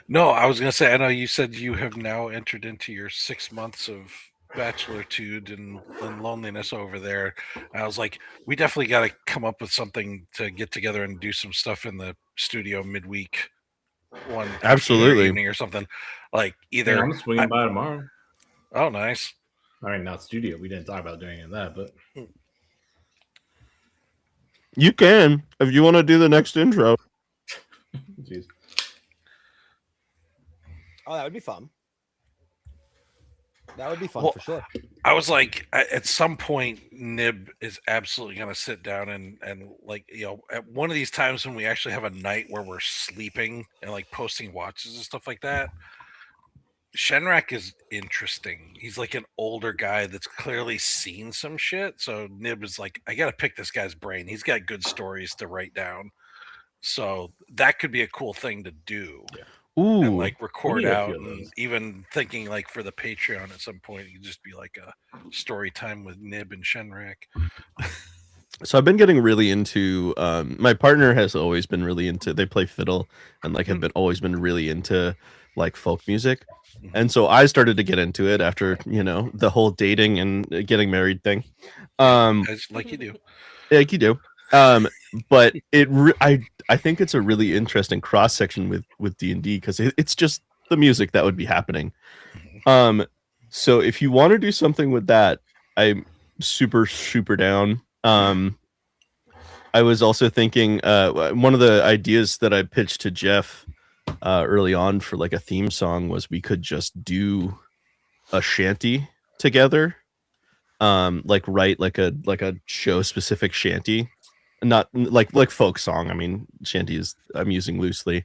No, I was gonna say. I know you said you have now entered into your 6 months of bachelortude and loneliness over there. I was like, we definitely got to come up with something to get together and do some stuff in the studio midweek, one afternoon or Absolutely. evening or something. Like Yeah, either. I'm swinging by tomorrow. Oh, nice. I mean, not studio. We didn't talk about doing any of that, but You can if you want to do the next intro. jeez. Oh, that would be fun. That would be fun Well, for sure. I was like, at some point, Nib is absolutely going to sit down and like, at one of these times when we actually have a night where we're sleeping and like posting watches and stuff like that. Shenrak is interesting. He's like an older guy that's clearly seen some shit. So Nib is like, I got to pick this guy's brain. He's got good stories to write down. So that could be a cool thing to do. Yeah. Ooh, And like record need a out, few of and those. even thinking like for the Patreon at some point, you just be like a story time with Nib and Shenrak. so I've been getting really into. My partner has always been really into. They play fiddle and like have been always been really into like folk music, and so I started to get into it after the whole dating and getting married thing. Like you do. Like you do. But I think it's a really interesting cross section with D&D because it's just the music that would be happening. So if you want to do something with that, I'm super down. I was also thinking one of the ideas that I pitched to Jeff early on for like a theme song was we could just do a shanty together. Like write like a show specific shanty, not like folk song. I mean, shanty is I'm using loosely.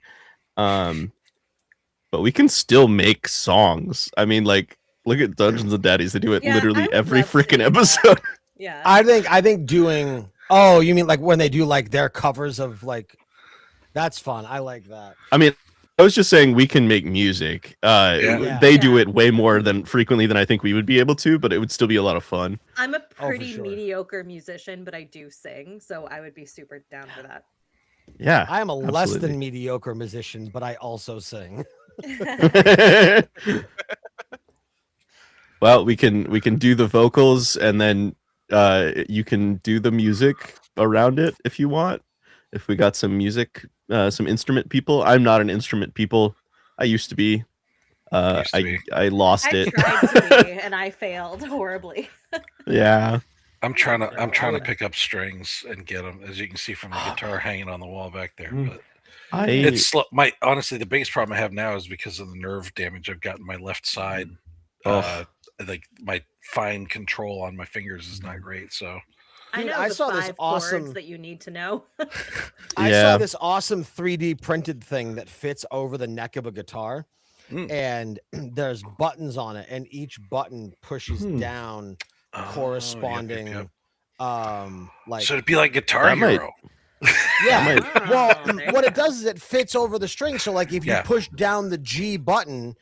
But we can still make songs. I mean, like look at Dungeons and Daddies. They do it Yeah, I literally would every love to freaking do that. episode. Yeah. I think doing. Oh, you mean like when they do like their covers of like? That's fun. I like that. I mean, I was just saying we can make music. Yeah. They do Yeah. it way more than frequently than I think we would be able to, but it would still be a lot of fun. I'm a for pretty sure. mediocre musician, but I do sing, so I would be super down for that. Yeah, I am a less absolutely. than mediocre musician, but I also sing. Well, we can do the vocals and then you can do the music around it if you want. If we got some music, some instrument people. I'm not an instrument people. I used to be. Used to be. I lost I it. tried to be, and I failed horribly. Yeah. I'm trying to would- pick up strings and get them, as you can see from the guitar hanging on the wall back there. But I it's slow. Honestly, the biggest problem I have now is because of the nerve damage I've got in my left side. Like my fine control on my fingers is not great. So I Dude, know I the saw this 5 awesome- chords that you need to know. I Yeah. saw this awesome 3D printed thing that fits over the neck of a guitar, and there's buttons on it, and each button pushes down corresponding. Yep. Like So it'd be like Guitar That might- Hero. yeah. Well, There what you it does is it fits over the string. So like if you Yeah. push down the G button,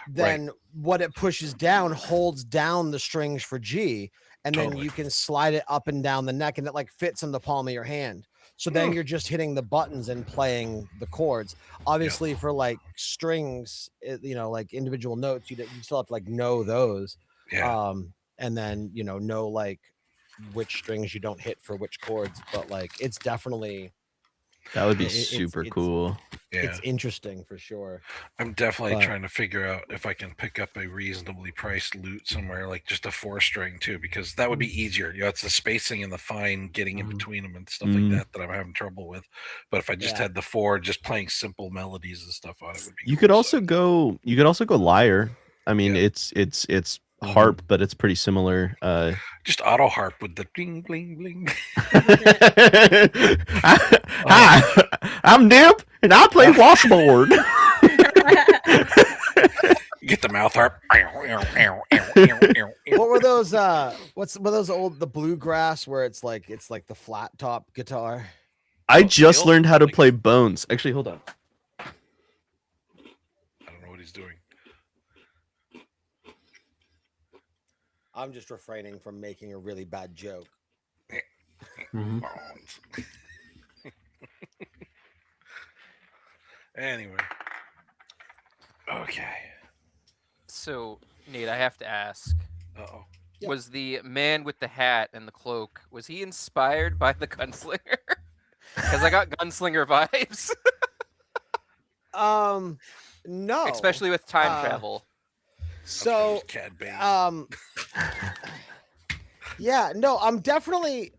then what it pushes down holds down the strings for G, and then Totally. you can slide it up and down the neck, and it like fits in the palm of your hand. So then you're just hitting the buttons and playing the chords. Obviously, for like strings, like individual notes, you still have to like know those. Yeah. And then know like which strings you don't hit for which chords. But like it's definitely that would be it's- super it's- cool. Yeah. it's interesting for sure. I'm definitely but- trying to figure out if I can pick up a reasonably priced lute somewhere, like just a 4-string too, because that would be easier. It's the spacing and the fine getting in between them and stuff like that I'm having trouble with. But if I just Yeah. had the 4, just playing simple melodies and stuff on it would be. You cool. could So, also go lyre. I mean, Yeah. it's harp, but it's pretty similar. just auto harp with the bling bling bling. Hi, I'm Nip, and I play washboard. Get the mouth harp. What were those? Were those the bluegrass where it's like the flat top guitar? I just Neil? learned how to Like- play bones. Actually, hold on. I don't know what he's doing. I'm just refraining from making a really bad joke. Bones. Anyway. Okay. So, Nate, I have to ask: Uh-oh. Yeah. was the man with the hat and the cloak, was he inspired by the gunslinger? Because I got gunslinger vibes, No. especially with time Uh, travel. So Cad Bane. yeah, no, I'm definitely.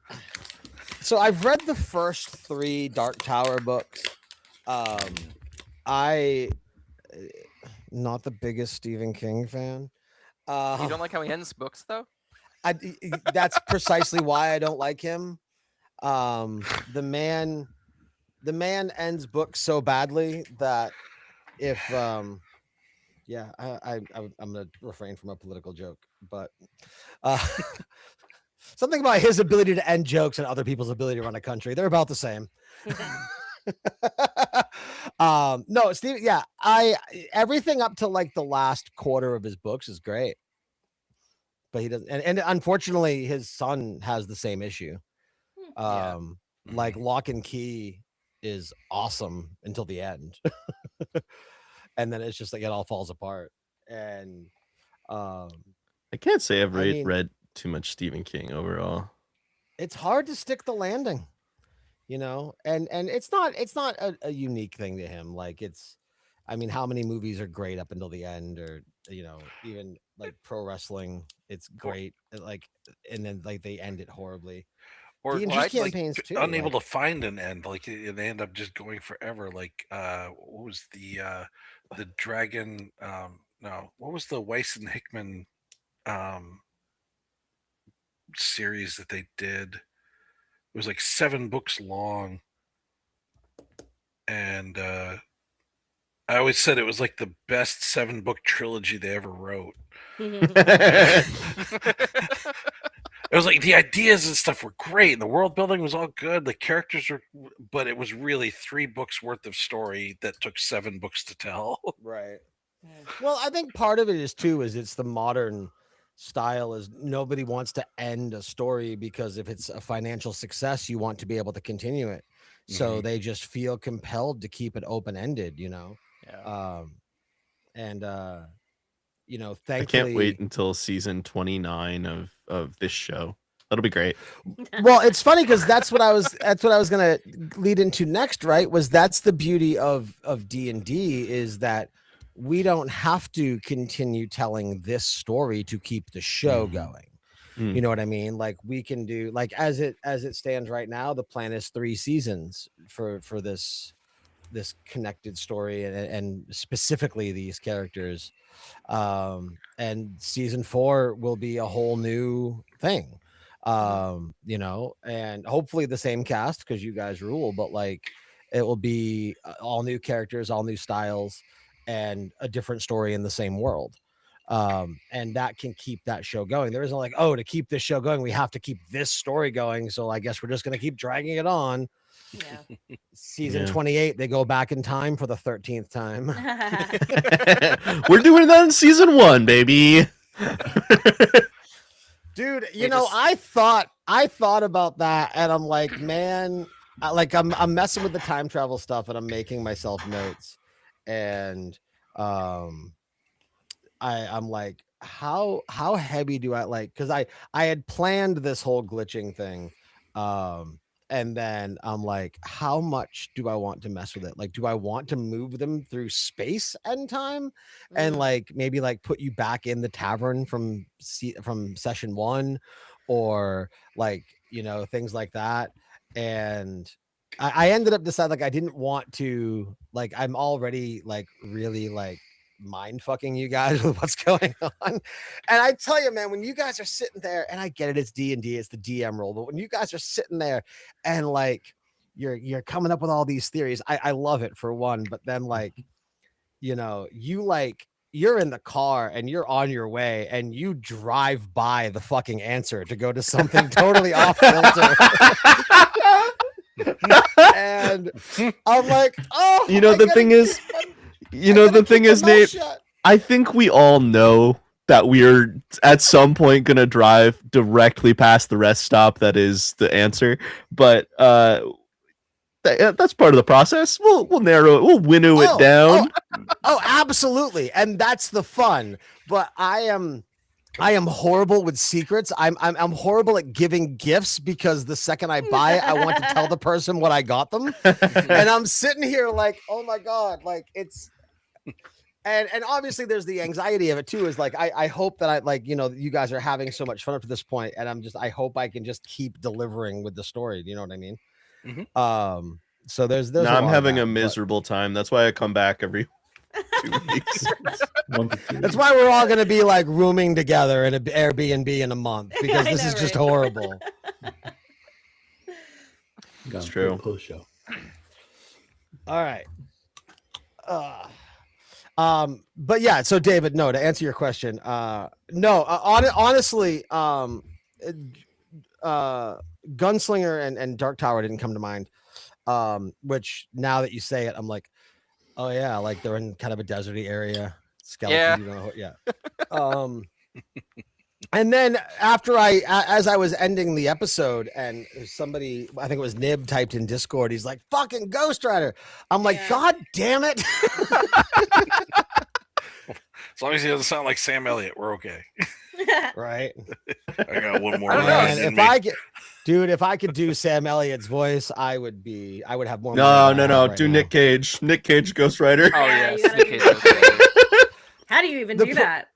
So I've read the first 3 Dark Tower books. I not the biggest Stephen King fan. You don't like how he ends books, though? That's precisely why I don't like him. The man ends books so badly that if yeah, I'm gonna refrain from a political joke, but something about his ability to end jokes and other people's ability to run a country, they're about the same. No, Steve, yeah, everything up to like the last quarter of his books is great, but he doesn't, and unfortunately his son has the same issue. Yeah. Like Lock and Key is awesome until the end. And then it's just like it all falls apart. And I can't say I've I mean- read too much Stephen King overall. it's hard to stick the landing, you know, and it's not a unique thing to him. Like I mean, how many movies are great up until the end, or you know, even like pro wrestling, it's great, like, and then like they end it horribly. Or D&D just, campaigns too, unable like- to find an end, like they end up just going forever. Like what was the dragon? No, what was the Weiss and Hickman series that they did? It was like 7 books long, and I always said it was like the best 7-book trilogy they ever wrote. It was like the ideas and stuff were great, and the world building was all good. The characters were, but it was really 3 books worth of story that took 7 books to tell. Right. Well, I think part of it is too is it's the modern style is nobody wants to end a story because if it's a financial success, you want to be able to continue it. So they just feel compelled to keep it open ended, you know. Yeah. And you know, I thankfully, can't wait until season 29 of this show. That'll be great. well, it's funny because that's what I was gonna lead into next, right? Was that's the beauty of D&D is that we don't have to continue telling this story to keep the show going. Mm. You know what I mean? Like we can do like as it stands right now, the plan is 3 seasons for this connected story and specifically these characters. And season 4 will be a whole new thing. You know, and hopefully the same cast because you guys rule, but like it will be all new characters, all new styles, and a different story in the same world. And that can keep that show going. There isn't like, oh, to keep this show going, we have to keep this story going. So I guess we're just going to keep dragging it on. Yeah. Season Yeah. 28, they go back in time for the 13th time. We're doing that in season 1, baby. Dude, you They know, just- I thought about that and I'm like, man, I'm messing with the time travel stuff and I'm making myself notes. And I'm like, how heavy do I like, because I had planned this whole glitching thing. And then I'm like, how much do I want to mess with it? Like, do I want to move them through space and time and like maybe like put you back in the tavern from session 1 or like, you know, things like that. And I ended up deciding like I didn't want to, like I'm already like really like mind fucking you guys with what's going on. And I tell you, man, when you guys are sitting there, and I get it, it's D&D, it's the DM role, but when you guys are sitting there and like you're coming up with all these theories, I love it for one, but then like, you know, you're in the car and you're on your way and you drive by the fucking answer to go to something totally off kilter. And I'm like, oh, You know, I the gotta thing is, keep- you I know, gotta the thing keep my is, mouth Nate, shut. I think we all know that we're at some point gonna drive directly past the rest stop that is the answer. But that's part of the process. We'll narrow it. We'll winnow it down. Oh, absolutely. And that's the fun. But I am horrible with secrets. I'm horrible at giving gifts because the second I buy it, I want to tell the person what I got them. And I'm sitting here like, oh my God, like it's and obviously there's the anxiety of it too, is like I hope that I like, you know, you guys are having so much fun up to this point, and I hope I can just keep delivering with the story. You know what I mean? Mhm. So there's No, a I'm lot of having that, a but- miserable time. That's why I come back every 2 weeks. 1 to 2. That's why we're all going to be like rooming together in an Airbnb in a month, because I this know, is just right? horrible. It's true. Post show. All right. But yeah, so David, no, to answer your question, no, honestly, Gunslinger and Dark Tower didn't come to mind. Which now that you say it, I'm like, oh yeah, like they're in kind of a deserty area. Skeletons, you don't know, yeah. And then after as I was ending the episode, and somebody, I think it was Nib, typed in Discord, he's like, "Fucking Ghost Rider." I'm like, Yeah. God damn it. As long as he doesn't sound like Sam Elliott, we're okay. Right. I got one more. I don't know, line Man, in if me. I get, dude, if I could do Sam Elliott's voice, I would have more. No, money no, than I no. have right Do now. Nick Cage. Nick Cage, Ghost Rider. Oh Yeah, yeah, you gotta Nick do Cage was that. great. How do you even The do pro- that?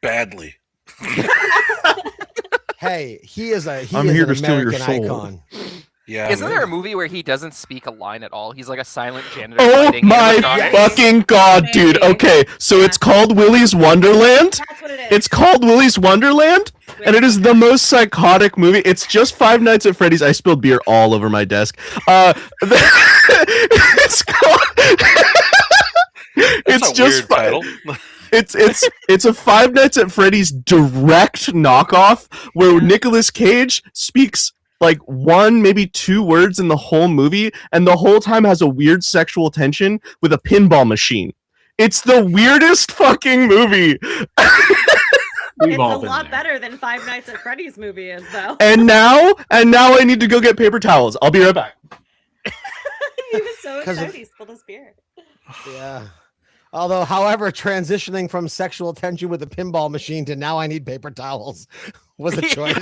Badly. Hey, he is an here to steal your American soul. icon. Yeah. Isn't man. there a movie where he doesn't speak a line at all? He's like a silent janitor. Oh fighting my animatronics. fucking god, dude. Maybe. Okay, so it's called Willy's Wonderland. That's what it is. It's called Willy's Wonderland, and it is the most psychotic movie. It's just Five Nights at Freddy's. I spilled beer all over my desk. It's called. That's It's a just weird title. it's a Five Nights at Freddy's direct knockoff where Nicolas Cage speaks like 1, maybe 2 words in the whole movie, and the whole time has a weird sexual tension with a pinball machine. It's the weirdest fucking movie. We've It's all a been lot there. better than Five Nights at Freddy's movie is, though. And now I need to go get paper towels. I'll be right back. He was so 'Cause of- excited. He spilled his beer. Yeah. Although, however, transitioning from sexual tension with a pinball machine to now I need paper towels was a choice.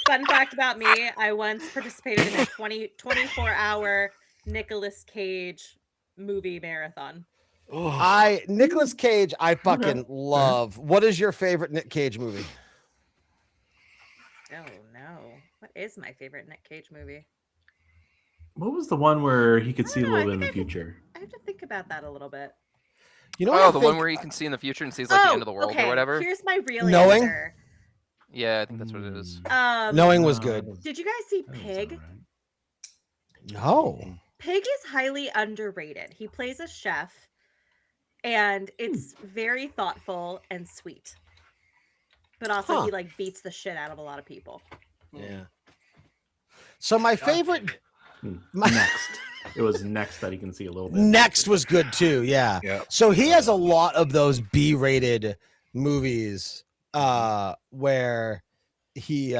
Fun fact about me, I once participated in a 24-hour Nicolas Cage movie marathon. Nicolas Cage, I fucking love. What is your favorite Nick Cage movie? Oh no. What is my favorite Nick Cage movie? What was the one where he could see a don't know, little I bit in the think I future? I have to think about that a little bit. You know what Oh, I the one think- where he can see in the future and sees like the end of the world okay. or whatever. Here's my real Knowing? answer. Yeah, I think that's what it is. Knowing was good. Did you guys see That was Pig? alright. No. Pig is highly underrated. He plays a chef, and it's very thoughtful and sweet. But also, Huh. he like beats the shit out of a lot of people. Yeah. So my favorite my- Next. It was next that he can see a little bit. Next was good too. Yeah. Yeah. So he has a lot of those B-rated movies where he has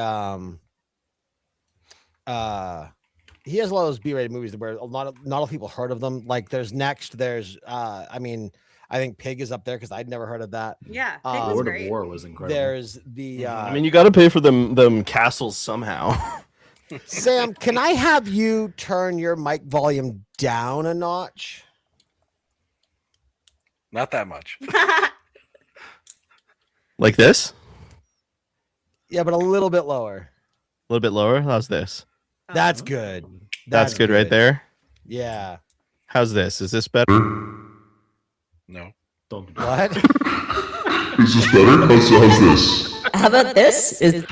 a lot of those B-rated movies where not a lot of people heard of them. Like there's Next, there's I mean, I think Pig is up there because I'd never heard of that. Yeah, Pig Uh, was Lord of great. War was incredible. There's the I mean, you got to pay for them castles somehow. Sam, can I have you turn your mic volume down a notch? Not that much. Like this? Yeah, but a little bit lower. A little bit lower. How's this? That's good. That's good right there. Yeah. How's this? Is this better? No. Don't do that. What? Is this better? How's this? How about this? Is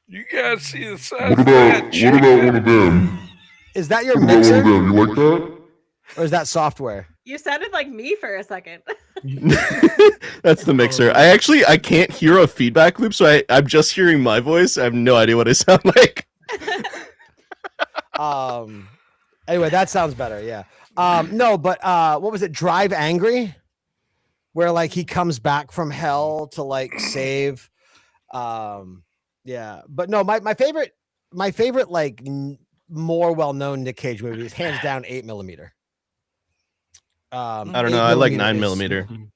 You gotta see the size What of that about one of them? Is that your What about one mixer of them? You like that? or is that software? You sounded like me for a second. That's the mixer. I can't hear a feedback loop, so I'm just hearing my voice. I have no idea what I sound like. Anyway, that sounds better. Yeah. No, but what was it? Drive Angry, where like he comes back from hell to like save. Yeah, but no, my favorite my favorite like more well-known Nick Cage movie is hands down 8mm. I don't know. I like 9mm.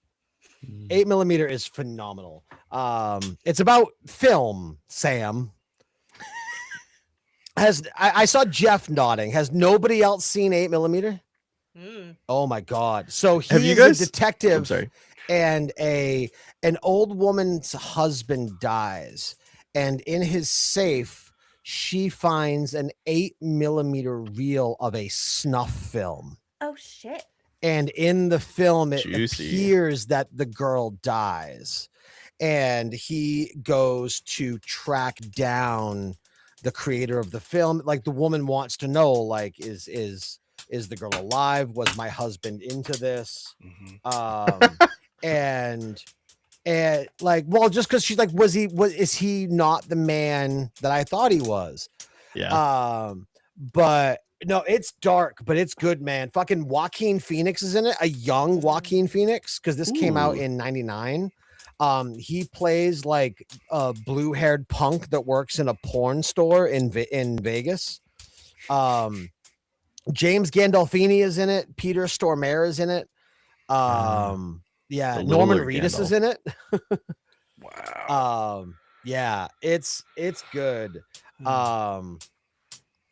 8mm is phenomenal. It's about film, Sam. I saw Jeff nodding. Has nobody else seen 8mm? Oh my god. So Have you he's guys- a detective I'm sorry. and an old woman's husband dies, and in his safe she finds an 8mm reel of a snuff film. Oh shit. And in the film it Juicy. appears that the girl dies, and he goes to track down the creator of the film. Like, the woman wants to know, like, is the girl alive? Was my husband into this? And like, well, just because she's like, is he not the man that I thought he was? Yeah. But no, it's dark, but it's good, man. Fucking Joaquin Phoenix is in it, a young Joaquin Phoenix, because this came out Ooh. in '99. He plays like a blue-haired punk that works in a porn store in Vegas. James Gandolfini is in it. Peter Stormare is in it. Yeah, The Norman littler Reedus is in it. Wow. Yeah, it's good.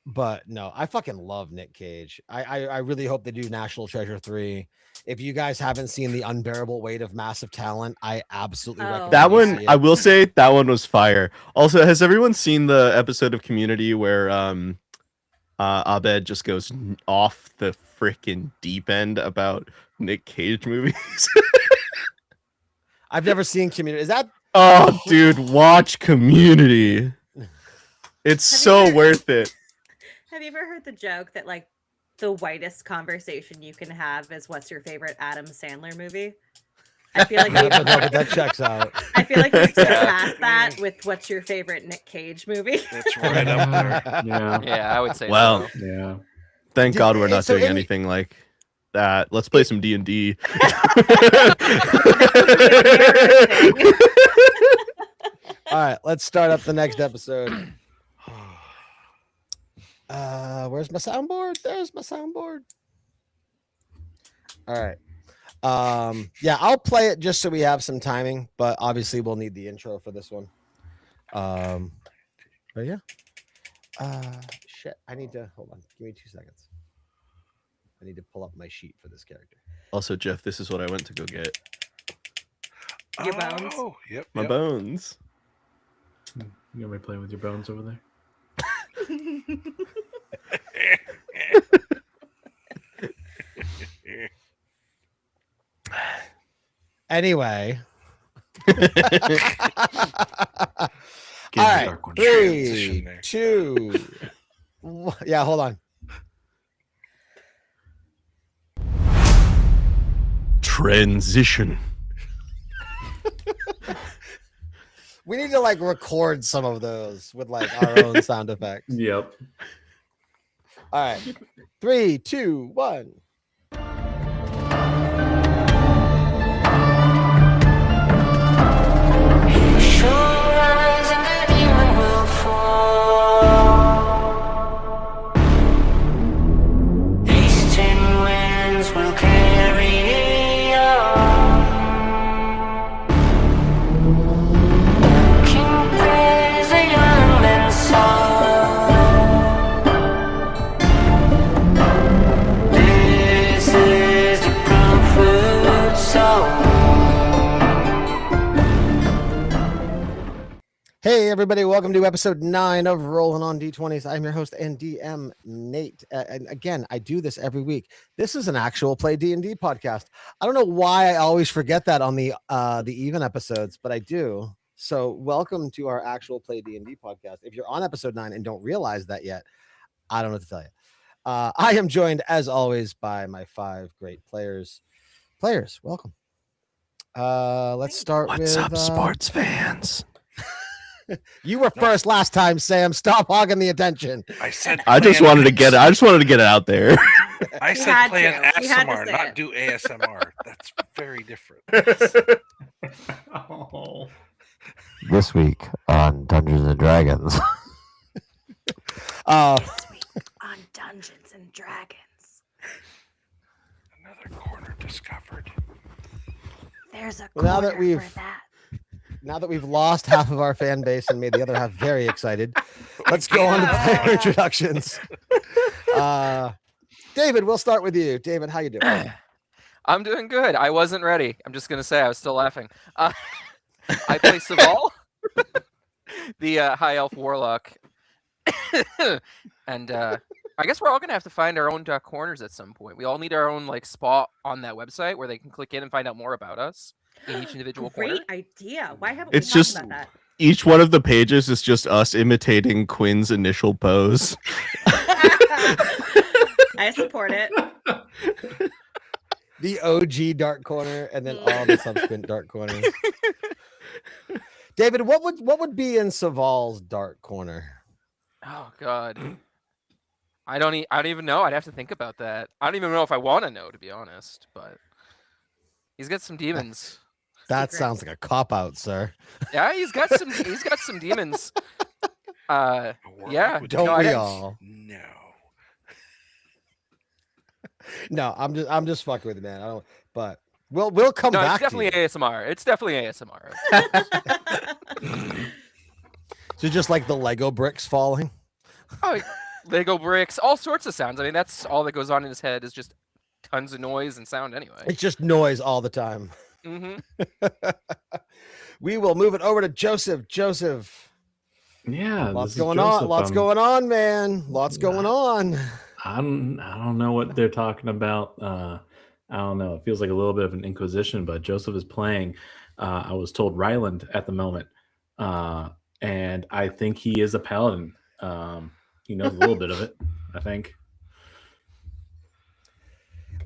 But no, I fucking love Nick Cage. I really hope they do National Treasure 3. If you guys haven't seen The Unbearable Weight of Massive Talent, I absolutely recommend That you one, see I it. will say, that one was fire. Also, has everyone seen the episode of Community where Abed just goes off the freaking deep end about Nick Cage movies? I've never seen Community. Is that Oh, dude, watch Community. It's Have you so ever- worth it. Have you ever heard the joke that like the whitest conversation you can have is what's your favorite Adam Sandler movie? I feel like no, we've, but that checks out. I feel like we've Yeah. surpassed that with what's your favorite Nick Cage movie? That's right up there. Yeah. Yeah, I would say Well, so. Yeah. Thank God we're not So doing in- anything like that. Let's play some D&D. All right, let's start up the next episode. Where's my soundboard? There's my soundboard. All right. Yeah, I'll play it just so we have some timing, but obviously we'll need the intro for this one. But yeah. Shit, I need to hold on. Give me 2 seconds. I need to pull up my sheet for this character. Also, Jeff, this is what I went to go get. Your bones? Oh, yep. My yep. bones. You want me playing with your bones over there? Anyway. Give All me right, dark one. 3, Transition there. 2. Yeah, hold on. Transition. We need to like record some of those with like our own sound effects. Yep. All right. 3, 2, 1. Hey, everybody, welcome to episode 9 of Rolling on D20s. I'm your host and DM, Nate. And again, I do this every week. This is an actual play D&D podcast. I don't know why I always forget that on the even episodes, but I do. So welcome to our actual play D&D podcast. If you're on episode 9 and don't realize that yet, I don't know what to tell you. I am joined, as always, by my 5 great players. Players, welcome. Let's start What's with up, sports fans? You were first last time, Sam. Stop hogging the attention. I said. I just wanted to get it. I just wanted to get it out there. I You said had play an to. You had to ASMR, say not it. do ASMR. That's very different. Oh. This week on Dungeons and Dragons. Sweet on Dungeons and Dragons. Another corner discovered. There's a Well, now corner that we've- for that. Now that we've lost half of our fan base and made the other half very excited, let's go on to player Yeah. introductions. David, we'll start with you. David, how you doing? I'm doing good. I wasn't ready. I'm just gonna say I was still laughing. I play Saval, the high elf warlock, and I guess we're all gonna have to find our own dark corners at some point. We all need our own like spot on that website where they can click in and find out more about us in each individual corner. Great idea. Why haven't It's we just- talked about Each one of the pages is just us imitating Quinn's initial pose. that? I support it. The OG dark corner and then all the subsequent dark corners. David, what would be in Saval's dark corner? Oh God. I don't even know. I'd have to think about that. I don't even know if I want to know, to be honest. But he's got some demons. That Secret. sounds like a cop out, sir. Yeah, he's got some. He's got some demons. A warlock Yeah, with Don't No, I we didn't- all? No. No, I'm just fucking with you, man. I don't. But we'll come No, back. it's definitely to you. ASMR. It's definitely ASMR. So just like the Lego bricks falling. Oh, Lego bricks, all sorts of sounds. I mean, that's all that goes on in his head is just tons of noise and sound anyway. It's just noise all the time. hmm We will move it over to Joseph. Joseph, Yeah, lots this is going on. Joseph. Lots going on, man. Lots going on. I don't know what they're talking about. I don't know. It feels like a little bit of an inquisition, but Joseph is playing. I was told Ryland at the moment, and I think he is a paladin. He knows a little bit of it, I think.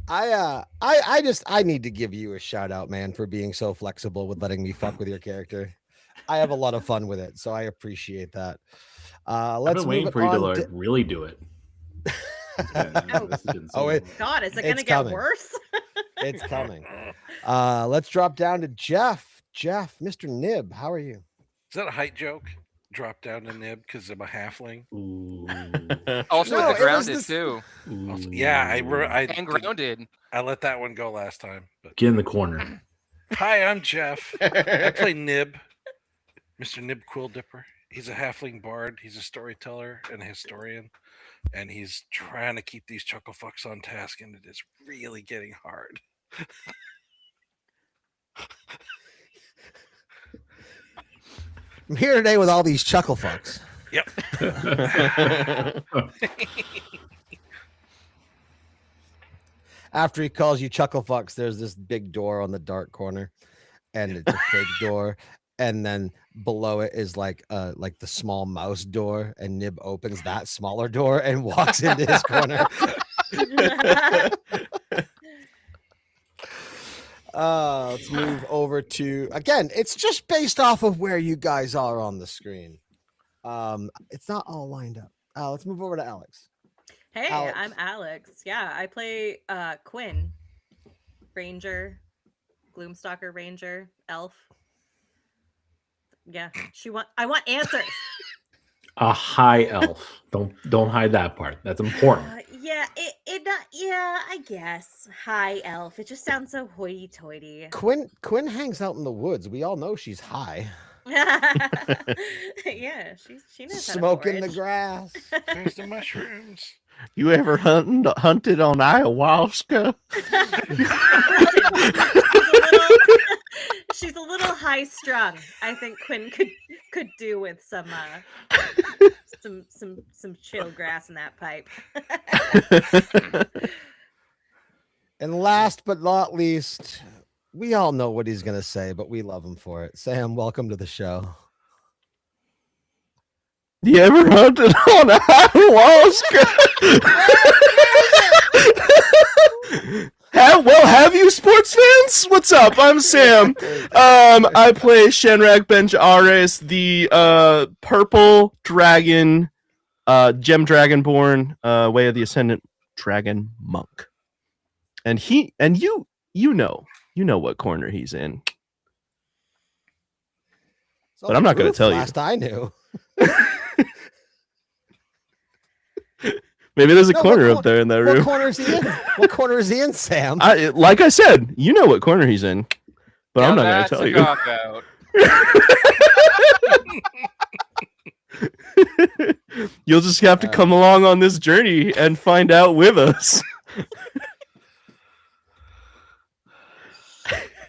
I need to give you a shout out, man, for being so flexible with letting me fuck with your character. I have a lot of fun with it, so I appreciate that. I've Let's been move waiting it for you to on like really do it. Oh, it- God, is it going It's to get coming. worse? It's coming. Let's drop down to Jeff. Jeff, Mr. Nib, how are you? Is that a height joke? Drop down to Nib because I'm a halfling. Ooh. Also, No, with the it was grounded this- too, Also, yeah, I and didn't- grounded. I let that one go last time. But Get in the corner. hi, I'm Jeff. I play Nib, Mr. Nib Quill Dipper. He's a halfling bard. He's a storyteller and a historian, and he's trying to keep these chuckle fucks on task, and it is really getting hard. I'm here today with all these chuckle fucks. After he calls you chuckle fucks, there's this big door on the dark corner, and it's a fake door. And then below it is like the small mouse door, and Nib opens that smaller door and walks into his corner. Let's move over to again. It's just based off of where you guys are on the screen. It's not all lined up. Let's move over to Alex. Hey, Alex. I'm Alex. Yeah, I play Quinn, Ranger, Gloomstalker Ranger, Elf. Yeah, I want answers. A high elf. Don't hide that part. That's important. Yeah, yeah, I guess. Hi, Elf. It just sounds so hoity-toity. Quinn hangs out in the woods. We all know she's high, Yeah, she knows how to smoking the forage. grass. There's the mushrooms. You ever hunted on ayahuasca? She's a little high strung. I think Quinn could do with some chill grass in that pipe. And last but not least, we all know what he's gonna say, but we love him for it. Sam, welcome to the show. You ever hunted on ayahuasca? Have you, sports fans? What's up? I'm Sam. I play Shenrak Benj Ares, the purple dragon, gem dragonborn, Way of the Ascendant dragon monk. And you know what corner he's in. So But I'm not gonna Ruth, tell you. Last I knew. Maybe there's a No, corner what up there in that What room. corner is he in? What corner is he in, Sam? Like I said, you know what corner he's in, but Now I'm not that's gonna a tell cop out. you. You'll just have to come along on this journey and find out with us.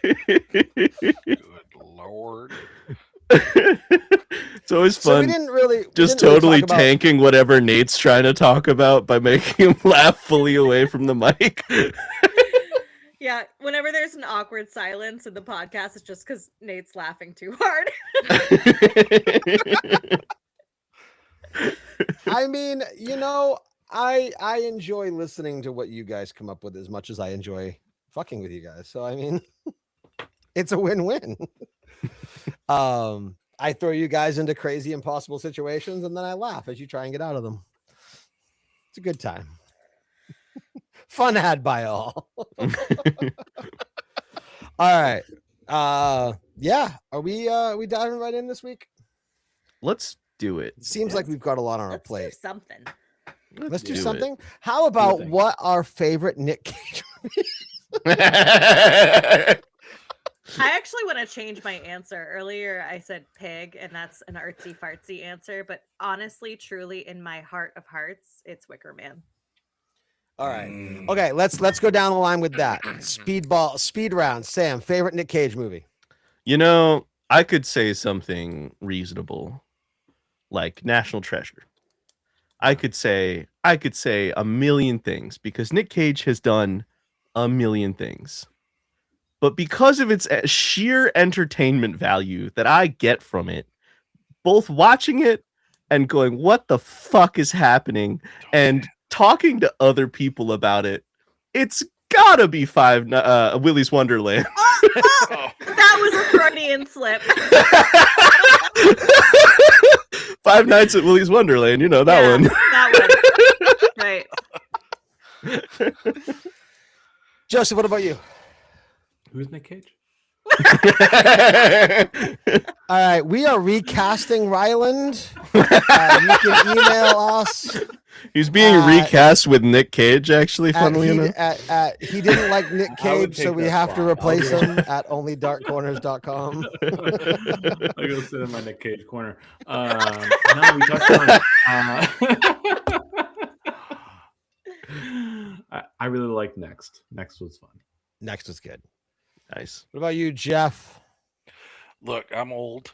Good lord. It's always So we fun. didn't really we Just didn't really totally talk about- tanking whatever Nate's trying to talk about by making him laugh fully away from the mic. Yeah, whenever there's an awkward silence in the podcast, it's just because Nate's laughing too hard. I mean, I enjoy listening to what you guys come up with as much as I enjoy fucking with you guys. So I mean, it's a win-win. I throw you guys into crazy, impossible situations, and then I laugh as you try and get out of them. It's a good time. Fun had by all. All right. Yeah. Are we diving right in this week? Let's do it. It seems like we've got a lot on our Let's do plate. something. Let's do it. something. How about thing. what our favorite Nick Cage? I actually want to change my answer. Earlier, I said pig, and that's an artsy fartsy answer. But honestly, truly, in my heart of hearts, it's Wicker Man. All right. Mm. Okay, let's go down the line with that. Speed round. Sam, favorite Nick Cage movie? You know, I could say something reasonable, like National Treasure. I could say a million things because Nick Cage has done a million things. But because of its sheer entertainment value that I get from it, both watching it and going, what the fuck is happening? And talking to other people about it, it's gotta be Willy's Wonderland. Oh, that was a Freudian slip. Five Nights at Willy's Wonderland, you know that Yeah, one. That one. Right. Joseph, what about you? Who's Nick Cage? All right, we are recasting Ryland. You can email us. He's being recast with Nick Cage, actually, funnily enough. He didn't like Nick I would Cage, so take we that have to spot. replace I'll do him at onlydarkcorners.com. I go sit in my Nick Cage corner. No, we touched on it. I really liked Next. Next was fun. Next was good. Nice. What about you, Jeff? Look, I'm old,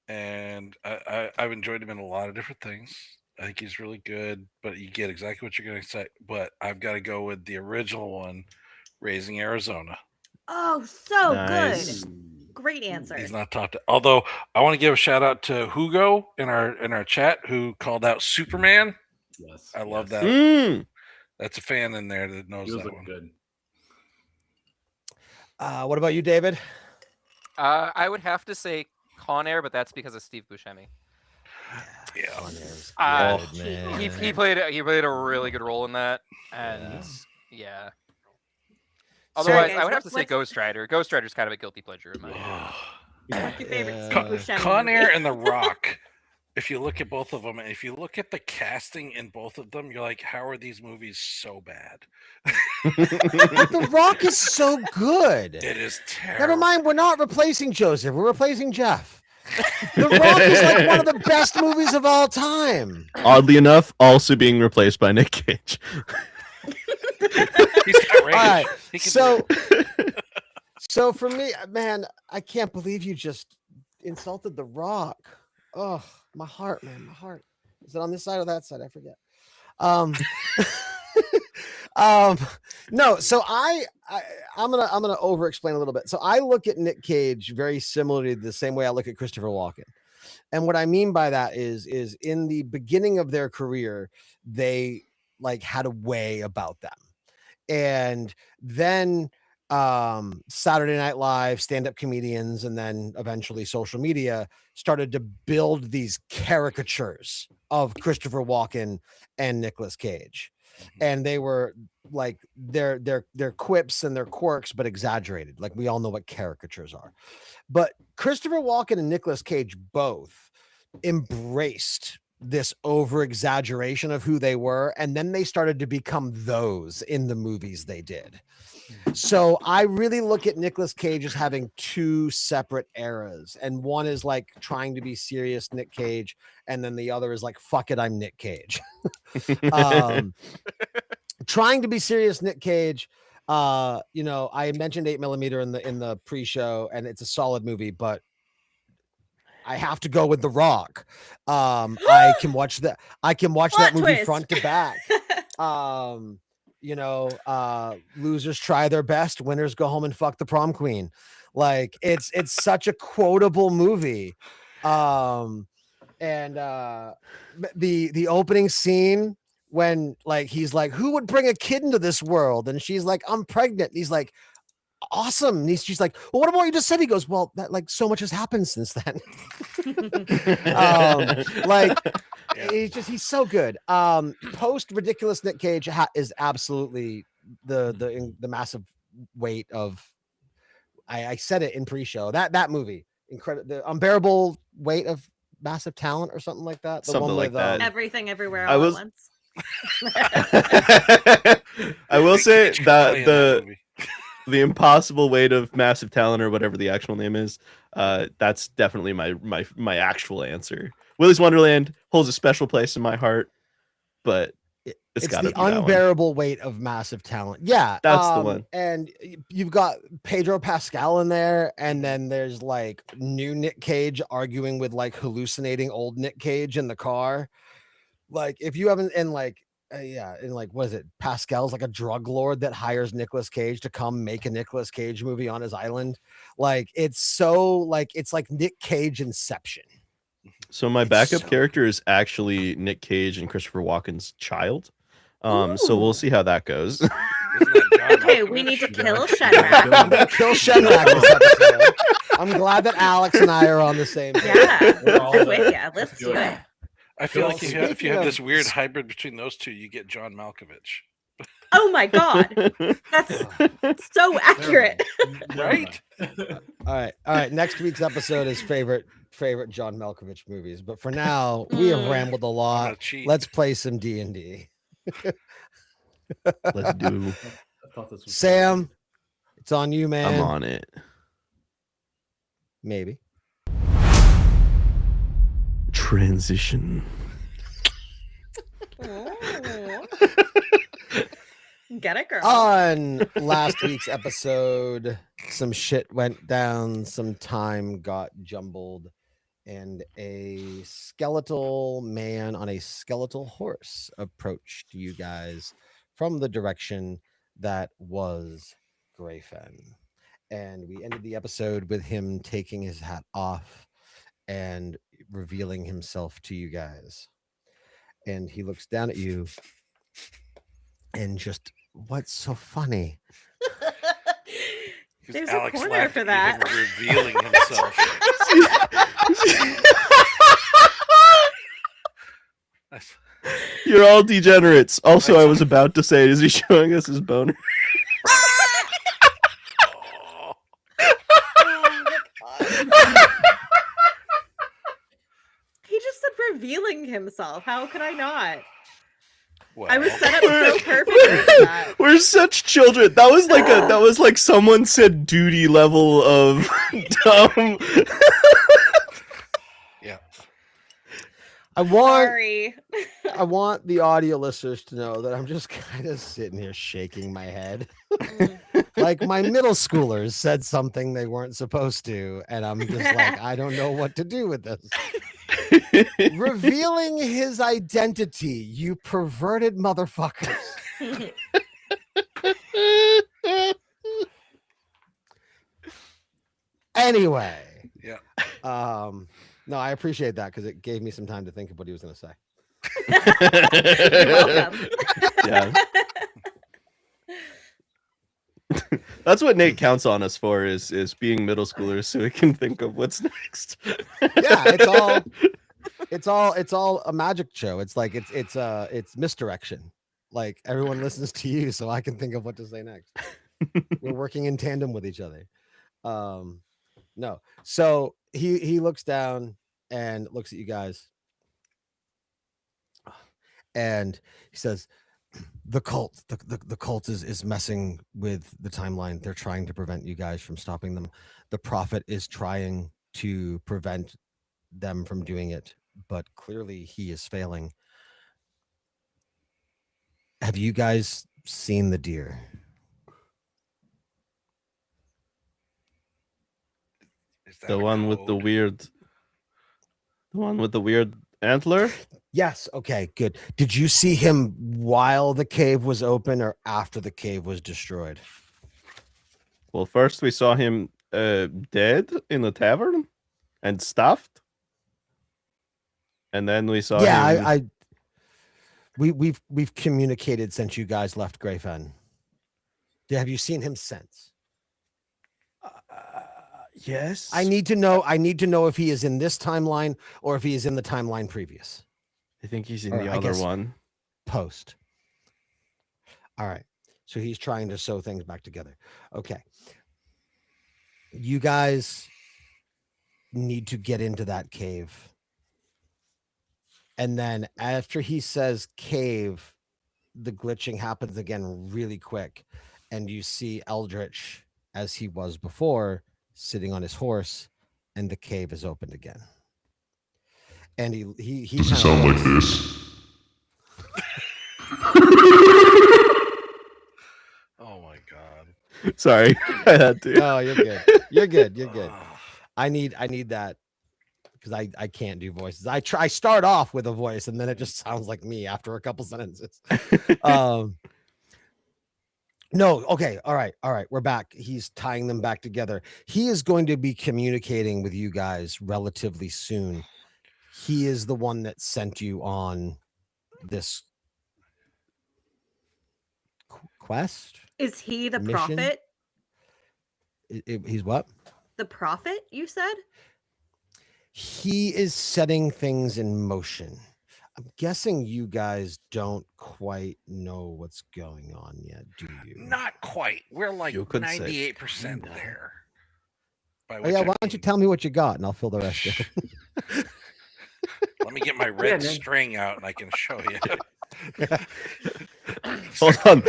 and I've enjoyed him in a lot of different things. I think he's really good, but you get exactly what you're going to say. But I've got to go with the original one, Raising Arizona. Oh, so Nice. good. Great answer. He's not top. Although I want to give a shout out to Hugo in our chat who called out Superman. Yes. I love that. Mm. That's a fan in there that knows He was that looking one. good. What about you, David? I would have to say Con Air, but that's because of Steve Buscemi. Yeah. He played a really good role in that, and yeah. Otherwise, Okay, I would have to what's- say Ghost Rider. Ghost Rider's kind of a guilty pleasure of mine. What's your favorite Yeah. Steve Buscemi Con movie? Air and The Rock. If you look at both of them, and if you look at the casting in both of them, you're like, how are these movies so bad? The Rock is so good. It is terrible. Never mind, we're not replacing Joseph. We're replacing Jeff. The Rock is like one of the best movies of all time. Oddly enough, also being replaced by Nick Cage. He's got range. All right, He can so so for me, man, I can't believe you just insulted The Rock. Oh, my heart, man, my heart. Is it on this side or that side? I forget. No, so I'm gonna over explain a little bit. So I look at Nick Cage very similarly the same way I look at Christopher Walken. And what I mean by that is in the beginning of their career, they like had a way about them. And then Saturday Night Live, stand-up comedians, and then eventually social media started to build these caricatures of Christopher Walken and Nicolas Cage. And they were like their quips and their quirks, but exaggerated. Like we all know what caricatures are. But Christopher Walken and Nicolas Cage both embraced this over exaggeration of who they were, and then they started to become those in the movies they did. So I really look at Nicolas Cage as having two separate eras, and one is like trying to be serious Nick Cage, and then the other is like, fuck it, I'm Nick Cage. Trying to be serious Nick Cage, you know, I mentioned 8mm in the pre-show, and it's a solid movie, but I have to go with The Rock. I can watch that Plot movie twist. front to back. You know, losers try their best, winners go home and fuck the prom queen. Like it's such a quotable movie. And the opening scene when like he's like, who would bring a kid into this world? And she's like, I'm pregnant. And he's like, awesome. And she's like, well, what about what you just said? He goes, well, that like so much has happened since then. Like he's so good. Post ridiculous Nick Cage is absolutely the massive weight of I said it in pre-show that movie, incredible, the unbearable weight of massive talent or something like that. The Something one like with that. Everything everywhere I all was- at once. I will say Cage could play in that movie. the impossible weight of massive talent, or whatever the actual name is, that's definitely my actual answer. Willy's Wonderland holds a special place in my heart, but it's it's gotta the be that one. unbearable weight of massive talent. Yeah, That's the one. And you've got Pedro Pascal in there, and then there's like new Nick Cage arguing with like hallucinating old Nick Cage in the car. Like if you haven't, and like and like what is it? Pascal's like a drug lord that hires Nicolas Cage to come make a Nicolas Cage movie on his island. Like it's so like it's like Nick Cage Inception. So my It's backup so- character is actually Nick Cage and Christopher Walken's child. So we'll Ooh. see how that goes. Isn't that John Okay, we Malkovich? need to kill I'm Shenrak. gonna kill Shenrak this episode. I'm glad that Alex and I are on the same page. Yeah, We're all I'm there. with ya. Let's do it. I feel Well, like if you have speaking of- this weird hybrid between those two, you get John Malkovich, Oh my god, that's so accurate. right? All right. Next week's episode is favorite John Malkovich movies. But for now, we have rambled a I'm lot. gonna cheat. Let's play some D&D. Let's do. I thought this was Sam, it's on you, man. I'm on it. Maybe. Transition. Ooh. Get it, girl. On last week's episode, some shit went down, some time got jumbled, and a skeletal man on a skeletal horse approached you guys from the direction that was Grayfen. And we ended the episode with him taking his hat off and revealing himself to you guys. And he looks down at you and just, what's so funny? 'Cause There's a Alex corner laughed for at that. him revealing himself. That's- You're all degenerates. Also, I was about to say, is he showing us his boner? oh. He just said revealing himself. How could I not? Well, I was set up so perfectly for that. We're such children. That was like someone said duty level of dumb. yeah. I want Sorry. I want the audio listeners to know that I'm just kind of sitting here shaking my head. Like my middle schoolers said something they weren't supposed to, and I'm just like, I don't know what to do with this. Revealing his identity, you perverted motherfuckers. Anyway. Yeah. No, I appreciate that because it gave me some time to think of what he was going to say. You're welcome. Yeah. That's what Nate counts on us for is being middle schoolers so we can think of what's next. Yeah, it's all a magic show. It's like it's misdirection. Like everyone listens to you so I can think of what to say next. We're working in tandem with each other. No. So he looks down and looks at you guys. and he says, the cult is messing with the timeline. They're trying to prevent you guys from stopping them. The prophet is trying to prevent them from doing it, but clearly he is failing. Have you guys seen the deer? Is that The a one with the code? weird antler. Yes. Okay, good. Did you see him while the cave was open or after the cave was destroyed? Well, first we saw him dead in a tavern and stuffed, and then we saw Yeah, him. we've communicated since you guys left Greyfen. Have you seen him since? Yes. I need to know if he is in this timeline or if he is in the timeline previous. I think he's in Or the I other guess- one. Post. All right. So he's trying to sew things back together. Okay. You guys need to get into that cave. And then after he says cave, the glitching happens again really quick. And you see Eldritch as he was before, sitting on his horse, and the cave is opened again. And he Does it kinda sound like looks- this? Oh my god. Sorry, I had to. No, you're good. You're good. You're good. Ugh. I need that because I can't do voices. I start off with a voice and then it just sounds like me after a couple sentences. No, okay, all right, we're back. He's tying them back together. He is going to be communicating with you guys relatively soon. He is the one that sent you on this quest. Is he the Mission? prophet? He's what? The prophet, you said? He is setting things in motion. I'm guessing you guys don't quite know what's going on yet, do you? Not quite. We're like You could say 98% kinda. there. By Oh which yeah, I why don't you mean, tell me what you got and I'll fill the rest in. let me get my red man. string out and I can show you. Hold on.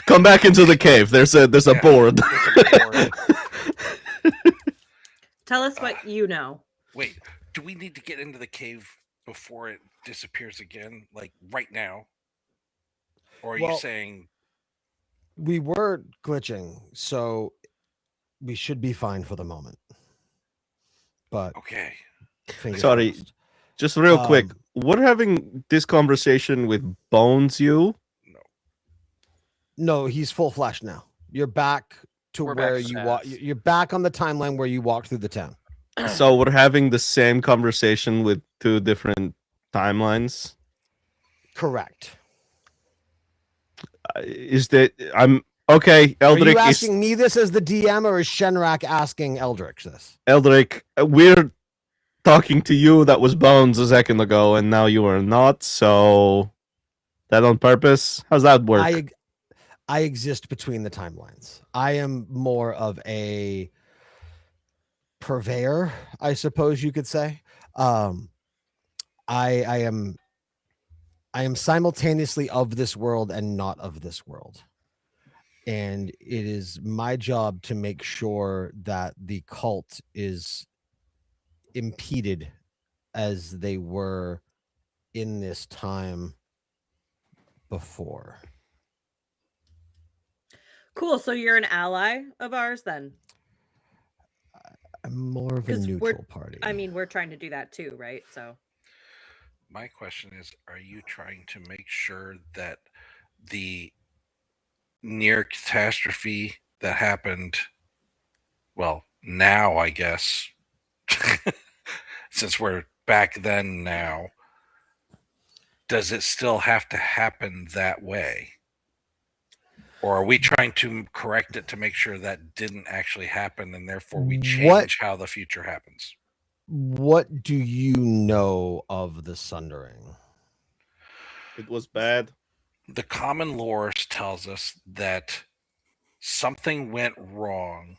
Come back into the cave. There's a Yeah. board. There's a board. Tell us what you know. Wait, do we need to get into the cave before it disappears again? Like right now? Or are Well- you saying We were glitching, so we should be fine for the moment. But okay? fingers Sorry. crossed. Just real quick, Um, we're having this conversation with Bones. You No, he's full flesh now. You're back to We're back where to you walk. Saz. You're back on the timeline where you walked through the town. so we're having the same conversation with two different timelines. Correct. Is that I'm okay? Are Eldrick you is asking me this as the DM, or is Shenrak asking Eldritch this? Eldrick. We're talking to you. That was Bones a second ago, and now you are not. So that on purpose? How's that work? I exist between the timelines. I am more of a purveyor, I suppose you could say. I am simultaneously of this world and not of this world. And it is my job to make sure that the cult is impeded as they were in this time before. Cool. So you're an ally of ours then? I'm more of a 'Cause we're- neutral party. I mean, we're trying to do that too, right? So My question is, are you trying to make sure that the near catastrophe that happened, well, now I guess, since we're back then now, does it still have to happen that way? Or are we trying to correct it to make sure that didn't actually happen and therefore we change What- how the future happens? What do you know of the Sundering? It was bad. The common lore tells us that something went wrong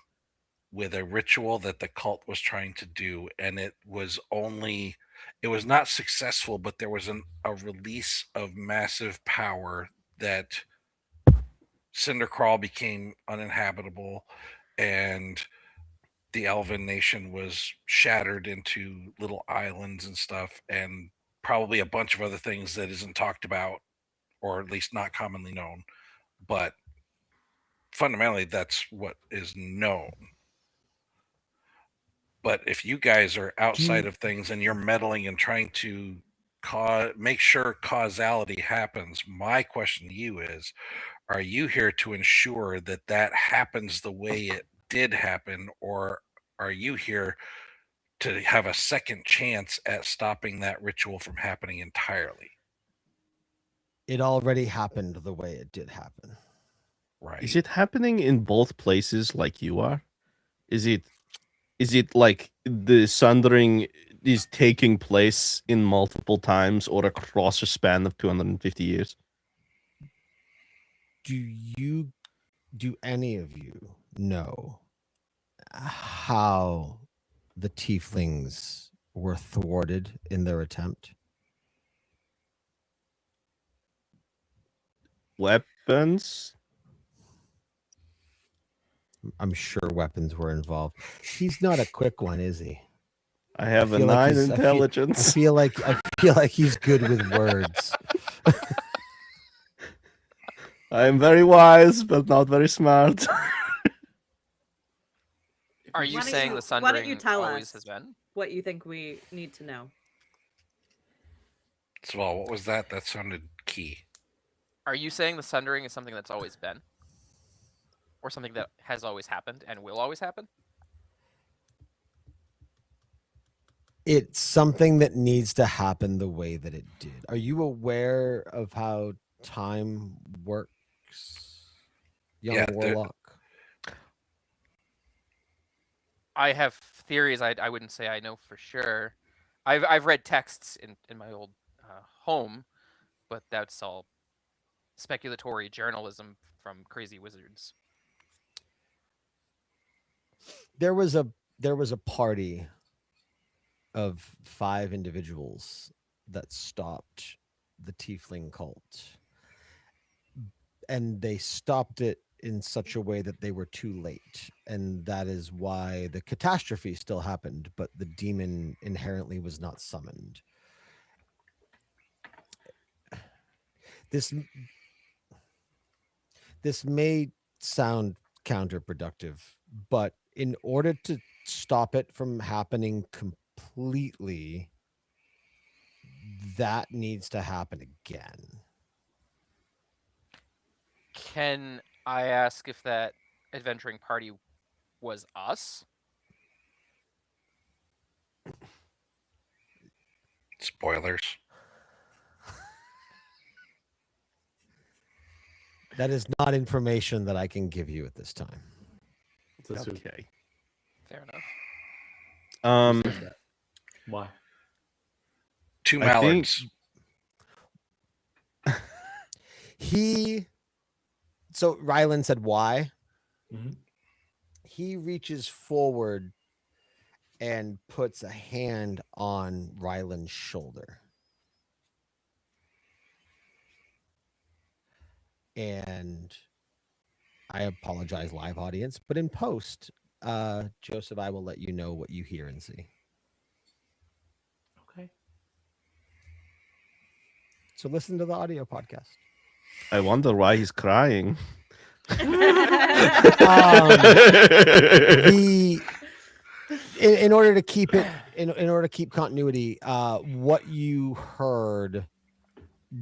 with a ritual that the cult was trying to do, and it was only it was not successful, but there was a release of massive power that Cindercrawl became uninhabitable, and the Elven nation was shattered into little islands and stuff, and probably a bunch of other things that isn't talked about, or at least not commonly known. But fundamentally, that's what is known. But if you guys are outside of things and you're meddling and trying to make sure causality happens, my question to you is, are you here to ensure that that happens the way it did happen, or are you here to have a second chance at stopping that ritual from happening entirely? It already happened the way it did happen. Right. Is it happening in both places like you are? Is it like the Sundering is taking place in multiple times or across a span of 250 years? Do any of you know how the tieflings were thwarted in their attempt? Weapons? I'm sure weapons were involved. He's not a quick one, is he? I have a feel like 9 he's- intelligence. I feel like he's good with words. I am very wise, but not very smart. Are you Why don't saying you- the why don't you Sundering tell always us? has been? What you think we need to know? So, well, what was that? That sounded key. Are you saying the Sundering is something that's always been? Or something that has always happened and will always happen? It's something that needs to happen the way that it did. Are you aware of how time works, young Yeah, there- warlock? I have theories. I wouldn't say I know for sure. I've read texts in my old home, but that's all speculatory journalism from crazy wizards. There was a party of 5 individuals that stopped the tiefling cult, and they stopped it in such a way that they were too late, and that is why the catastrophe still happened, but the demon inherently was not summoned. This may sound counterproductive, but in order to stop it from happening completely, that needs to happen again. Can I ask if that adventuring party was us? Spoilers. That is not information that I can give you at this time. Let's assume- Okay. Fair enough. Um, who says that? Why? Two I think- mallards. So Rylan said why? Mhm. He reaches forward and puts a hand on Rylan's shoulder. And I apologize, live audience, but in post, Joseph, I will let you know what you hear and see. Okay. So listen to the audio podcast. I wonder why he's crying. The in order to keep it in order to keep continuity, what you heard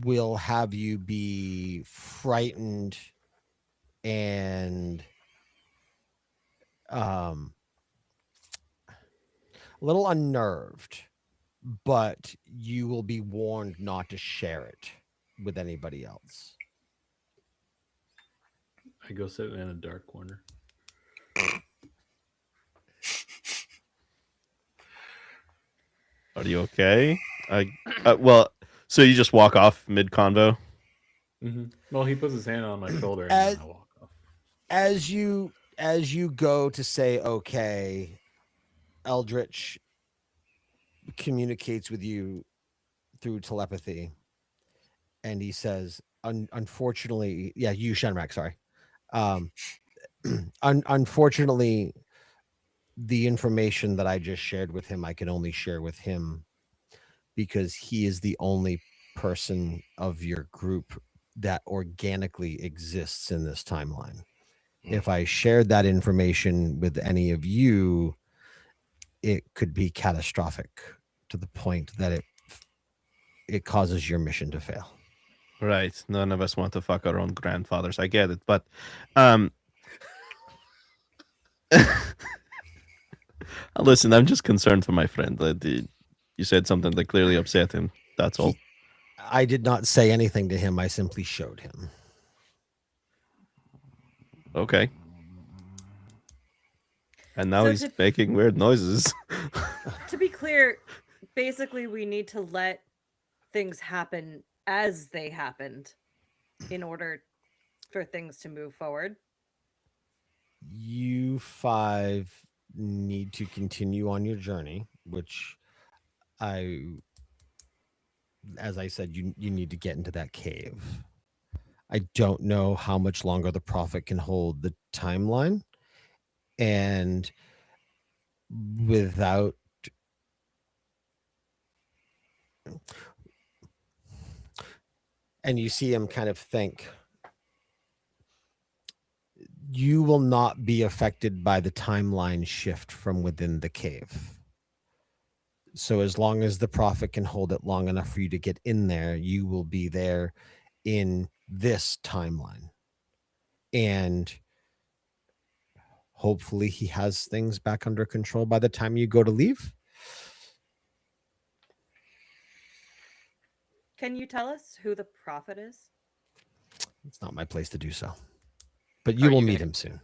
will have you be frightened and a little unnerved, but you will be warned not to share it with anybody else. I go sit in a dark corner. Are you okay? Well, so you just walk off mid convo? Well, he puts his hand on my shoulder and As- then I walk off. As you go to say okay, Eldritch communicates with you through telepathy, and he says, unfortunately, yeah, you Shenrak, sorry. Unfortunately, the information that I just shared with him, I can only share with him because he is the only person of your group that organically exists in this timeline. If I shared that information with any of you, it could be catastrophic to the point that it causes your mission to fail. Right. None of us want to fuck our own grandfathers. I get it, but listen, I'm just concerned for my friend. You said something that clearly upset him. That's all. I did not say anything to him. I simply showed him. Okay. And now So he's making weird noises. To be clear, basically we need to let things happen as they happened in order for things to move forward. You 5 need to continue on your journey, which as I said, you need to get into that cave. I don't know how much longer the Prophet can hold the timeline, and without and you see him kind of think, you will not be affected by the timeline shift from within the cave. So as long as the Prophet can hold it long enough for you to get in there, you will be there in this timeline. And hopefully he has things back under control by the time you go to leave. Can you tell us who the Prophet is? It's not my place to do so. But you will meet him soon.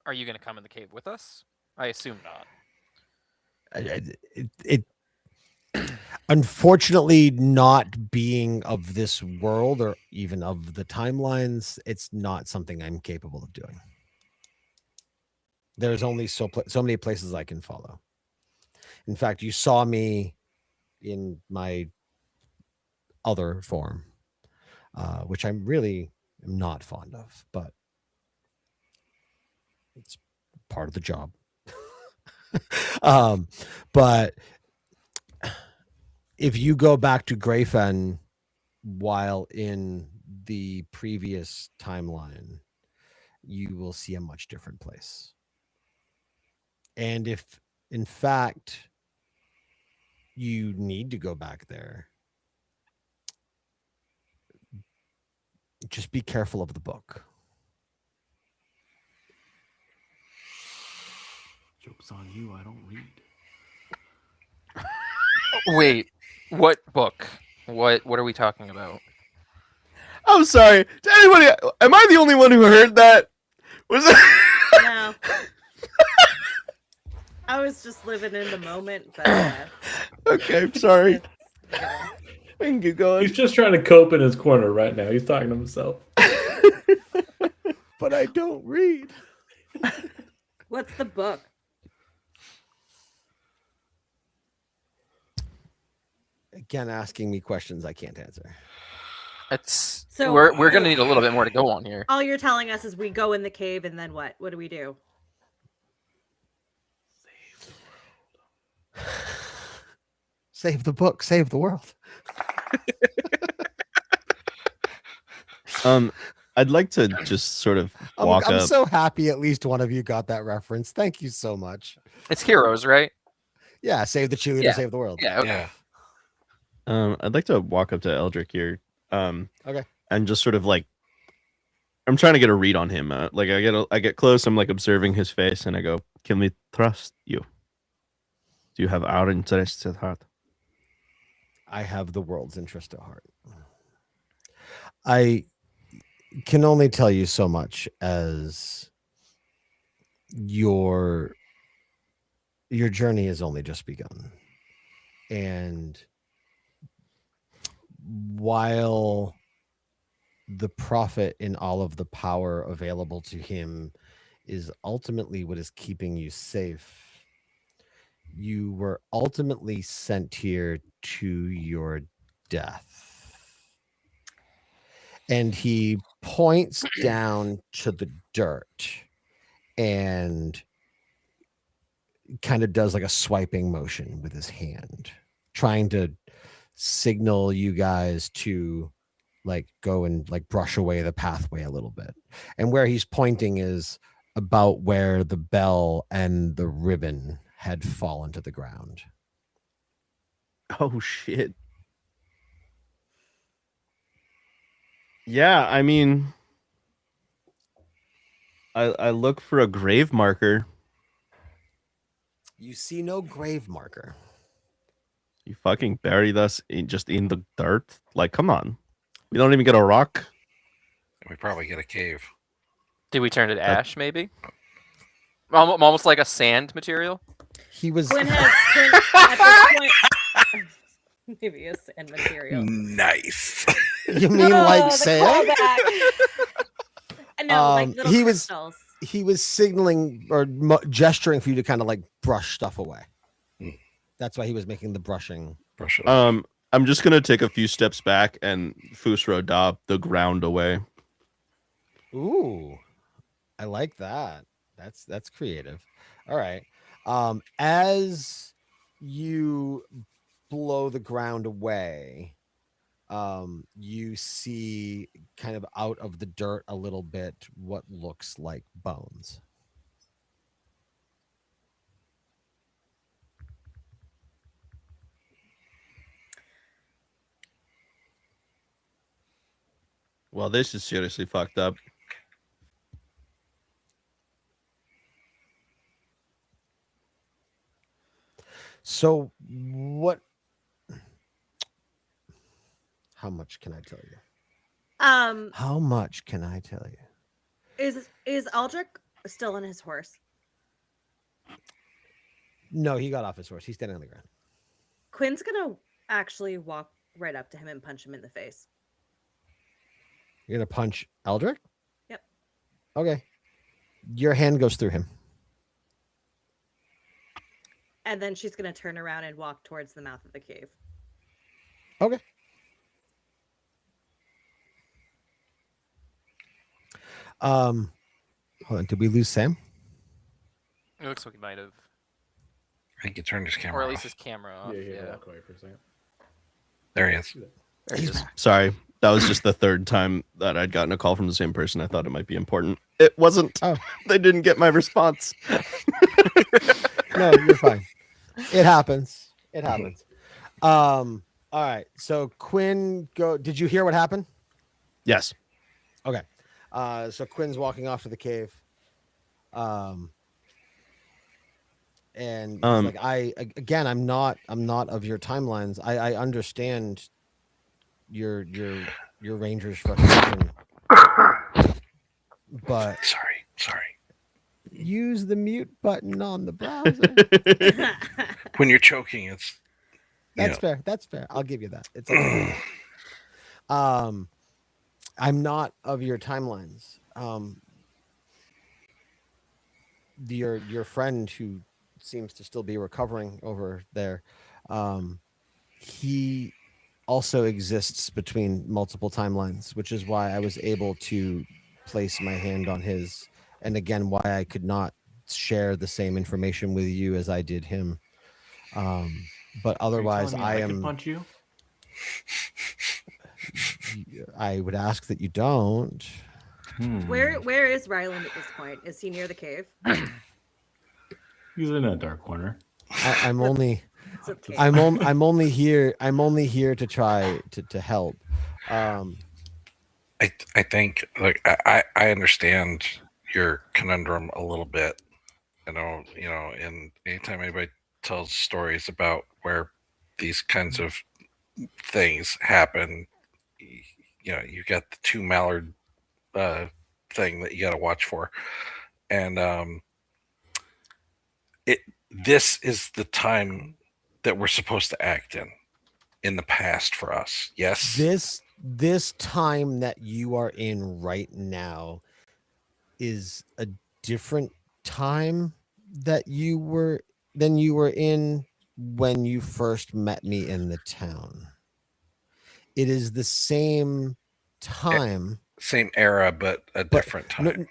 Are you going to come in the cave with us? I assume not. It unfortunately, not being of this world or even of the timelines, it's not something I'm capable of doing. There's only so many places I can follow. In fact, you saw me in my other form, which I'm really not fond of, but it's part of the job. But if you go back to Greyfen while in the previous timeline, you will see a much different place. And if, in fact, you need to go back there, just be careful of the book. Joke's on you, I don't read. Wait, what book? What are we talking about? I'm sorry. Did anybody? Am I the only one who heard that? Was it? No. I was just living in the moment, but Okay, I'm sorry. yeah. We can keep going. He's just trying to cope in his corner right now. He's talking to himself. But I don't read. What's the book? Again, asking me questions I can't answer. It's So- we're gonna need a little bit more to go on here. All you're telling us is we go in the cave and then what? What do we do? Save the book, save the world. I'd like to just sort of walk I'm up. so happy at least one of you got that reference. Thank you so much. It's Heroes, right? Yeah, save the cheerleader, Yeah. save the world. Yeah. Okay. Yeah. I'd like to walk up to Eldrick here. Okay. And just sort of like, I'm trying to get a read on him. Like I get close. I'm like observing his face, and I go, "Can we trust you? Do you have our interests at heart?" I have the world's interest at heart. I can only tell you so much as your journey has only just begun. And while the Prophet in all of the power available to him is ultimately what is keeping you safe, you were ultimately sent here to your death. And he points down to the dirt and kind of does like a swiping motion with his hand, trying to signal you guys to like go and like brush away the pathway a little bit. And where he's pointing is about where the bell and the ribbon had fallen to the ground. Oh shit. Yeah, I mean, I look for a grave marker. You see no grave marker. You fucking buried us just in the dirt. Like, come on. We don't even get a rock. We probably get a cave. Did we turn it to ash? Maybe. Almost like a sand material. He was Quinn at this point. Maybe a sand material. Nice. you mean like the sand? callback. No, like little he was crystals. he was signaling or gesturing for you to kind of like brush stuff away. Mm. That's why he was making the brushing. Brush it off. I'm just gonna take a few steps back and Fusro Dab the ground away. Ooh, I like that. That's creative. All right. As you blow the ground away, you see kind of out of the dirt a little bit what looks like bones. Well, this is seriously fucked up. So what? How much can I tell you? How much can I tell you? Is Aldrich still on his horse? No, he got off his horse. He's standing on the ground. Quinn's gonna actually walk right up to him and punch him in the face. You're gonna punch Eldrick? Yep. Okay. Your hand goes through him. And then she's gonna turn around and walk towards the mouth of the cave. Okay. Hold on. Did we lose Sam? It looks like he might have, I think he turned his camera or at least off. his camera off. Yeah, Yeah. walk away for a second. There he is. There he He's is. back. Sorry. That was just the third time that I'd gotten a call from the same person. I thought it might be important. It wasn't. Oh. They didn't get my response. No, you're fine. It happens. It happens. All right. So Quinn, go. Did you hear what happened? Yes. Okay. So Quinn's walking off to the cave. And he's like, I'm not of your timelines. I understand your ranger's frustration. But Sorry. use the mute button on the browser. When you're choking, it's That's fair. That's fair. I'll give you that. It's okay. I'm not of your timelines. Your friend who seems to still be recovering over there, he also exists between multiple timelines, which is why I was able to place my hand on his, and again why I could not share the same information with you as I did him. But otherwise, I can am. punch you. I would ask that you don't. Where is Ryland at this point? Is he near the cave? He's in a dark corner. I'm only. It's okay. I'm only here. I'm only here to try to help. I think like I understand your conundrum a little bit. I know, and anytime anybody tells stories about where these kinds of things happen, you got the two mallard thing that you got to watch for, and this is the time that we're supposed to act in the past for us. Yes. This time that you are in right now is a different time that you were than you were in when you first met me in the town. It is the same time. Same era, but a different time.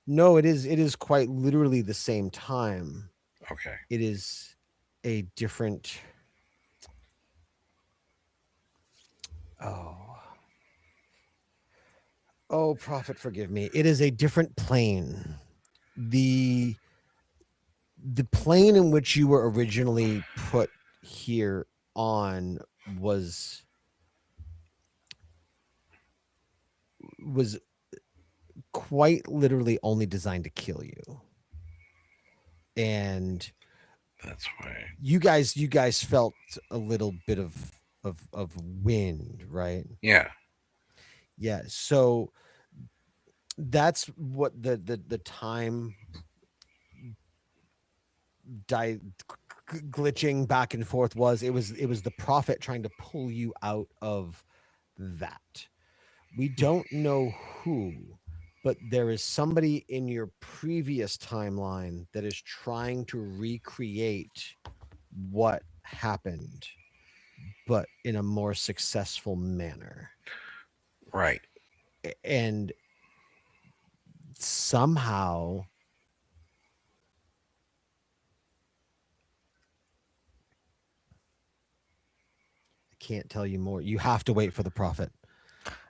No, it is quite literally the same time. Okay. It is a different. Oh, prophet, forgive me. It is a different plane. The plane in which you were originally put here on was quite literally only designed to kill you. And That's why. you guys felt a little bit of wind, right? Yeah. Yeah. So that's what the time glitching back and forth was. It was the prophet trying to pull you out of that. We don't know who, but there is somebody in your previous timeline that is trying to recreate what happened, but in a more successful manner. Right. And somehow I can't tell you more. You have to wait for the prophet.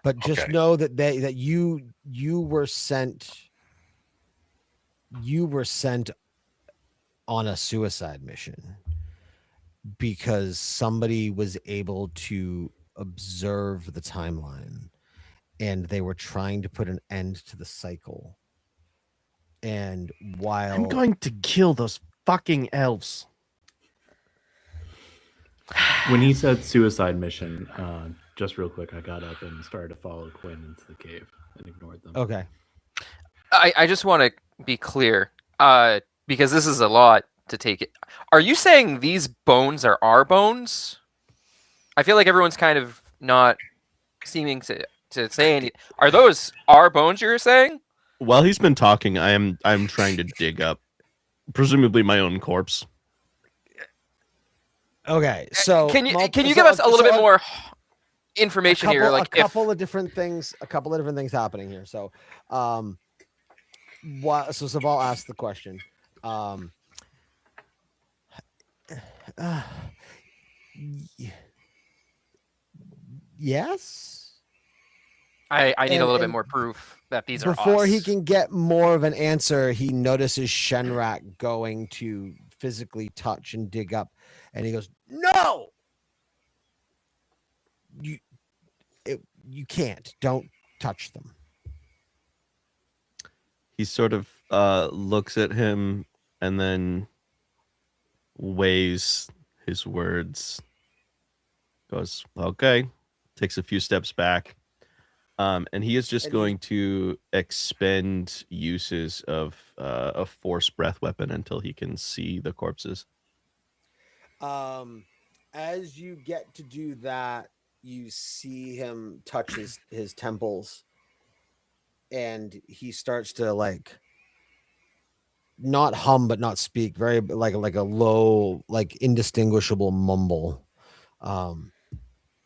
But just Okay. know that you were sent on a suicide mission because somebody was able to observe the timeline and they were trying to put an end to the cycle. And while I'm going to kill those fucking elves. When he said suicide mission, just real quick, I got up and started to follow Quinn into the cave and ignored them. Okay. I just want to be clear, because this is a lot to take it. Are you saying these bones are our bones? I feel like everyone's kind of not seeming to say any. Are those our bones you're saying? While he's been talking, I'm trying to dig up, presumably my own corpse. Okay. So Can you give us a little bit more information here? Like a couple of different things happening here. So so Saval asked the question. Yes. I need a little bit and more proof that these are before us. he can get more of an answer, he notices Shenrak going to physically touch and dig up, and he goes, "No, you can't. Don't touch them." He sort of looks at him and then weighs his words, goes, "Okay," takes a few steps back. And he is just going to expend uses of a force breath weapon until he can see the corpses. As you get to do that, you see him touch his temples, and he starts to like not hum but not speak, very like a low, like indistinguishable mumble.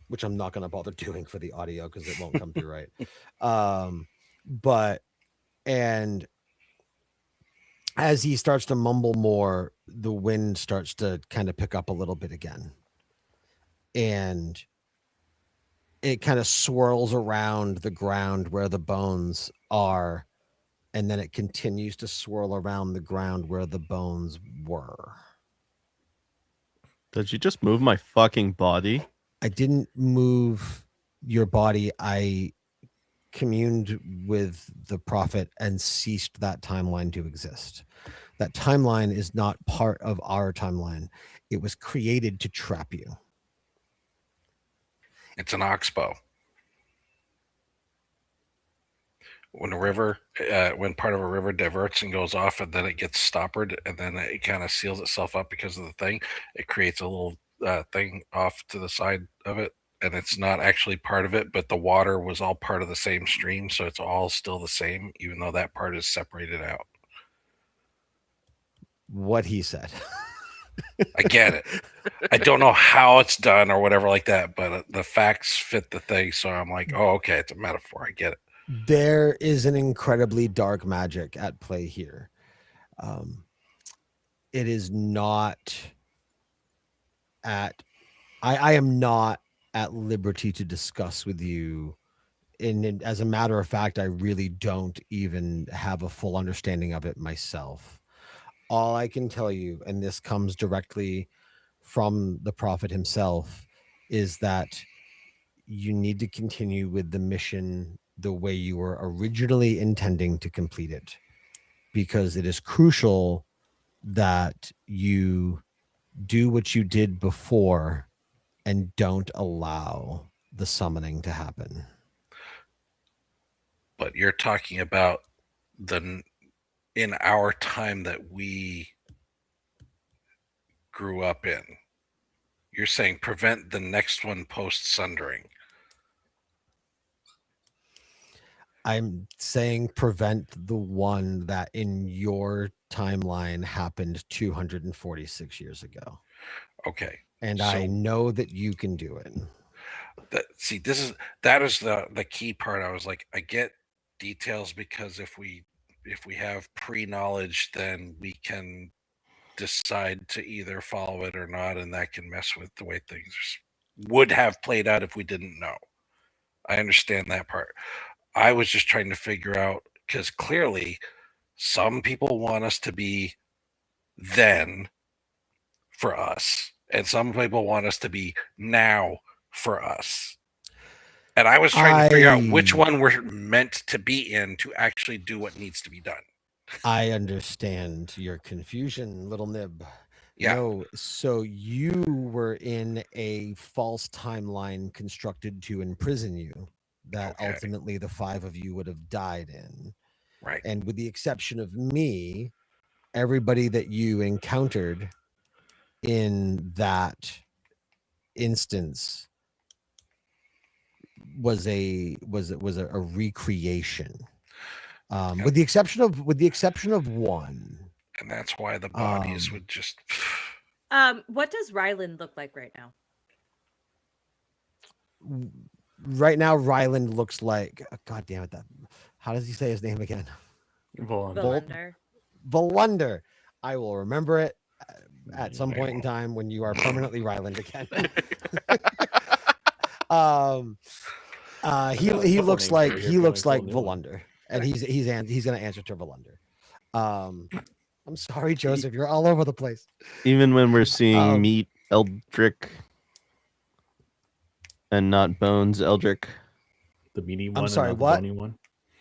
Which I'm not going to bother doing for the audio because it won't come through right. But as he starts to mumble more, the wind starts to kind of pick up a little bit again. And it kind of swirls around the ground where the bones are. And then it continues to swirl around the ground where the bones were. Did you just move my fucking body? I didn't move your body. I communed with the prophet and ceased that timeline to exist. That timeline is not part of our timeline. It was created to trap you. It's an oxbow. When a river, when part of a river diverts and goes off, and then it gets stoppered, and then it kind of seals itself up because of the thing, it creates a little thing off to the side of it, and it's not actually part of it, but the water was all part of the same stream, so it's all still the same, even though that part is separated out. what he said. I get it. I don't know how it's done or whatever like that, but the facts fit the thing. So I'm like, oh, okay, it's a metaphor. I get it. There is an incredibly dark magic at play here. It is not at I am not at liberty to discuss with you. And as a matter of fact, I really don't even have a full understanding of it myself. All I can tell you, and this comes directly from the prophet himself, is that you need to continue with the mission the way you were originally intending to complete it, because it is crucial that you do what you did before and don't allow the summoning to happen. But you're talking about in our time that we grew up in. You're saying prevent the next one post sundering. I'm saying prevent the one that in your timeline happened 246 years ago. Okay. And So- I know that you can do it. That is the key part. I was like, I get details because if we have pre-knowledge, then we can decide to either follow it or not, and that can mess with the way things would have played out if we didn't know. I understand that part. I was just trying to figure out, because clearly some people want us to be then for us, and some people want us to be now for us. And I was trying to figure out which one we're meant to be in to actually do what needs to be done. I understand your confusion, little nib. Yeah. No, so you were in a false timeline constructed to imprison you that Okay. ultimately the five of you would have died in. Right. And with the exception of me, everybody that you encountered in that instance was a recreation. With the exception of one. And that's why the bodies would just What does Ryland look like right now? Right now, Ryland looks like God damn it. How does he say his name again? Volunder. Volunder. I will remember it at some point in time when you are permanently Ryland again. He looks like Volunder, and he's gonna answer to Volunder. I'm sorry, Joseph, you're all over the place. Even when we're seeing Meat Eldrick and not Bones Eldrick. The meaty one. I'm sorry, and not what? The bony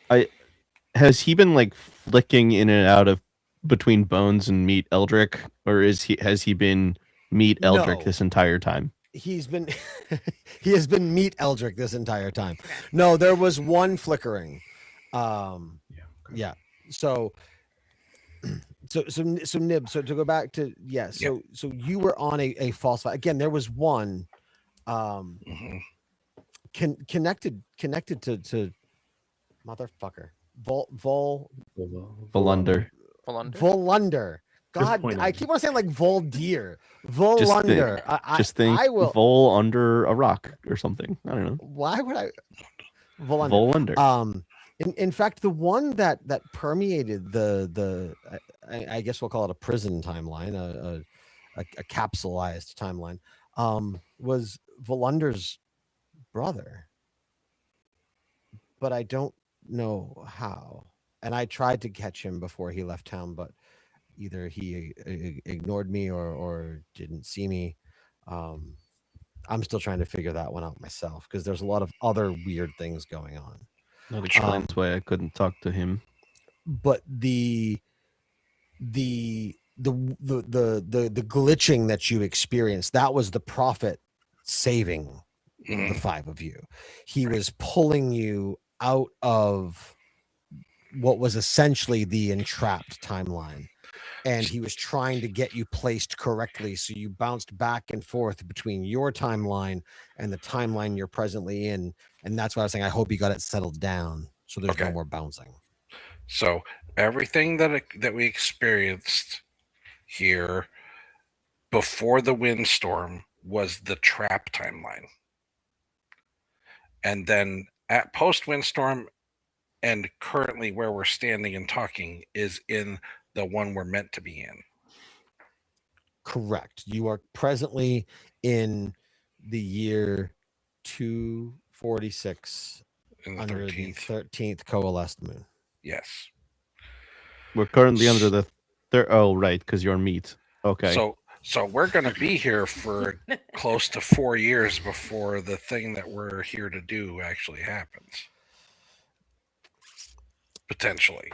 one. Has he been like flicking in and out of between Bones and Meat Eldrick, or has he been Meat Eldrick No. this entire time? He's been he has been Meat Eldrick this entire time. No, there was one flickering. Yeah. So Nib, so to go back to so you were on a false flag. Again, there was one connected to motherfucker. Volunder. Volunder. God, point I out. keep on saying like Voldeer. Volunder. Just think I will. Vol under a rock or something. I don't know. Why would I? Volunder. Volunder. In fact, the one that permeated the I guess we'll call it a prison timeline, a capsulized timeline, was Volunder's brother, but I don't know how. And I tried to catch him before he left town, but either he ignored me or didn't see me. I'm still trying to figure that one out myself because there's a lot of other weird things going on. That explains why I couldn't talk to him. But the glitching that you experienced, that was the prophet saving the five of you. He was pulling you out of what was essentially the entrapped timeline, and he was trying to get you placed correctly so you bounced back and forth between your timeline and the timeline you're presently in. And that's why I was saying I hope you got it settled down so there's no more bouncing. So everything that we experienced here before the windstorm was the trap timeline. And then at post windstorm and currently where we're standing and talking is in the one we're meant to be in. Correct. You are presently in the year 246 In the under 13th. the 13th coalesced moon. Yes. We're currently under the third. Oh, right, because you're meat. Okay. So we're going to be here for close to 4 years before the thing that we're here to do actually happens. Potentially.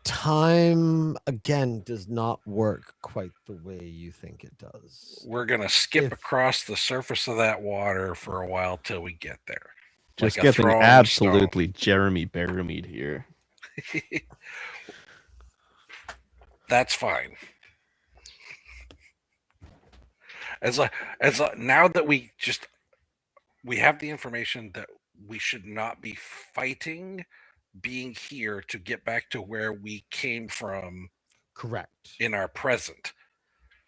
Time again does not work quite the way you think it does. We're going to skip If- across the surface of that water for a while till we get there. Just like a getting throwing absolutely Jeremy Bearmeat here. That's fine. As now that we have the information that we should not be fighting being here to get back to where we came from Correct. in our present.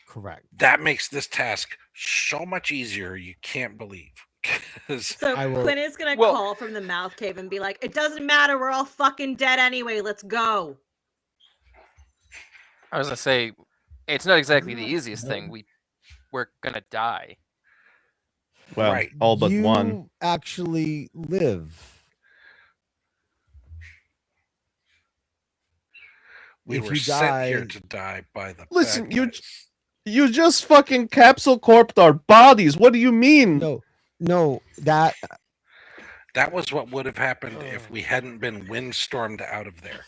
Correct. That makes this task so much easier. You can't believe. 'Cause So I will- Quinn is gonna Well- call from the mouth cave and be like, "It doesn't matter. We're all fucking dead anyway. Let's go." I was gonna say, it's not exactly the easiest thing. We're gonna die. Well, Right. all but you one. actually live. we If were you sent here die- to die by the Listen, bad you- guys. You just fucking capsule corped our bodies. What do you mean? No, that That was what would have happened if we hadn't been windstormed out of there.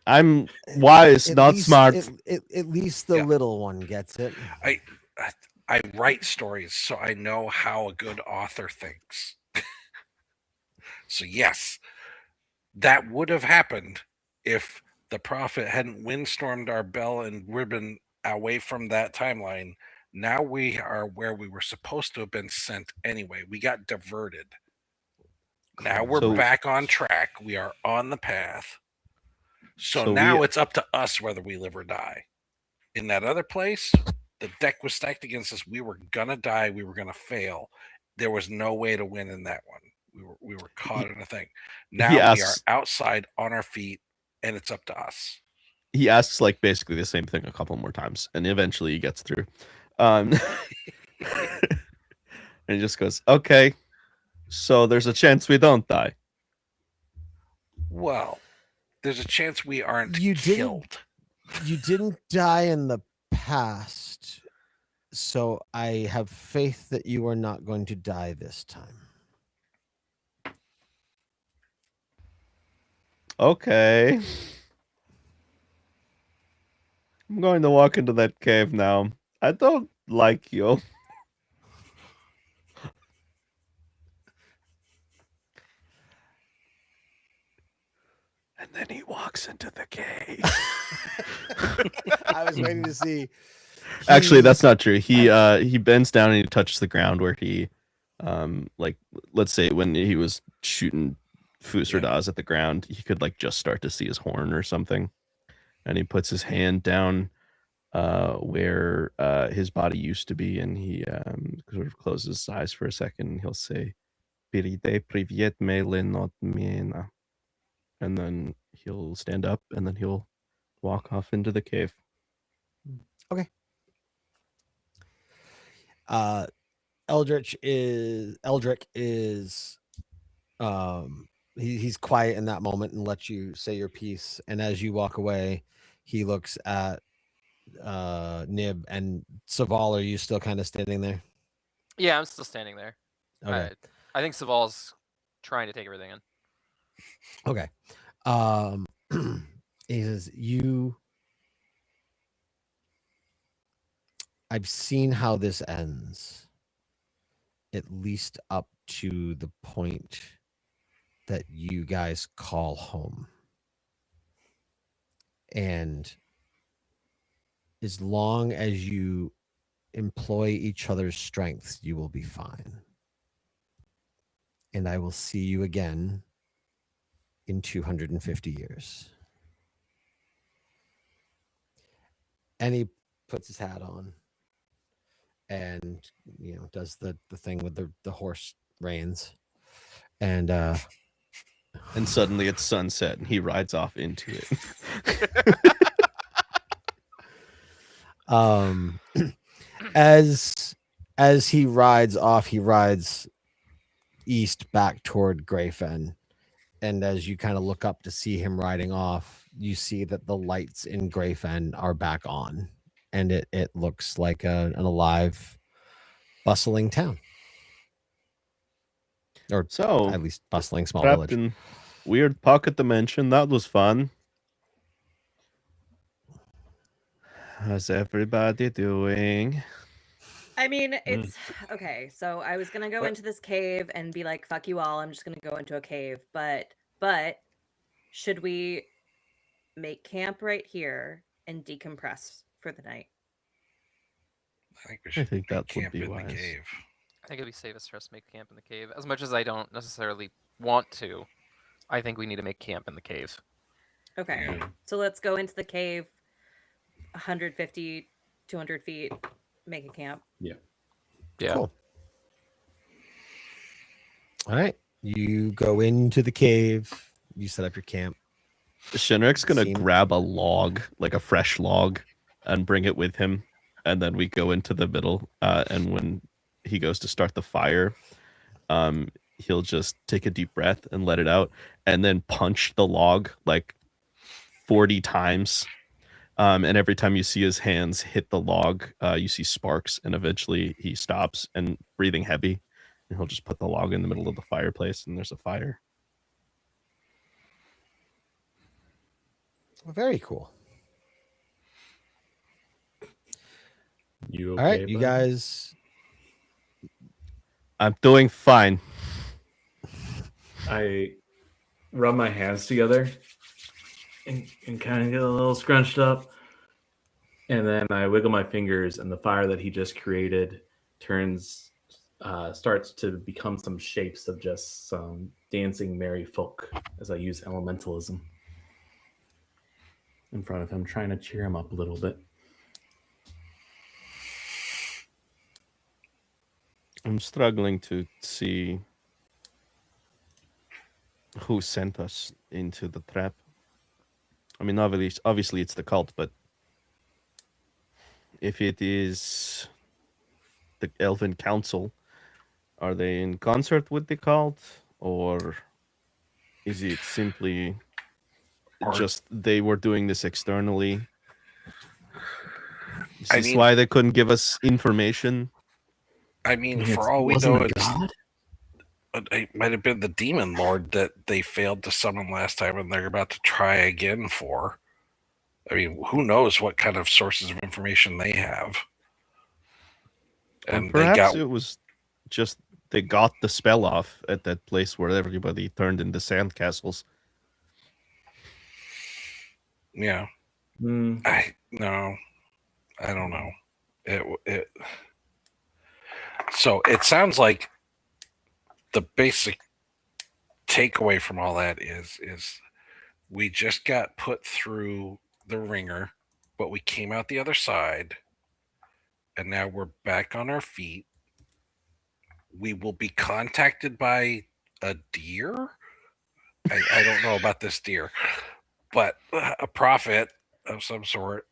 I'm wise, at not least- smart. At least the Yeah. little one gets it. I write stories, so I know how a good author thinks. So yes, that would have happened if the prophet hadn't windstormed our bell and ribbon away from that timeline. Now we are where we were supposed to have been sent anyway. We got diverted. Now we're So- back on track. We are on the path. So, So now we- it's up to us whether we live or die. In that other place, the deck was stacked against us. We were gonna die. We were gonna fail. There was no way to win in that one. We were caught in a thing. Now we are asks- outside on our feet, and it's up to us. He asks like basically the same thing a couple more times, and eventually he gets through. And he just goes, "Okay, so there's a chance we don't die." Well, there's a chance we aren't You didn't- killed. You didn't die in the past, so I have faith that you are not going to die this time. Okay. I'm going to walk into that cave now. I don't like you. And then he walks into the cave. I was waiting to see. Actually, he- that's not true. He bends down and he touches the ground where he like let's say when he was shooting Fusardaz at the ground, he could like just start to see his horn or something. And he puts his hand down where his body used to be, and he sort of closes his eyes for a second, and he'll say, "Pirite privyet mele not mena," and then he'll stand up, and then he'll walk off into the cave. Eldrick is he's quiet in that moment and lets you say your piece, and as you walk away he looks at Nib and Saval. Are you still kind of standing there? Yeah, I'm still standing there. Okay. I think Saval's trying to take everything in. Okay. He says, I've seen how this ends, at least up to the point that you guys call home. And as long as you employ each other's strengths, you will be fine. And I will see you again in 250 years. Any puts his hat on, and does the thing with the horse reins, and suddenly it's sunset, and he rides off into it. as he rides off, he rides east back toward Greyfen, and as you kind of look up to see him riding off, you see that the lights in Greyfen are back on, and it looks like an alive, bustling town, or So at least bustling small trapped village. in weird pocket dimension. That was fun. How's everybody doing? I mean, it's okay. So I was gonna go into this cave and be like, "Fuck you all! I'm just gonna go into a cave." But should we make camp right here and decompress for the night? I think we should think make that would camp be in wise. the cave. I think it'd be safest for us to make camp in the cave. As much as I don't necessarily want to, I think we need to make camp in the cave. Okay, Yeah. so let's go into the cave, 150, 200 feet, make a camp. Yeah. Cool. All right, you go into the cave. You set up your camp. Shinrik's gonna Seem- grab a log, like a fresh log, and bring it with him, and then we go into the middle. And when he goes to start the fire, he'll just take a deep breath and let it out, and then punch the log like 40 times. And every time you see his hands hit the log, you see sparks, and eventually he stops and breathing heavy, and he'll just put the log in the middle of the fireplace, and there's a fire. Very cool. You okay? All right, you bud? guys. I'm doing fine. I rub my hands together and kind of get a little scrunched up. And then I wiggle my fingers, and the fire that he just created starts to become some shapes of just some dancing merry folk as I use elementalism in front of him, trying to cheer him up a little bit. I'm struggling to see who sent us into the trap. I mean, obviously it's the cult, but if it is the Elven Council, are they in concert with the cult, or is it simply just they were doing this externally? Is I this mean- why they couldn't give us information? I mean, It's- for all we wasn't know, a god? it might have been the demon lord that they failed to summon last time, and they're about to try again for. I mean, who knows what kind of sources of information they have? And they perhaps got it was just they got the spell off at that place where everybody turned into sandcastles. yeah. Hmm. I don't know. It. So it sounds like the basic takeaway from all that is we just got put through the ringer, but we came out the other side, and now we're back on our feet. We will be contacted by a deer. I don't know about this deer, but a prophet of some sort,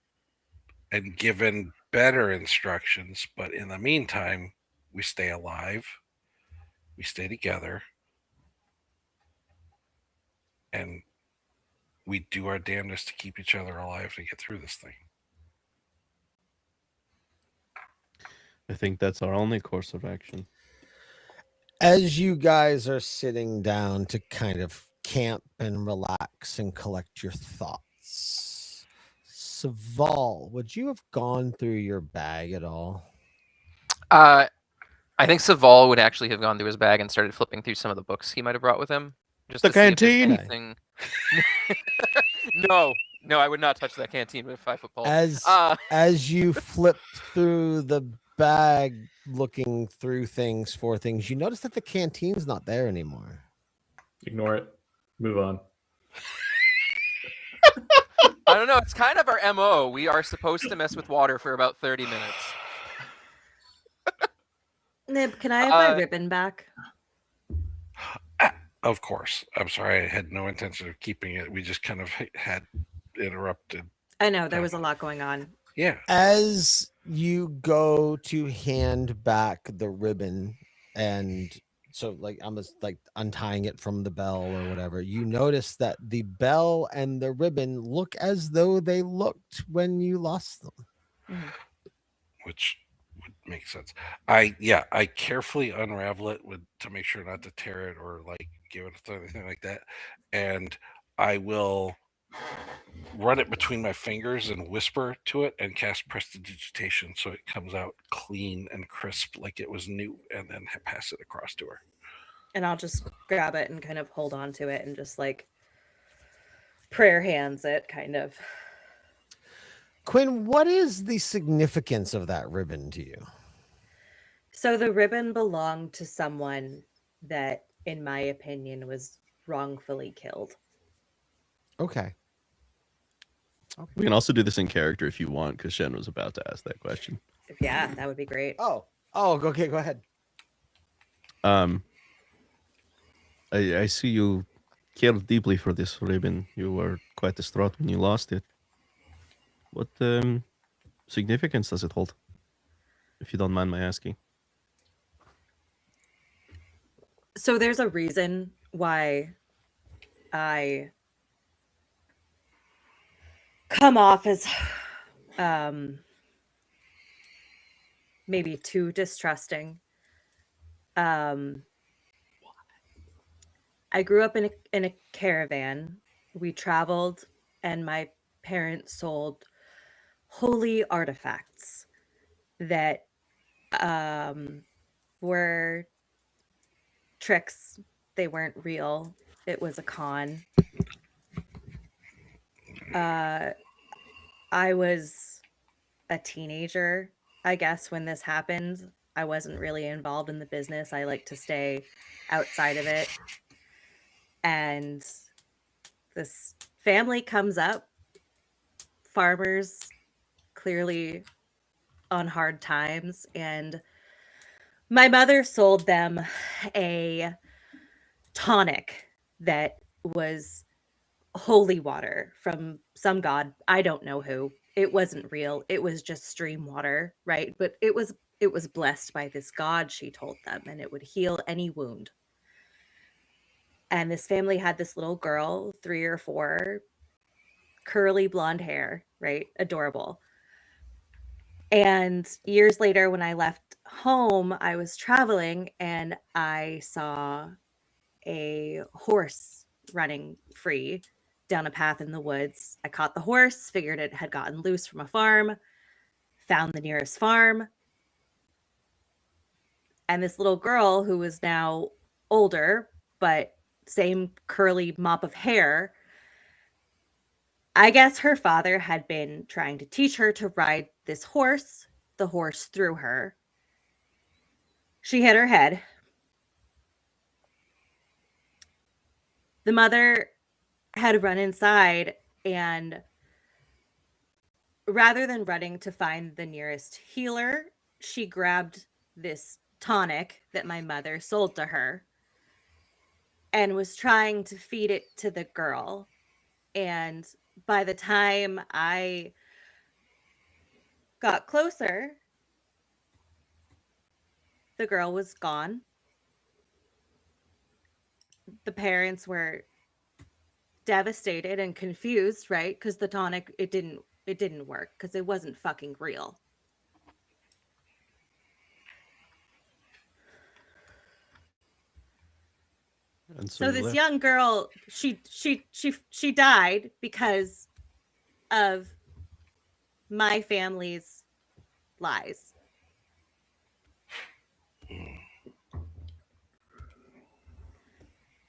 and given better instructions. But in the meantime, we stay alive, we stay together, and we do our damnedest to keep each other alive to get through this thing. I think that's our only course of action. As you guys are sitting down to kind of camp and relax and collect your thoughts, Saval, would you have gone through your bag at all? I think Saval would actually have gone through his bag and started flipping through some of the books he might have brought with him. Just The to see if there's canteen! anything- No, I would not touch that canteen with a 5-foot pole. As you flip through the bag looking through things for things, you notice that the canteen's not there anymore. Ignore it. Move on. I No. It's kind of our MO. We are supposed to mess with water for about 30 minutes. Nib, can I have my ribbon back? Of course. I'm sorry. I had no intention of keeping it. We just kind of had interrupted. I know there was a lot going on. Yeah. As you go to hand back the ribbon, and so like I'm just like untying it from the bell or whatever, you notice that the bell and the ribbon look as though they looked when you lost them. Which would make sense. I carefully unravel it to make sure not to tear it or like give it anything like that. And I will run it between my fingers and whisper to it and cast prestidigitation so it comes out clean and crisp like it was new, and then pass it across to her. And I'll just grab it and kind of hold on to it and just like prayer hands it, kind of. Quinn, what is the significance of that ribbon to you? So the ribbon belonged to someone that, in my opinion, was wrongfully killed. Okay. We can also do this in character if you want, because Shen was about to ask that question. Yeah, that would be great. Oh, okay, go ahead. I see you cared deeply for this ribbon. You were quite distraught when you lost it. What significance does it hold? If you don't mind my asking. So there's a reason why I come off as maybe too distrusting. I grew up in a caravan. We traveled, and my parents sold holy artifacts that were tricks. They weren't real. It was a con. I was a teenager, I guess, when this happened. I wasn't really involved in the business. I like to stay outside of it. And this family comes up, farmers, clearly on hard times, and my mother sold them a tonic that was holy water from some god. I don't know who. It wasn't real. It was just stream water, right? But it was blessed by this god, she told them, and it would heal any wound. And this family had this little girl, 3 or 4, curly blonde hair, right? Adorable. And years later, when I left home, I was traveling and I saw a horse running free down a path in the woods. I caught the horse, figured it had gotten loose from a farm, found the nearest farm. And this little girl, who was now older, but same curly mop of hair, I guess her father had been trying to teach her to ride this horse. The horse threw her. She hit her head. The mother had run inside, and rather than running to find the nearest healer, she grabbed this tonic that my mother sold to her and was trying to feed it to the girl. And by the time I got closer, the girl was gone. The parents were devastated and confused, right? Because the tonic, it didn't work because it wasn't fucking real. And So you this left. young girl, she died because of my family's lies.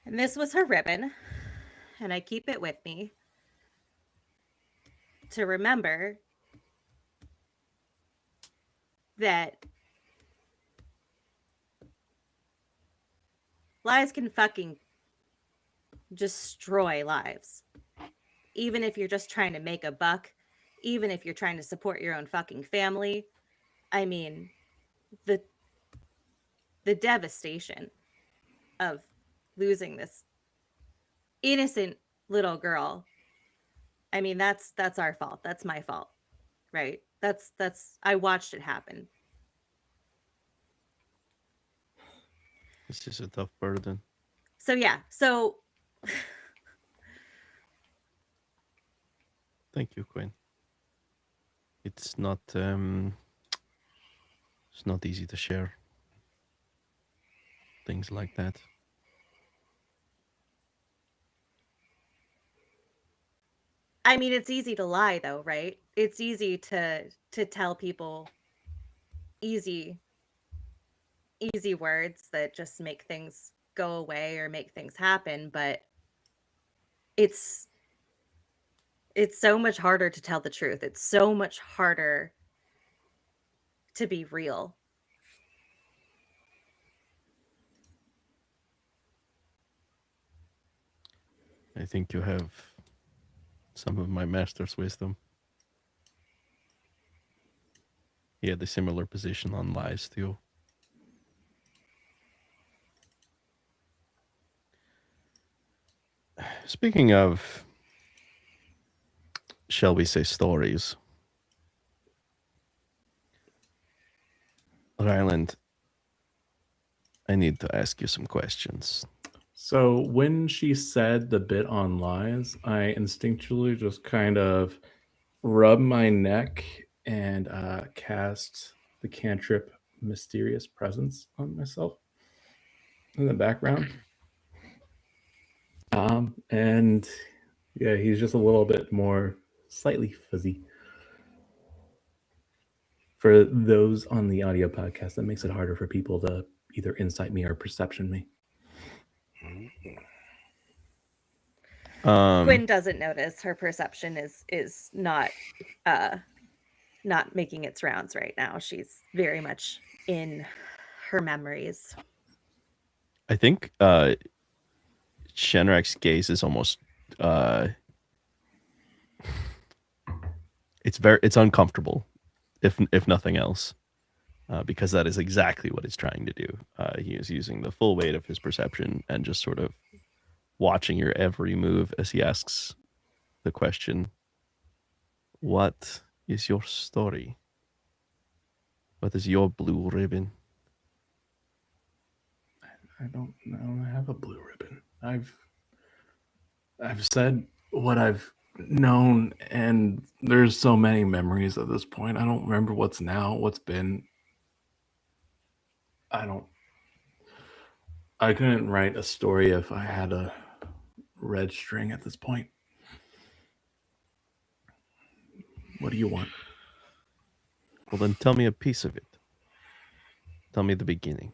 And this was her ribbon, and I keep it with me to remember that lies can fucking destroy lives. even if you're just trying to make a buck, even if you're trying to support your own fucking family. I mean, the devastation of losing this innocent little girl. I mean, that's our fault. That's my fault. Right? That's I watched it happen. This is a tough burden. So yeah. So Thank you, Quinn. It's not easy to share things like that. I mean, it's easy to lie though, right? It's easy to tell people easy words that just make things go away or make things happen, but it's so much harder to tell the truth. It's so much harder to be real. I think you have some of my master's wisdom. He had a similar position on lies too. Speaking of, shall we say, stories, Ryland, I need to ask you some questions. So when she said the bit on lies, I instinctually just kind of rubbed my neck and cast the cantrip Mysterious Presence on myself in the background. And yeah, he's just a little bit more slightly fuzzy. For those on the audio podcast, that makes it harder for people to either insight me or perception me. Gwen doesn't notice. Her perception is not making its rounds right now. She's very much in her memories. I think Shenrak's gaze is almost it's uncomfortable, if nothing else, because that is exactly what he's trying to do. He is using the full weight of his perception and just sort of watching your every move as he asks the question, what is your story? What is your blue ribbon? I don't have a blue ribbon. I've said what I've known, and there's so many memories at this point. I don't remember what's now, what's been. I couldn't write a story if I had a red string at this point. What do you want? Well, then tell me a piece of it. Tell me the beginning.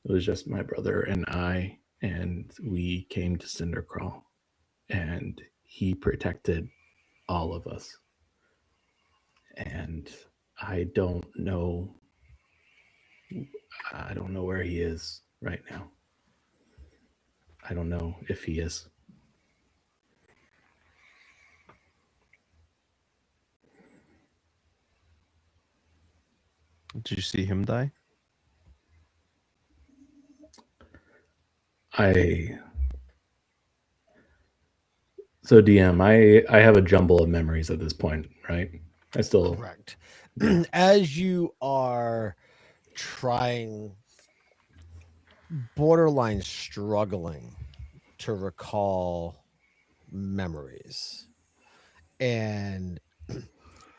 It was just my brother and I, and we came to Cindercrawl, and he protected all of us. And I don't know where he is right now. I don't know if he is. Did you see him die? So DM, I have a jumble of memories at this point, right? I still Correct. As you are trying, borderline struggling to recall memories, and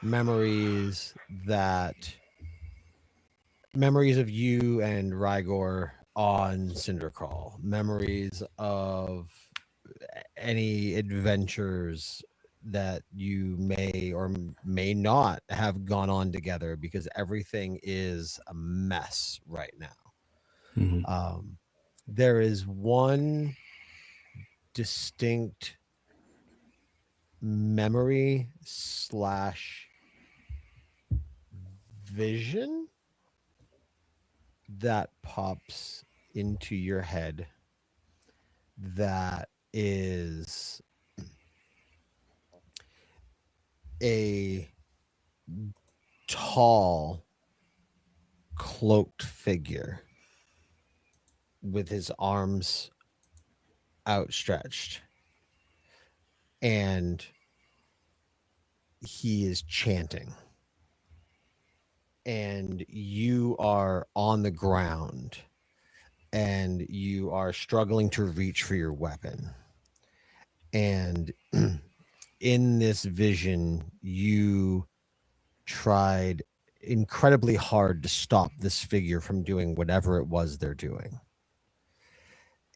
memories of you and Rygor on Cindercrawl, memories of any adventures that you may or may not have gone on together, because everything is a mess right now. Mhm. There is one distinct memory / vision that pops into your head that is a tall, cloaked figure with his arms outstretched, and he is chanting, and you are on the ground and you are struggling to reach for your weapon. And in this vision, you tried incredibly hard to stop this figure from doing whatever it was they're doing.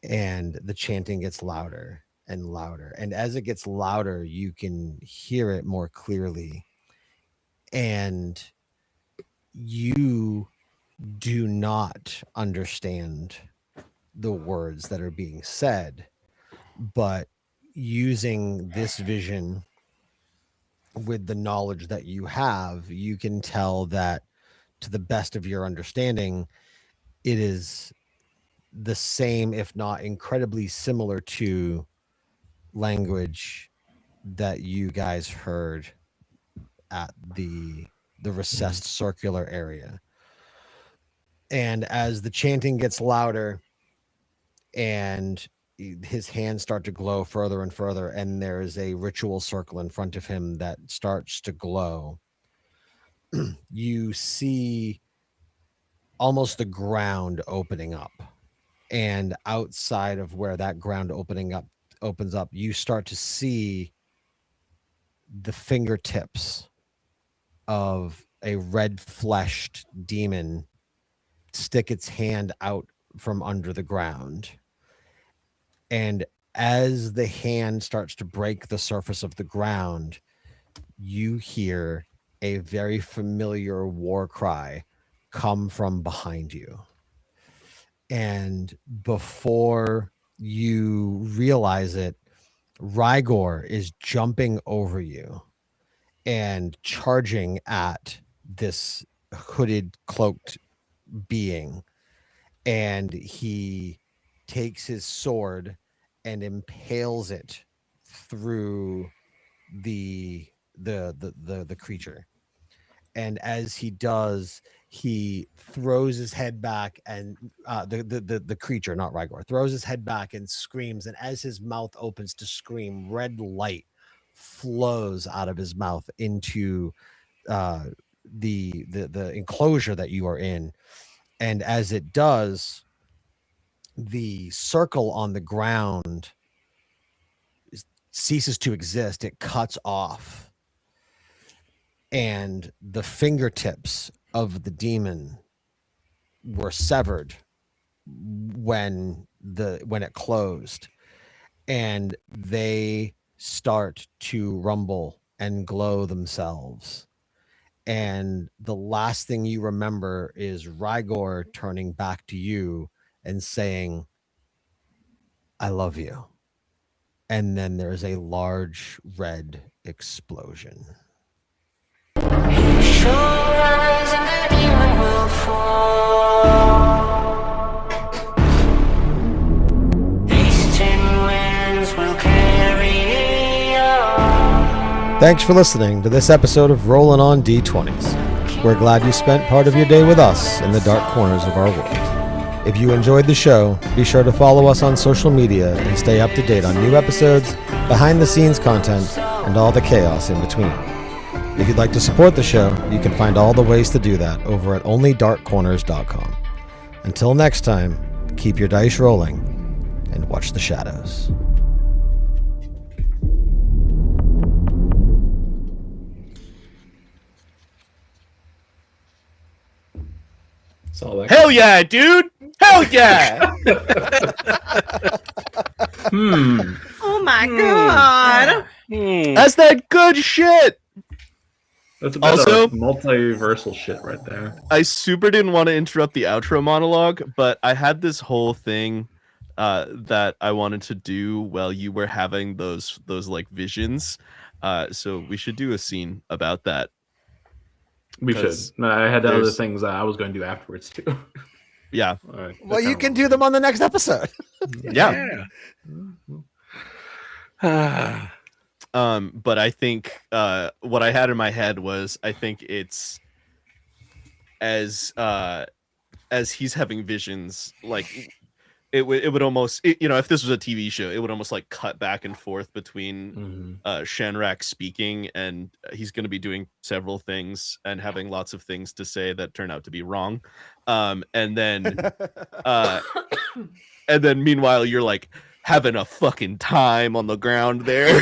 And the chanting gets louder and louder. And as it gets louder, you can hear it more clearly. And you do not understand the words that are being said, but using this vision with the knowledge that you have, you can tell that, to the best of your understanding, it is the same, if not incredibly similar to language that you guys heard at the recessed circular area. And as the chanting gets louder and his hands start to glow further and further, and there's a ritual circle in front of him that starts to glow, you see almost the ground opening up. And outside of where that ground opens up, you start to see the fingertips of a red-fleshed demon stick its hand out from under the ground. And as the hand starts to break the surface of the ground, you hear a very familiar war cry come from behind you. And before you realize it, Rygor is jumping over you and charging at this hooded, cloaked being. And he takes his sword and impales it through the creature. And as he does, he throws his head back, and the creature, not Rygor, throws his head back and screams. And as his mouth opens to scream, red light flows out of his mouth into the enclosure that you are in. And as it does, the circle on the ground ceases to exist. It cuts off. And the fingertips of the demon were severed when it closed. And they start to rumble and glow themselves. And the last thing you remember is Rygor turning back to you and saying, "I love you." And then there's a large red explosion. Thanks for listening to this episode of Rollin' on D20s. We're glad you spent part of your day with us in the dark corners of our world. If you enjoyed the show, be sure to follow us on social media and stay up to date on new episodes, behind-the-scenes content, and all the chaos in between. If you'd like to support the show, you can find all the ways to do that over at onlydarkcorners.com. Until next time, keep your dice rolling and watch the shadows. Hell yeah, dude! Hell yeah! Oh my god. That's that good shit! That's about Also- multiversal shit right there. I super didn't want to interrupt the outro monologue, but I had this whole thing that I wanted to do while you were having those like visions. So we should do a scene about that. We should. 'Cause No, I had other there's- things I was going to do afterwards too. Yeah. All right, Well, that you kinda can long. do them on the next episode. Yeah. Yeah. But I think what I had in my head was I think it's as he's having visions, like it would almost if this was a TV show, it would almost like cut back and forth between Mhm. Shanrak speaking, and he's going to be doing several things and having lots of things to say that turn out to be wrong, and then meanwhile you're like having a fucking time on the ground there.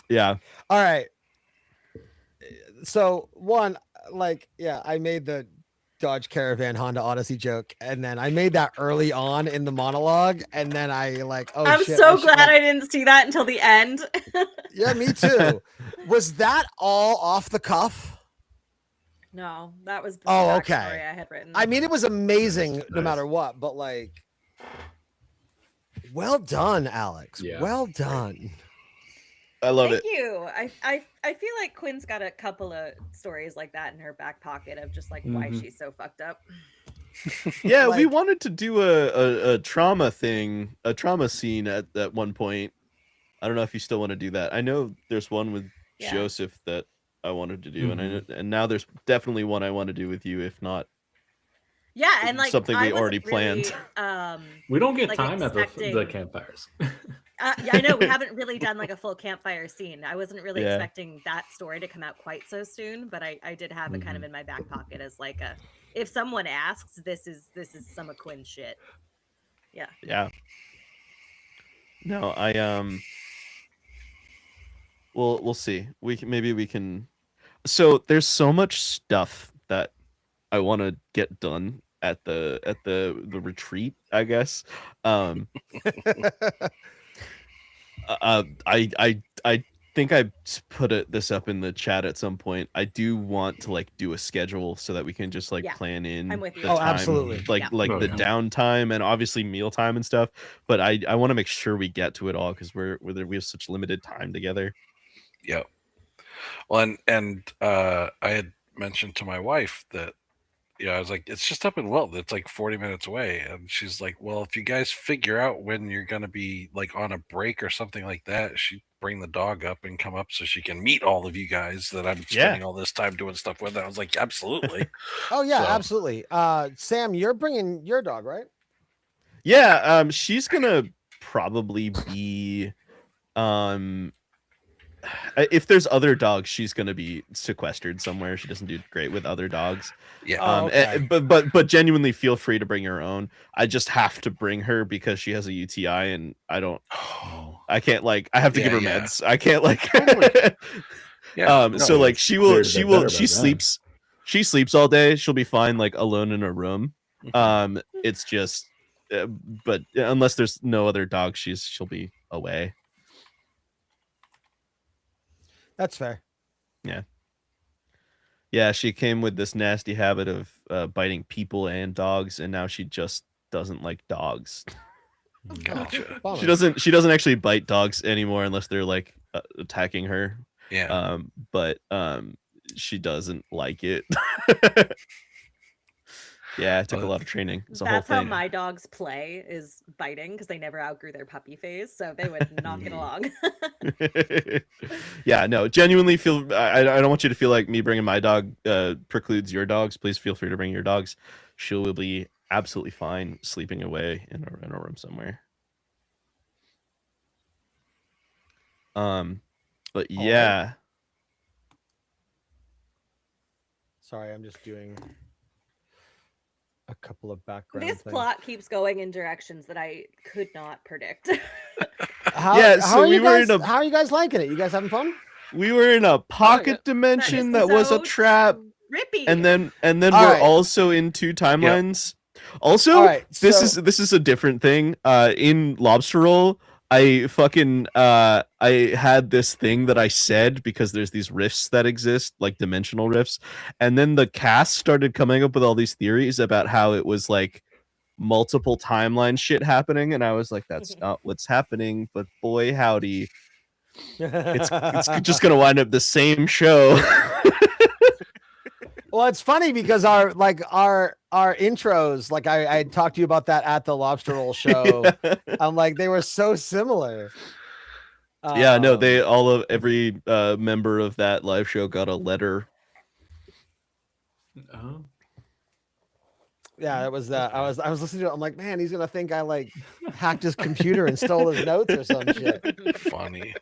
Yeah. All right. So one, like, yeah, I made the Dodge Caravan Honda Odyssey joke, and then I made that early on in the monologue, and then I like, oh, I'm shit, so should, glad like- I didn't see that until the end. Yeah, me too. Was that all off the cuff? No, that was the Oh, backstory okay. I had written. I mean, it was amazing no Nice. matter what, but like, well done, Alex. Yeah. Well done. I love Thank it. you. I feel like Quinn's got a couple of stories like that in her back pocket of just like why Mhm. she's so fucked up. Yeah, we Like- wanted to do a trauma thing, a trauma scene at one point. I don't know if you still want to do that. I know there's one with Yeah. Joseph that I wanted to do, and now there's definitely one I want to do with you. If not, Yeah, and like Something I we already wasn't really, planned. We don't get like, time at the expecting- campfires. Yeah, I know we haven't really done like a full campfire scene. I wasn't really Yeah. expecting that story to come out quite so soon, but I did have it kind of in my back pocket as like a if someone asks, this is some of Quinn's shit. yeah. No, we'll see. Maybe we can. So there's so much stuff that I want to get done at the retreat, I guess. I think I put this up in the chat at some point. I do want to like do a schedule so that we can just like Yeah, plan in I'm with you. the Oh, time, absolutely. like Yeah. like Oh, the yeah. downtime and obviously mealtime and stuff. But I want to make sure we get to it all because we have such limited time together. Yep. Well, and I had mentioned to my wife that I was like, it's just up in Wilton. It's like 40 minutes away, and she's like, well, if you guys figure out when you're gonna be like on a break or something like that, she'd bring the dog up and come up so she can meet all of you guys that I'm Yeah. spending all this time doing stuff with. And I was like, absolutely. Oh yeah, So- absolutely. Sam, you're bringing your dog, right? Yeah, she's gonna probably be if there's other dogs, she's gonna be sequestered somewhere. She doesn't do great with other dogs. Yeah. Oh, okay. But genuinely feel free to bring her own. I just have to bring her because she has a UTI and I can't like I have to give her Yeah, meds. I can't like Yeah. so no, like she clear will to she get will better she about that. sleeps she sleeps all day. She'll be fine like alone in a room. Mhm. It's just but unless there's no other dog, she'll be away. That's fair. Yeah, she came with this nasty habit of biting people and dogs, and now she just doesn't like dogs. Gotcha. Bummer. She doesn't actually bite dogs anymore unless they're like attacking her. Yeah. But she doesn't like it. Yeah, it took a lot of training. It's a whole That's how thing. my dogs play is biting because they never outgrew their puppy phase, so they would not get along. Yeah, no, genuinely feel I don't want you to feel like me bringing my dog precludes your dogs. Please feel free to bring your dogs. She will be absolutely fine sleeping away in a room somewhere. But All right. yeah, Sorry, I'm just doing a couple of background This things. plot keeps going in directions that I could not predict. How, Yeah, how so are we you were guys? in a- How are you guys liking it? You guys having fun? we were in a pocket dimension that was a so trap, Rippy. and then All we're right. also in two timelines. Also, All right. this so- is a different thing. In Lobster Roll, I fucking I had this thing that I said because there's these rifts that exist, like dimensional rifts, and then the cast started coming up with all these theories about how it was like multiple timeline shit happening, and I was like, that's not what's happening. But boy, howdy, It's just gonna wind up the same show. Well, it's funny because our intros, like I talked to you about that at the Lobster Roll show. I'm like, they were so similar. Yeah, no, every member of that live show got a letter. Oh. Yeah, it was I was listening to it. I'm like, man, he's gonna think I like hacked his computer and stole his notes or some shit. Funny.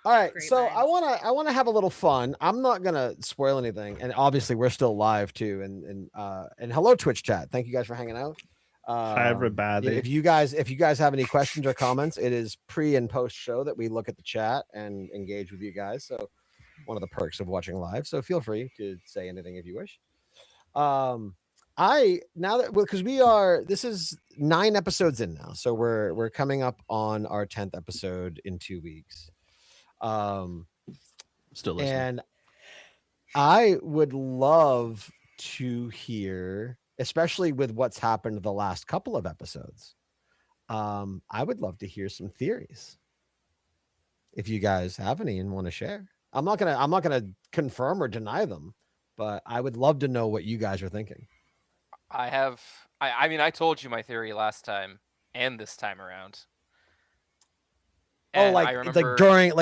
All right, Great so minds. I wanna have a little fun. I'm not gonna spoil anything, and obviously we're still live too. And hello Twitch chat. Thank you guys for hanging out. Hi, everybody. If you guys have any questions or comments, it is pre and post show that we look at the chat and engage with you guys. So one of the perks of watching live. So feel free to say anything if you wish. This is 9 episodes in now, so we're coming up on our 10th episode in 2 weeks. Still listening. And I would love to hear, especially with what's happened the last couple of episodes. I would love to hear some theories. If you guys have any and want to share. I'm not gonna confirm or deny them, but I would love to know what you guys are thinking. I mean, I told you my theory last time and this time around. Oh, And like I remember, during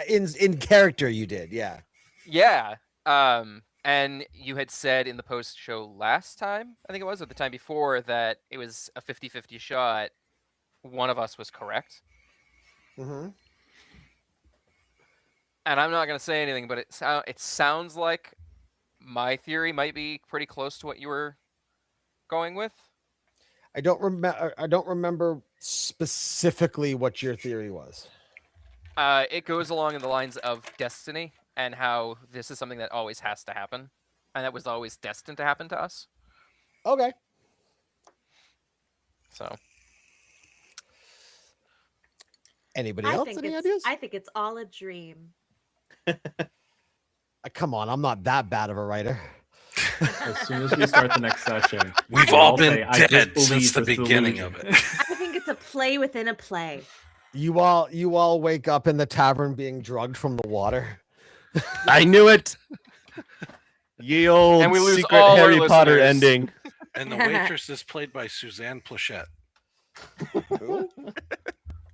in character you did, yeah. yeah. And you had said in the post show last time, I think it was, or the time before, that it was a 50-50 shot. One of us was correct. Mm-hmm. And I'm not going to say anything, but it sounds like my theory might be pretty close to what you were going with. I don't remember specifically what your theory was. It goes along in the lines of destiny and how this is something that always has to happen, and that was always destined to happen to us. Okay. So, Anybody else? Any ideas? I think it's all a dream. Come on, I'm not that bad of a writer. As soon as we start the next session, We've we'll all say, been "I just dead believe since the this beginning delusion." of it. I think it's a play within a play. You all wake up in the tavern being drugged from the water. I knew it. Ye old And we lose secret all our Harry Potter listeners. ending. And the waitress is played by Suzanne Plachette.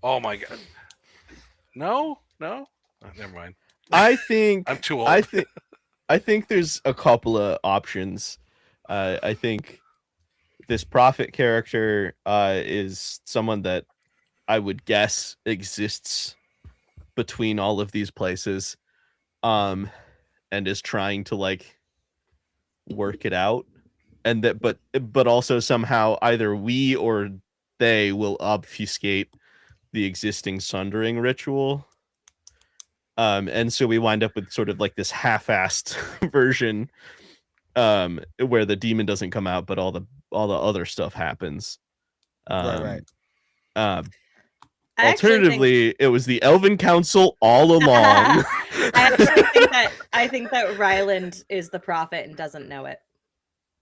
Oh my god. No? Oh, never mind. I think I'm too old. I think there's a couple of options. I think this prophet character is someone that I would guess exists between all of these places, and is trying to like work it out, and that but also somehow either we or they will obfuscate the existing sundering ritual. And so we wind up with sort of like this half-assed version, where the demon doesn't come out, but all the other stuff happens. Right. I actually think- Alternatively, it was the Elven Council all along. I think that Ryland is the prophet and doesn't know it.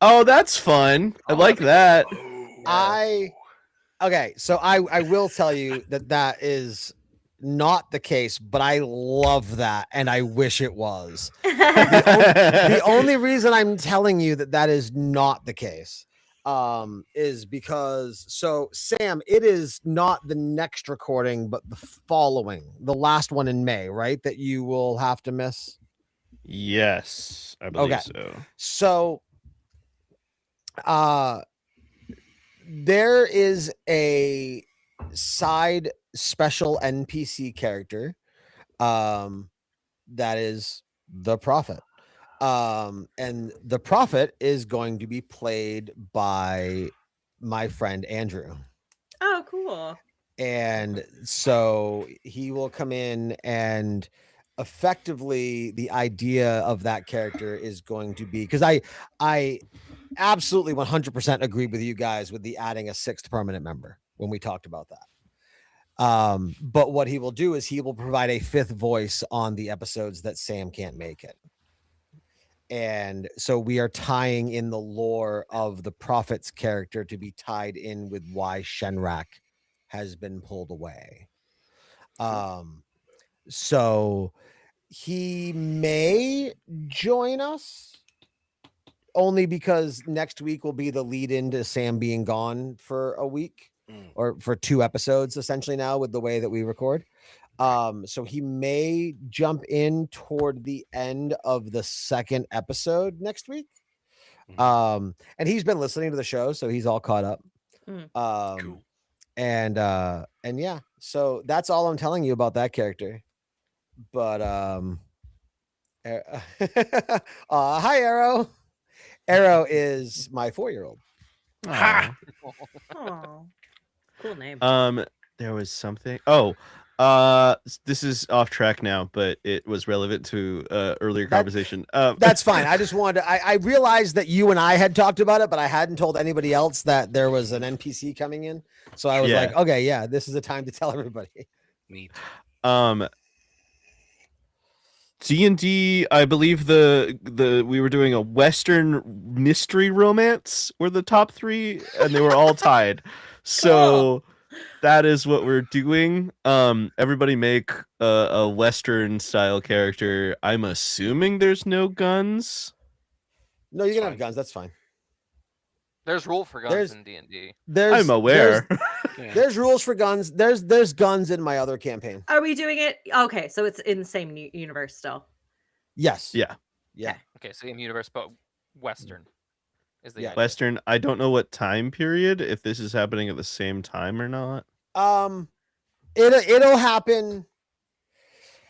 Oh, that's fun. I like that. Okay, so I will tell you that is not the case, but I love that and I wish it was. The only reason I'm telling you that is not the case is because, so Sam, it is not the next recording, but the following, the last one in May, right? That you will have to miss. Yes, I believe Okay. so. So, there is a side special NPC character, that is the prophet. And the prophet is going to be played by my friend Andrew. Oh, cool. And so he will come in, and effectively the idea of that character is going to be, because I absolutely 100% agree with you guys with the adding a 6th permanent member when we talked about that. But what he will do is he will provide a 5th voice on the episodes that Sam can't make it. And so we are tying in the lore of the prophet's character to be tied in with why Shenrak has been pulled away. So he may join us only because next week will be the lead into Sam being gone for a week or for 2 episodes essentially now with the way that we record. So he may jump in toward the end of the 2nd episode next week. And he's been listening to the show, so he's all caught up. Cool. And yeah, so that's all I'm telling you about that character. But hi Arrow. Arrow is my 4-year-old. Ha! Oh, cool name. There was something. This is off track now, but it was relevant to earlier conversation. That's fine. I just wanted to, I realized that you and I had talked about it, but I hadn't told anybody else that there was an NPC coming in. So I was Yeah. like, okay, yeah, this is the time to tell everybody. Neat. D&D, I believe we were doing a Western mystery romance were the top 3, and they were all tied. So that is what we're doing. Everybody make a Western style character. I'm assuming there's no guns. No, you can have Fine. guns. That's fine. There's rule for guns There's- in D&D. I'm aware. There's rules for guns. There's guns in my other campaign. Are we doing it? Okay, so it's in the same universe still. Yes. Yeah. Yeah. Okay, same universe, but Western is the Yeah. idea. Western. I don't know what time period, if this is happening at the same time or not. It'll happen.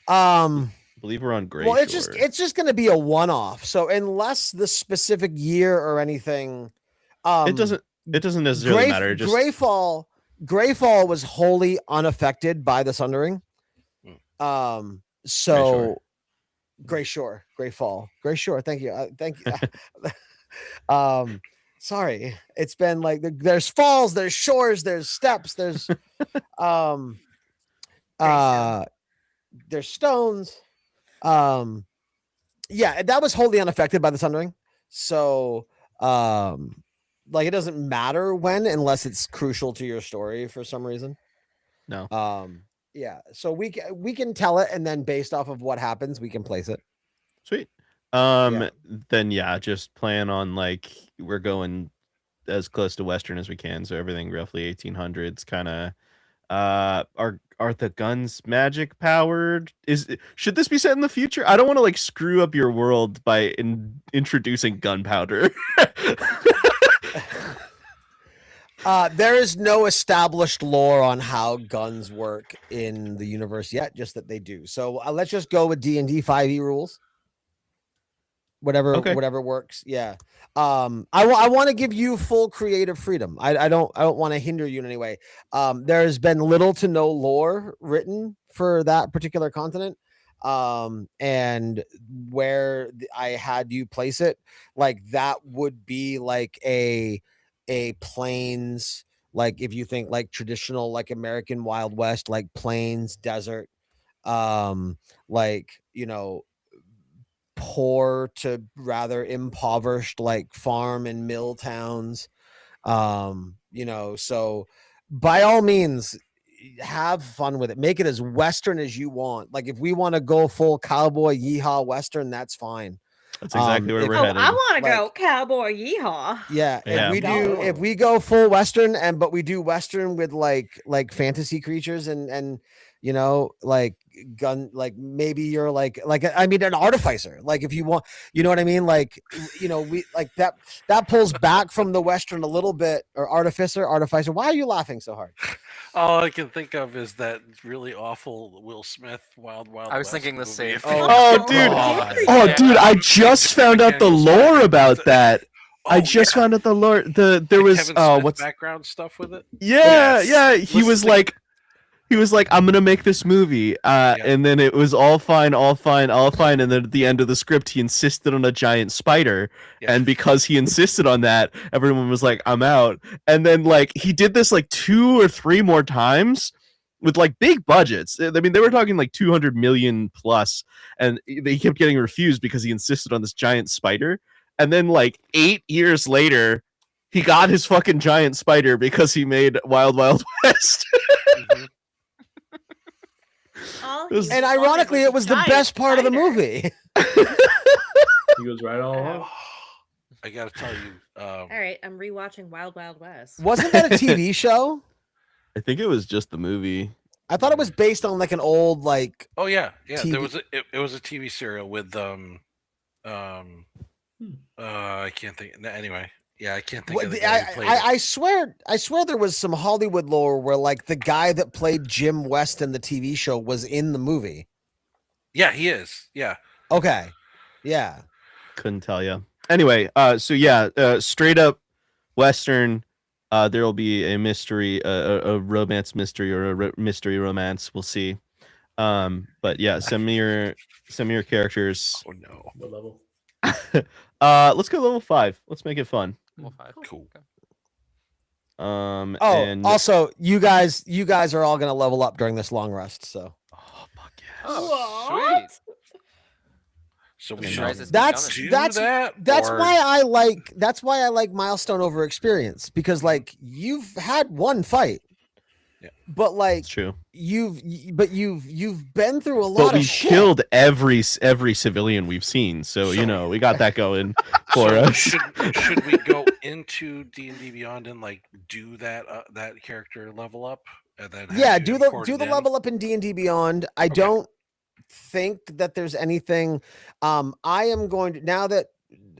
I believe we're on Gray Well, Shore. it's just going to be a one-off. So unless the specific year or anything, it doesn't necessarily matter. Just Greyfall was wholly unaffected by the Sundering. So Gray Shore, Greyfall. Thank you. Thank you. Sorry. It's been like there's falls, there's shores, there's steps, there's there's stones. Yeah, that was wholly unaffected by the Sundering. So like it doesn't matter when unless it's crucial to your story for some reason. No. Yeah, so we can tell it, and then based off of what happens, we can place it. Sweet. Yeah. Then yeah, just plan on like we're going as close to Western as we can, so everything roughly 1800s kind of. Are the guns magic powered? Should this be set in the future? I don't want to like screw up your world by introducing gunpowder. There is no established lore on how guns work in the universe yet, just that they do. So let's just go with D&D 5e rules. Whatever works. Yeah. I want to give you full creative freedom. I don't want to hinder you in any way. There's been little to no lore written for that particular continent. And where I had you place it, like that would be like a plains, like if you think like traditional like American Wild West, like plains, desert, like, you know, poor to rather impoverished like farm and mill towns. You know, so by all means have fun with it. Make it as Western as you want. Like if we want to go full cowboy yeehaw Western, that's fine. That's exactly where we're Oh, headed. I want to Like- go cowboy yeehaw. Yeah, Yeah. if we go full Western but we do Western with like fantasy creatures and you know, like gun, like maybe you're like I mean an artificer, like if you want, you know what I mean, like, you know, we like that pulls back from the Western a little bit. Or artificer. Why are you laughing so hard? All I can think of is that really awful Will Smith Wild Wild. I was West thinking the movie. same If thing. you- Oh, dude. God. Oh, Yeah. dude, I just found out the lore about that. I Oh, just yeah. found out the lore. There The was Kevin Smith what's background stuff with it. yeah, Yes. yeah. He was like, I'm gonna make this movie, and then it was all fine, and then at the end of the script, he insisted on a giant spider, Yeah. and because he insisted on that, everyone was like, I'm out. And then like he did this like 2 or 3 more times with like big budgets. I mean, they were talking like 200 million plus, and he kept getting refused because he insisted on this giant spider. And then like 8 years later, he got his fucking giant spider because he made Wild Wild West. Mhm. all. was- he And wanted ironically, was it a was the giant best part of the spider. movie. He was right all along. I gotta tell you, All right, I'm rewatching Wild Wild West. Wasn't that a TV show? I think it was just the movie. I thought it was based on like an old like. oh yeah, yeah, TV. there was it was a TV serial with I can't think. Anyway, yeah, I can't think What of the the- guy who played it. I swear there was some Hollywood lore where like the guy that played Jim West in the TV show was in the movie. Yeah, he is. Yeah, Okay, yeah. Couldn't tell you. Anyway, so yeah, straight up Western. There will be a mystery, a romance mystery or a mystery romance. We'll see. But yeah, send me your characters. oh no, What level? Let's go level 5. Let's make it fun. Level 5. cool. Oh, and also, you guys are all gonna level up during this long rest. So oh fuck yes. Oh, What? sweet. So we And should Rise is That's- do that's- that's or- why I like milestone over experience, because like you've had one fight, Yeah. but like It's true. you've been through a lot But of we shit. killed every civilian we've seen, so you know we got that going for So us. should we go into D&D Beyond and like do that that character level up and then have Yeah, you do the import it in? level up in D&D Beyond. I don't think that there's anything. I am going to, now that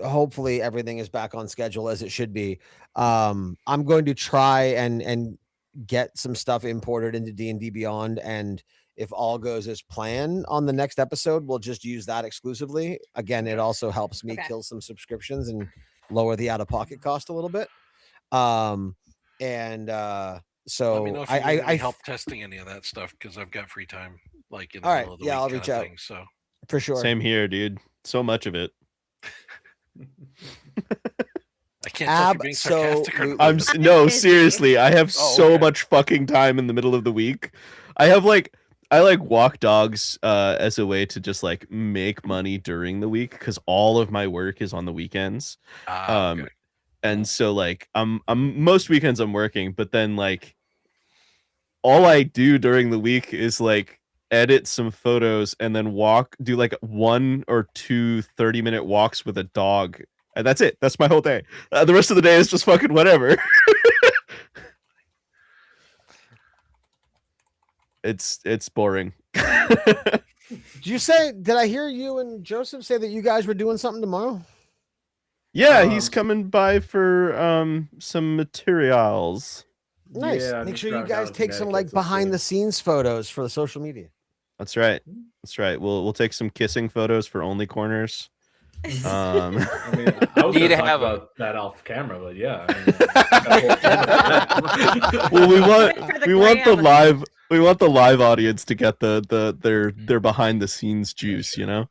hopefully everything is back on schedule as it should be, I'm going to try and get some stuff imported into D&D Beyond, and if all goes as planned on the next episode, we'll just use that exclusively. Again, it also helps me Okay. kill some subscriptions and lower the out-of-pocket cost a little bit. So Let me know if you need I any help testing any of that stuff because I've got free time, like in the All right, middle of the yeah, week I'll kinda reach out. thing, so for sure. Same here, dude. So much of it. I can't tell if you're being sarcastic or not. I'm no, Busy. seriously. I have Oh, so okay. much fucking time in the middle of the week. I walk dogs as a way to just like make money during the week because all of my work is on the weekends. Okay. And so like I'm most weekends I'm working, but then like all I do during the week is like edit some photos and then do like 1 or 2 30-minute walks with a dog. And that's it. That's my whole day. The rest of the day is just fucking whatever. It's boring. Did I hear you and Joseph say that you guys were doing something tomorrow? Yeah, he's coming by for some materials. Nice. Yeah, Make just sure you dropped down guys to take some Connecticut like to see behind it. the scenes photos for the social media. That's right. That's right. We'll take some kissing photos for Only Corners. I mean, I was Need going to to talk have 'em. about that off camera, but yeah. Well, we want For the we want the gram. live audience to get their behind the scenes juice, you know.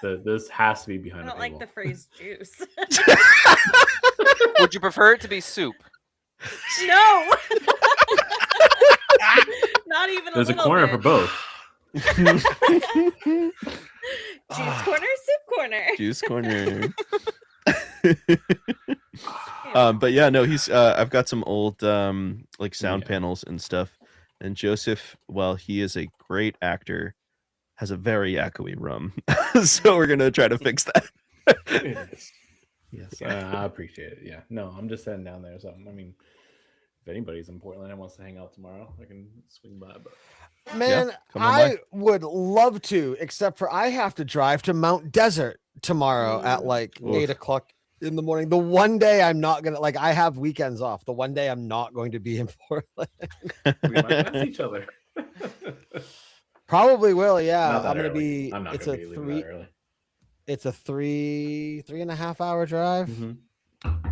This has to be I behind don't a like paywall. the phrase juice. Would you prefer it to be soup? No. Not even There's a little corner bit. for both. Juice corner, soup corner. Juice corner. But yeah, no, he's I've got some old like sound Yeah. panels and stuff. And Joseph, while he is a great actor, has a very echoey room. So we're gonna try to fix that. Yes, I appreciate it. Yeah, no, I'm just heading down there. So I mean, if anybody's in Portland and wants to hang out tomorrow, I can swing by. But Man, come on by. I would love to, except for I have to drive to Mount Desert tomorrow at like Oof. 8 o'clock in the morning. The one day I'm not gonna like I have weekends off. The one day I'm not going to be in Portland. we might pass each other. Probably will, yeah. Not that I'm gonna early. be I'm not it's gonna a be leaving three that early. it's a three and a half hour drive. Mhm.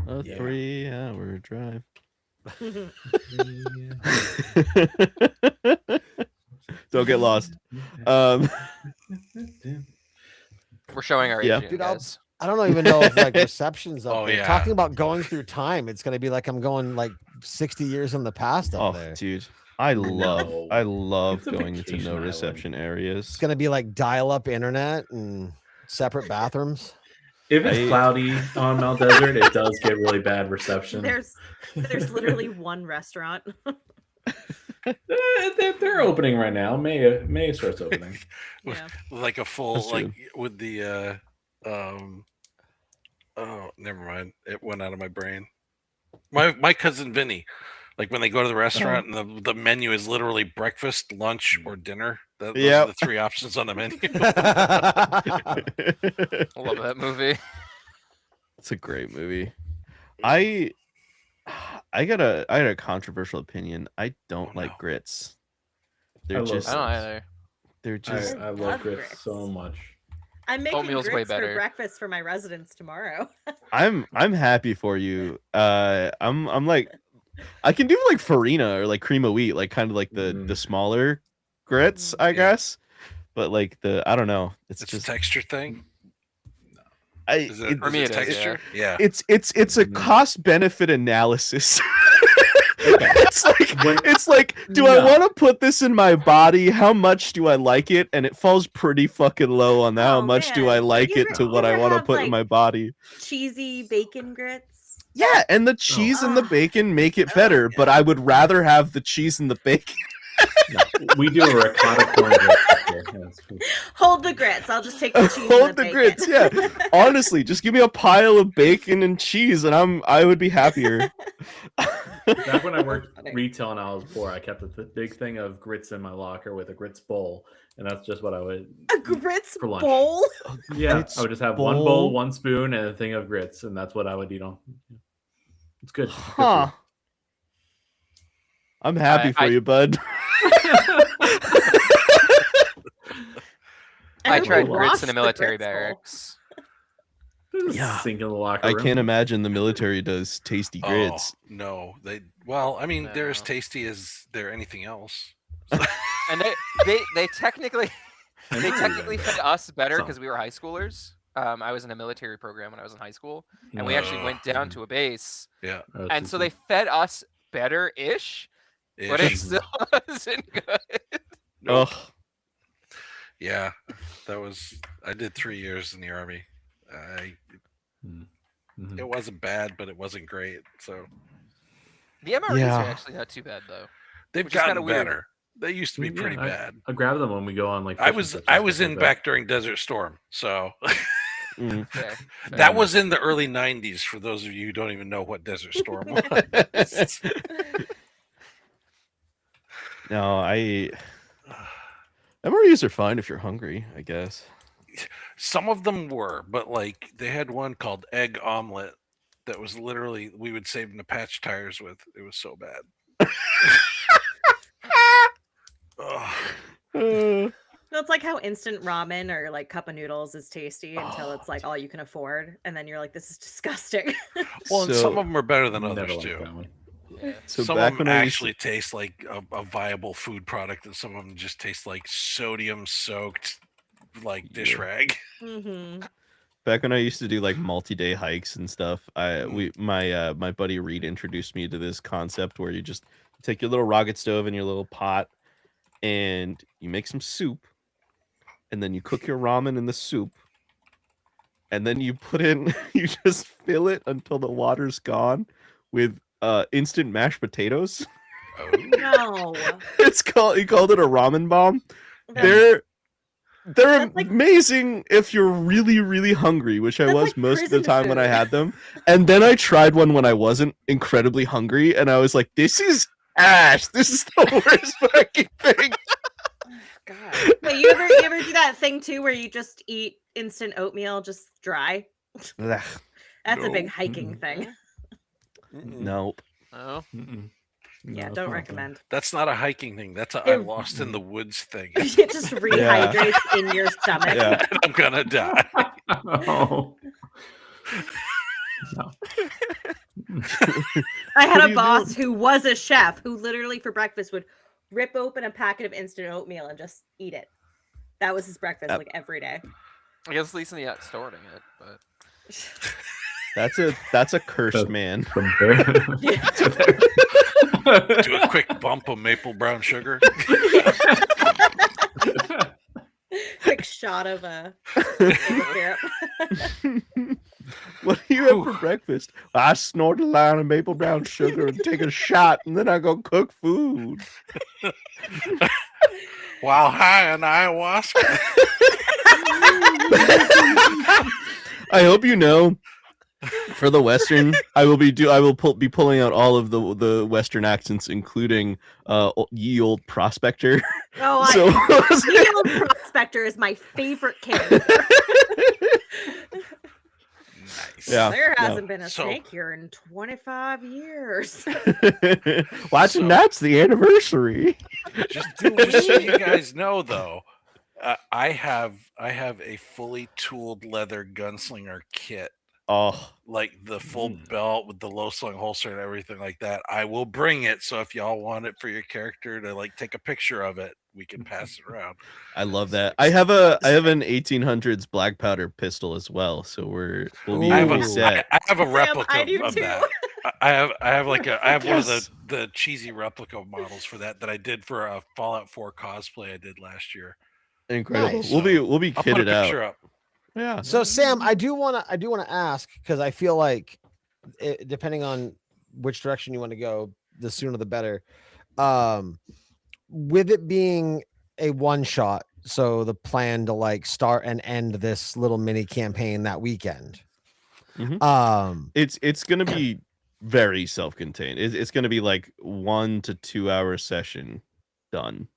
A Yeah. 3-hour drive. Don't get lost. We're showing our Yeah. age, Dude, I'll- guys. I don't even know if like receptions up Oh, there. yeah. Talking about going through time, it's gonna be like I'm going like 60 years in the past up Oh, there. dude, I love It's a going into vacation no island. reception areas. It's gonna be like dial-up internet and separate bathrooms. If it's I- cloudy on Mount Desert, it does get really bad reception. There's literally one restaurant. They're opening right now. May starts opening. Yeah. Like a full That's like with the oh, never mind. It went out of my brain. My cousin Vinny, like when they go to the restaurant and the menu is literally breakfast, lunch, or dinner. Those Yep. are the three options on the menu. I love that movie. It's a great movie. I got a controversial opinion. I don't Oh, like no. grits. I They're love just I don't either. they're just I love love grits grits. so much. I'm making Oatmeal's way grits for better. breakfast for my residents tomorrow. I'm happy for you. I'm like I can do like farina or like cream of wheat, like kind of like the smaller grits, I Yeah. guess. But like I don't know. It's It's just a texture thing. I Is it, For is me it it is, yeah. texture? Yeah. it's a Mhm. cost benefit analysis. Okay. it's like do I No. want to put this in my body? How much do I like it? And it falls pretty fucking low on how Oh, much do I man. like You it to ever- what you I ever want to have, put in like, my body. Cheesy bacon grits. Yeah, and the cheese and the Ah. bacon make it better, but I would rather have the cheese and the bacon. No, we do a ricotta corn grits. here. Yes. Hold the grits. I'll just take the cheese. Hold and the the grits, bacon. yeah. Honestly, just give me a pile of bacon and cheese and I would be happier. Back when I worked Funny. retail and I was poor, I kept a big thing of grits in my locker with a grits bowl, and that's just what I would. A grits For lunch. bowl. Yeah, Grits I would just have one bowl? bowl, one spoon, and a thing of grits, and that's what I would eat on. It's good. It's good for Huh. I'm happy for I- you, bud. I hope tried you grits washed in a the military grits bowl. barracks. you. Yeah. Sink in the locker I room. can't imagine the military does tasty grits. Oh, no, well, I mean, they're as No. tasty as they're anything else. And they technically I they know technically that. fed us better Some. because we were high schoolers. I was in a military program when I was in high school, and we actually went down to a base, Yeah. Oh, and so they fed us better-ish, but it Ish. still wasn't good. Nope. Ugh. Yeah, I did 3 years in the army. Mhm. It wasn't bad, but it wasn't great. So The MREs Yeah. are actually not too bad though. they've Which is kinda gotten weird. better. They used to be Yeah, pretty bad. I grab them when we go on like. I fishing was trips I and was stuff in like back during Desert Storm, so Mm. Fair, that fair. was in the early '90s. For those of you who don't even know what Desert Storm was, No, MREs are fine if you're hungry, I guess. some of them were, but like they had one called Egg Omelet that was literally we would save them to patch tires with. It was so bad. Ugh. Uh, No, it's like how instant ramen or like cup of noodles is tasty until it's like all you can afford, and then you're like, this is disgusting. Well, and So- some of them are better than Never others liked too. that one. Yeah. so Some back of when them I used actually taste like a viable food product, and some of them just taste like sodium-soaked, like dish Yeah. rag. hmm back when I used to do like multi-day hikes and stuff, my buddy Reed introduced me to this concept where you just take your little rocket stove and your little pot and you make some soup and then you cook your ramen in the soup and then you put in you just fill it until the water's gone with instant mashed potatoes. Oh, No. He called it a ramen bomb. That's- They're That's like- amazing if you're really, really hungry, which I That's was like most of the prison time when I food. had them. And then I tried one when I wasn't incredibly hungry, and I was like, "This is ash. This is the worst fucking thing." God. Wait, you ever do that thing too where you just eat instant oatmeal just dry? Ugh, That's a big No. hiking thing. nope. Oh, Mm-mm. Yeah, No, it's don't not recommend. that's not a hiking thing. That's a I It- lost in the woods thing. It just rehydrates in your stomach. Yeah. I'm gonna die. No. No. I had What do a you boss who was a chef who literally for breakfast would rip open a packet of instant oatmeal and just eat it. That was his breakfast like every day. I guess at least in the storing it, but That's a cursed man. From there. Do a quick bump of maple brown sugar. Quick shot of syrup. What do you have for breakfast? I snort a line of maple brown sugar and take a shot, and then I go cook food. While high on ayahuasca. I hope you know, for the Western, I will be pulling out all of the Western accents, including ye old prospector. Oh, So- Ye Old Prospector is my favorite character. Nice. Yeah. There no. hasn't been a So- snake here in 25 years. Watching So- that's the anniversary. Just so you guys know, though, I have a fully tooled leather gunslinger kit, Oh, like the full belt with the low slung holster and everything like that. I will bring it, so if y'all want it for your character to like take a picture of it, we can pass it around. I love that. I have an 1800s black powder pistol as well, so we'll be I have, a, set. I have a Sam, replica I do of too. that. I have one of Yes. the cheesy replica models for that I did for a Fallout 4 cosplay I did last year. Incredible. Nice. We'll be I'll put a kitted out. picture up. Yeah. So Sam, I do want to ask, because I feel like depending on which direction you want to go, the sooner the better. With it being a one shot, so the plan to like start and end this little mini campaign that weekend. Mhm. It's gonna be very self-contained. It's gonna be like 1 to 2 hour session done.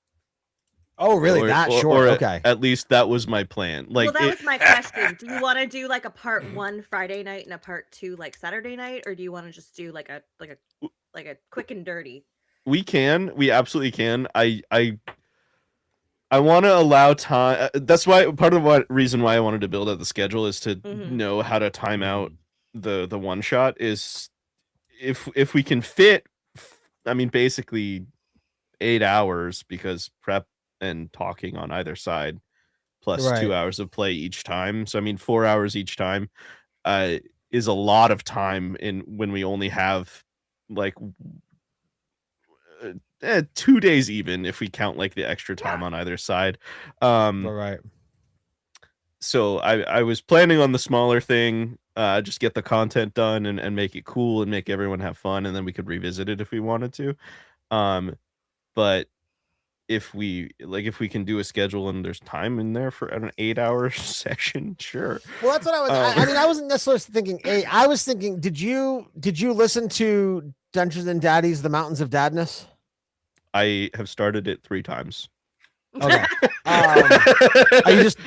Oh, really? Or- That or- short? or Okay. At least that was my plan. Like well, that it- was my question. Do you want to do like a part 1 Friday night and a part 2 like Saturday night, or do you want to just do like a quick and dirty? we absolutely can. I want to allow time. That's why part of what reason why I wanted to build out the schedule is to Mhm. know how to time out the one shot. Is if we can fit, I mean, basically 8 hours, because prep and talking on either side, plus Right. 2 hours of play each time. So I mean, 4 hours each time is a lot of time in when we only have like 2 days, even if we count like the extra time on either side. Right. So I was planning on the smaller thing, just get the content done and make it cool and make everyone have fun, and then we could revisit it if we wanted to. But if we can do a schedule and there's time in there for an 8-hour session, sure. Well, that's what I was. I mean, I wasn't necessarily thinking. I was thinking. Did you listen to Dungeons and Daddies: The Mountains of Dadness? I have started it 3 times. Okay. Are you just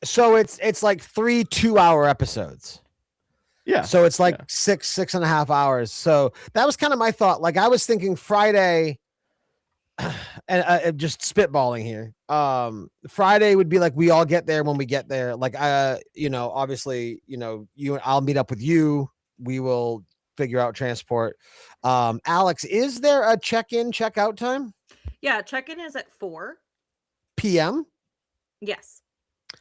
so it's like 3 2-hour episodes. Yeah. So it's like yeah. 6.5 hours. So that was kind of my thought. Like I was thinking Friday, and just spitballing here. Friday would be like we all get there when we get there. Like obviously, I'll meet up with you. We will figure out transport. Alex, is there a check-in, check-out time? Yeah, check-in is at 4 PM? Yes.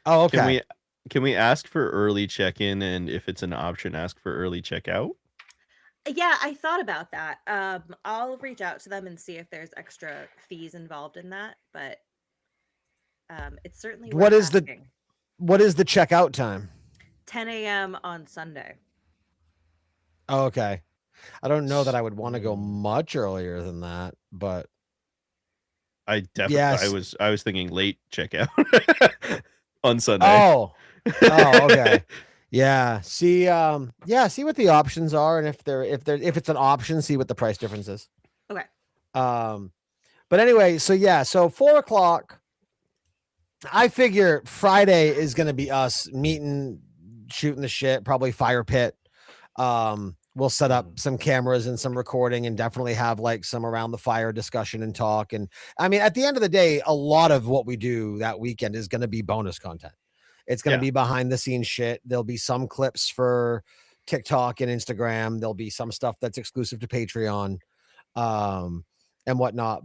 Oh, okay. Can we ask for early check-in, and if it's an option, ask for early checkout? Yeah, I thought about that. I'll reach out to them and see if there's extra fees involved in that, but it's certainly What worth is the- asking. What is the checkout time? 10 a.m. on Sunday. Oh, okay. I don't know that I would want to go much earlier than that, but I definitely Yes. I was thinking late checkout on Sunday. oh, okay. Yeah. See what the options are, and if it's an option, see what the price difference is. Okay. But anyway, so 4 o'clock. I figure Friday is gonna be us meeting, shooting the shit, probably fire pit. We'll set up some cameras and some recording, and definitely have like some around the fire discussion and talk. And I mean, at the end of the day, a lot of what we do that weekend is going to be bonus content. It's going to be behind the scenes shit. There'll be some clips for TikTok and Instagram. There'll be some stuff that's exclusive to Patreon, and whatnot.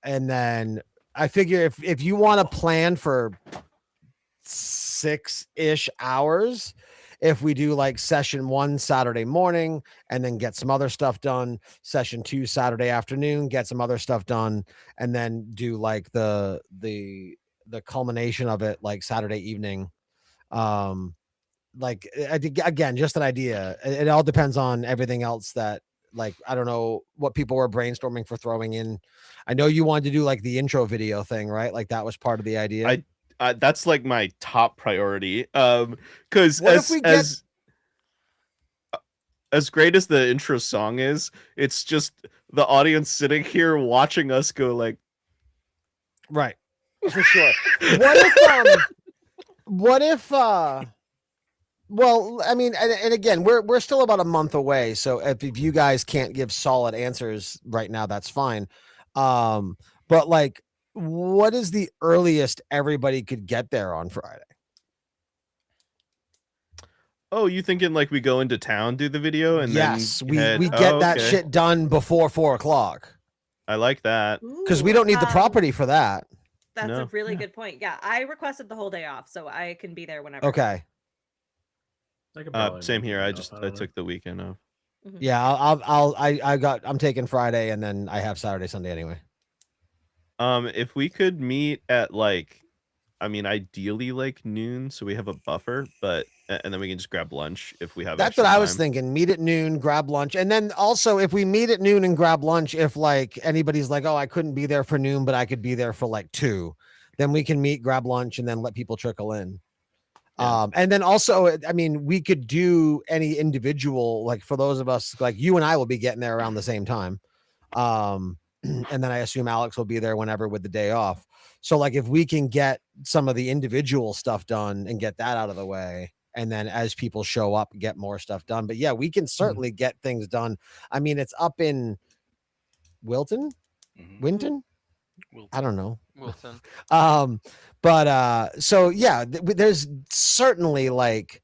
And then I figure if you want to plan for 6-ish hours, if we do like session 1 Saturday morning and then get some other stuff done, session 2 Saturday afternoon, get some other stuff done, and then do like the culmination of it like Saturday evening. like I think again, just an idea. It all depends on everything else that like I don't know what people were brainstorming for throwing in. I know you wanted to do like the intro video thing, right? Like that was part of the idea. That's like my top priority. Because What if we get- as great as the intro song is, it's just the audience sitting here watching us go like, Right. For sure. What if well, I mean, and again, we're still about a month away, so if you guys can't give solid answers right now, that's fine. But like, what is the earliest everybody could get there on Friday? oh, you thinking like we go into town, do the video, and yes, then we get that shit done before 4:00 I like that. because we don't need the Ooh, property for that. That's No. a really good point. Yeah, I requested the whole day off, so I can be there whenever. Okay. I could probably Same make here. it I up, just I I don't know. took the weekend off. Mhm. Yeah, I'm taking Friday and then I have Saturday, Sunday anyway. If we could meet at like, I mean, ideally like noon, so we have a buffer, but and then we can just grab lunch if we have. That's extra what I was time. thinking. Meet at noon, grab lunch. And then also if we meet at noon and grab lunch, if like anybody's like, oh, I couldn't be there for noon, but I could be there for like 2, then we can meet, grab lunch, and then let people trickle in. Yeah. And then also, I mean, we could do any individual, like for those of us, like you and I will be getting there around the same time. And then I assume Alex will be there whenever with the day off. So like if we can get some of the individual stuff done and get that out of the way, and then as people show up, get more stuff done. But yeah, we can certainly get things done. I mean, it's up in Wilton, Mhm. Winton. We'll- I don't know. Wilson. But so yeah, there's certainly like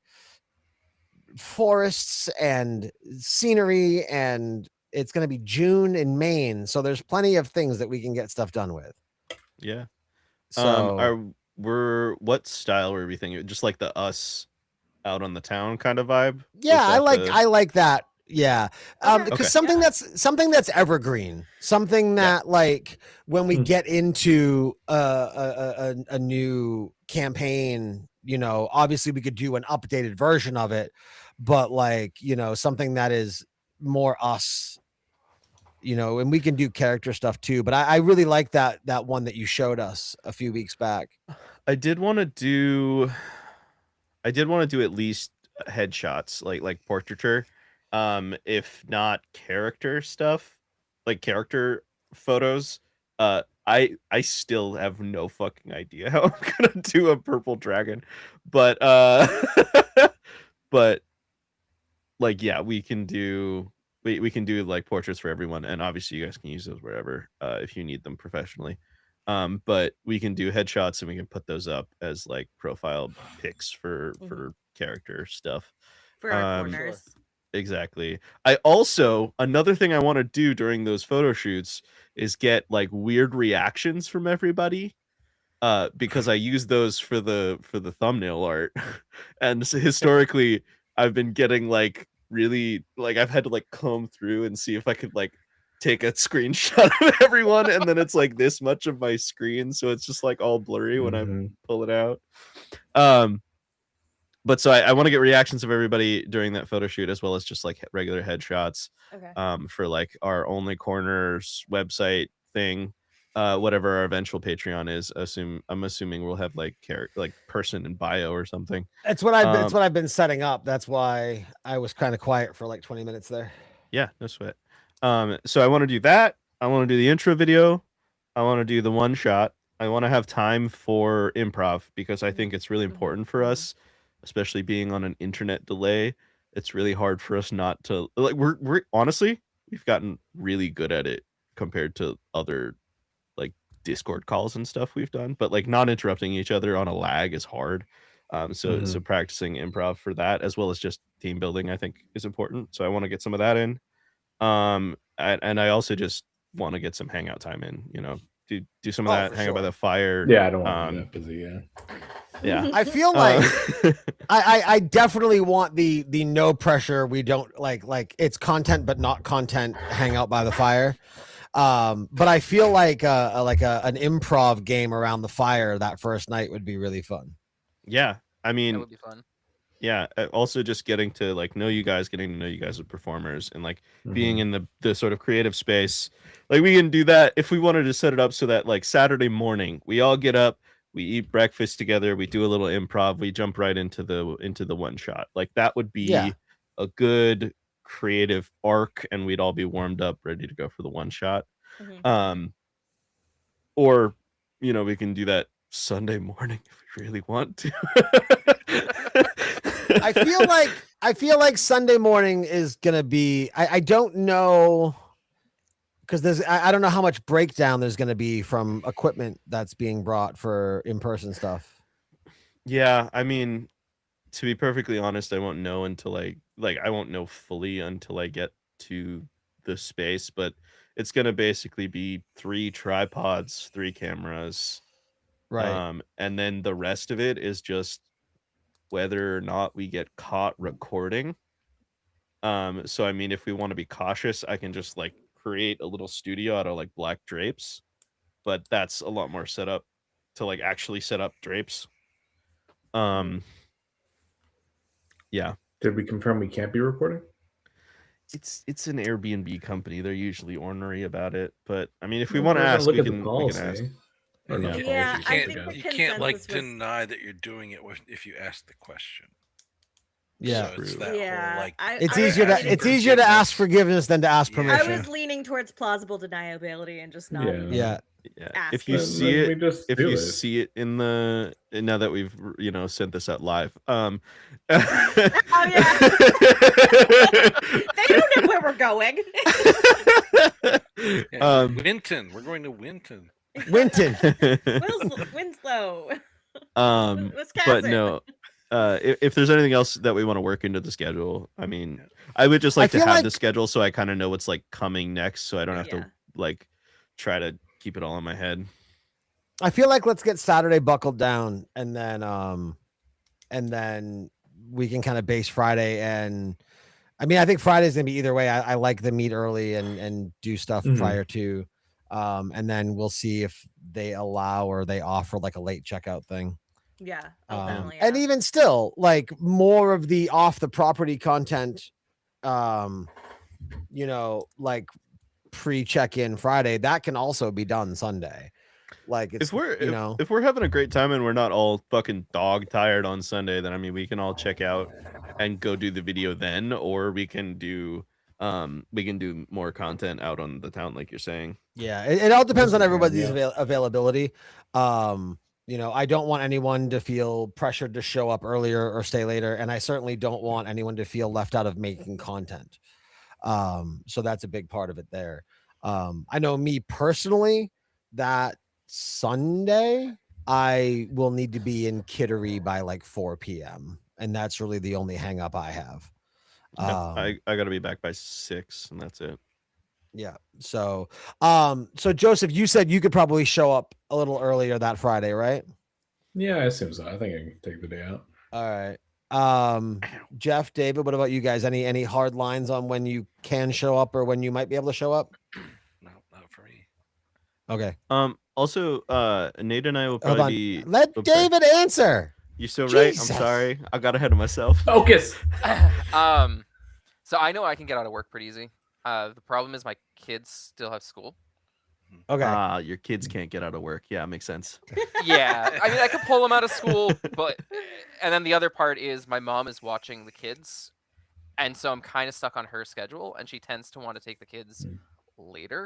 forests and scenery, and it's going to be June in Maine, so there's plenty of things that we can get stuff done with. Yeah. So What style were we thinking? Just like the us out on the town kind of vibe? yeah, Was that I like that. Yeah. Okay. Because Okay. something that's evergreen, something that like when we Hmm. get into a new campaign, you know, obviously we could do an updated version of it, but like, you know, something that is more us, you know, and we can do character stuff too. But I really like that one that you showed us a few weeks back. I did want to do at least headshots, like portraiture. If not character stuff, like character photos. I still have no fucking idea how I'm gonna do a purple dragon, but but like yeah, we can do like portraits for everyone, and obviously you guys can use those wherever if you need them professionally. But we can do headshots and we can put those up as like profile pics for character stuff. For our Um, corners. Exactly. I also, another thing I want to do during those photo shoots is get like weird reactions from everybody. Because I use those for the thumbnail art. And so historically I've been getting like really like I've had to like comb through and see if I could like take a screenshot of everyone, and then it's like this much of my screen, so it's just like all blurry when I pull it out. But so I want to get reactions of everybody during that photo shoot, as well as just like regular headshots Okay. for like our Only Corners website thing, whatever our eventual Patreon is. I'm assuming we'll have like person and bio or something. That's what I've been setting up. That's why I was kind of quiet for like 20 minutes there. Yeah, no sweat. So I want to do that. I want to do the intro video. I want to do the one shot. I want to have time for improv because I think it's really important for us, especially being on an internet delay. It's really hard for us not to like we're honestly, we've gotten really good at it compared to other like Discord calls and stuff we've done, but like not interrupting each other on a lag is hard. So practicing improv for that, as well as just team building, I think is important. So I want to get some of that in. And I also just want to get some hangout time in, you know, do some of that, for hang out by sure. the fire. Yeah, I don't want to be that busy. Yeah. Yeah. I feel like I definitely want the no pressure. We don't like it's content but not content. Hang out by the fire. But I feel like an improv game around the fire that first night would be really fun. Yeah. I That mean, would be fun. yeah, also just getting to like know you guys, getting to know you guys as performers, and like being in the sort of creative space. Like we can do that if we wanted to set it up so that like Saturday morning we all get up, we eat breakfast together, we do a little improv, we jump right into the one shot. Like that would be Yeah. a good creative arc, and we'd all be warmed up, ready to go for the one shot. Mhm. Or we can do that Sunday morning if we really want to. I feel like Sunday morning is gonna be. I don't know, because I don't know how much breakdown there's gonna be from equipment that's being brought for in-person stuff. Yeah, I mean, to be perfectly honest, I won't know until I won't know fully until I get to the space, but it's gonna basically be 3 tripods, 3 cameras, Right. and then the rest of it is just whether or not we get caught recording. So I mean, if we want to be cautious, I can just like create a little studio out of like black drapes, but that's a lot more setup to like actually set up drapes. Yeah, Did we confirm we can't be recording? it's an Airbnb company. They're usually ornery about it, but I mean, if we Well, want to we're gonna ask, look we at the can ask. policy. Or not Yeah. the Yeah, policy, I You sorry, think guys. the you can't like consensus was- deny that you're doing it if you ask the question. Yeah. So it's True. that Yeah, whole like It's I was easier to leaning it's towards- easier to ask forgiveness than to ask Yeah. I permission. was leaning towards plausible deniability and just not. Yeah. Yeah. Yeah. Ask If you it. see Then we it, just if do you it. see it in the now that we've sent this out live, Oh yeah. They don't know where we're going. Yeah, Winton. We're going to Winton. Winton. Winslow. but Wisconsin. no, if there's anything else that we want to work into the schedule, I mean, I would just like to feel have like- the schedule so I kind of know what's like coming next, so I don't have Yeah. to like try to keep it all in my head. I feel like let's get Saturday buckled down, and then we can kind of base Friday. And I mean, I think Friday's gonna be either way. I like the meet early and do stuff Mhm. prior to, and then we'll see if they allow or they offer like a late checkout thing. Yeah. Oh, Um, definitely. and yeah. even still, like more of the off the property content, like pre check in Friday, that can also be done Sunday. Like it's If we're you know if we're having a great time and we're not all fucking dog tired on Sunday, then I mean we can all check out and go do the video then, or we can do more content out on the town like you're saying. Yeah, it all depends on Yeah, everybody's yeah. availability. I don't want anyone to feel pressured to show up earlier or stay later, and I certainly don't want anyone to feel left out of making content. So that's a big part of it there. I know me personally, that Sunday I will need to be in Kittery by like 4 p.m. and that's really the only hang up I have. I gotta be back by 6 and that's it. Yeah. So Joseph, you said you could probably show up a little earlier that Friday, right? Yeah, I assume so. I think I can take the day out. All right. Jeff, David, what about you guys? Any hard lines on when you can show up or when you might be able to show up? No, not for me. Okay. Also, Nate and I will Hold probably on. Let oh, sorry. David answer. You're so right. Jesus. I'm sorry. I got ahead of myself. Focus. So I know I can get out of work pretty easy. The problem is my kids still have school. Okay. Your kids can't get out of work. Yeah, makes sense. Yeah, I mean I could pull them out of school, but and then the other part is my mom is watching the kids, and so I'm kind of stuck on her schedule, and she tends to want to take the kids later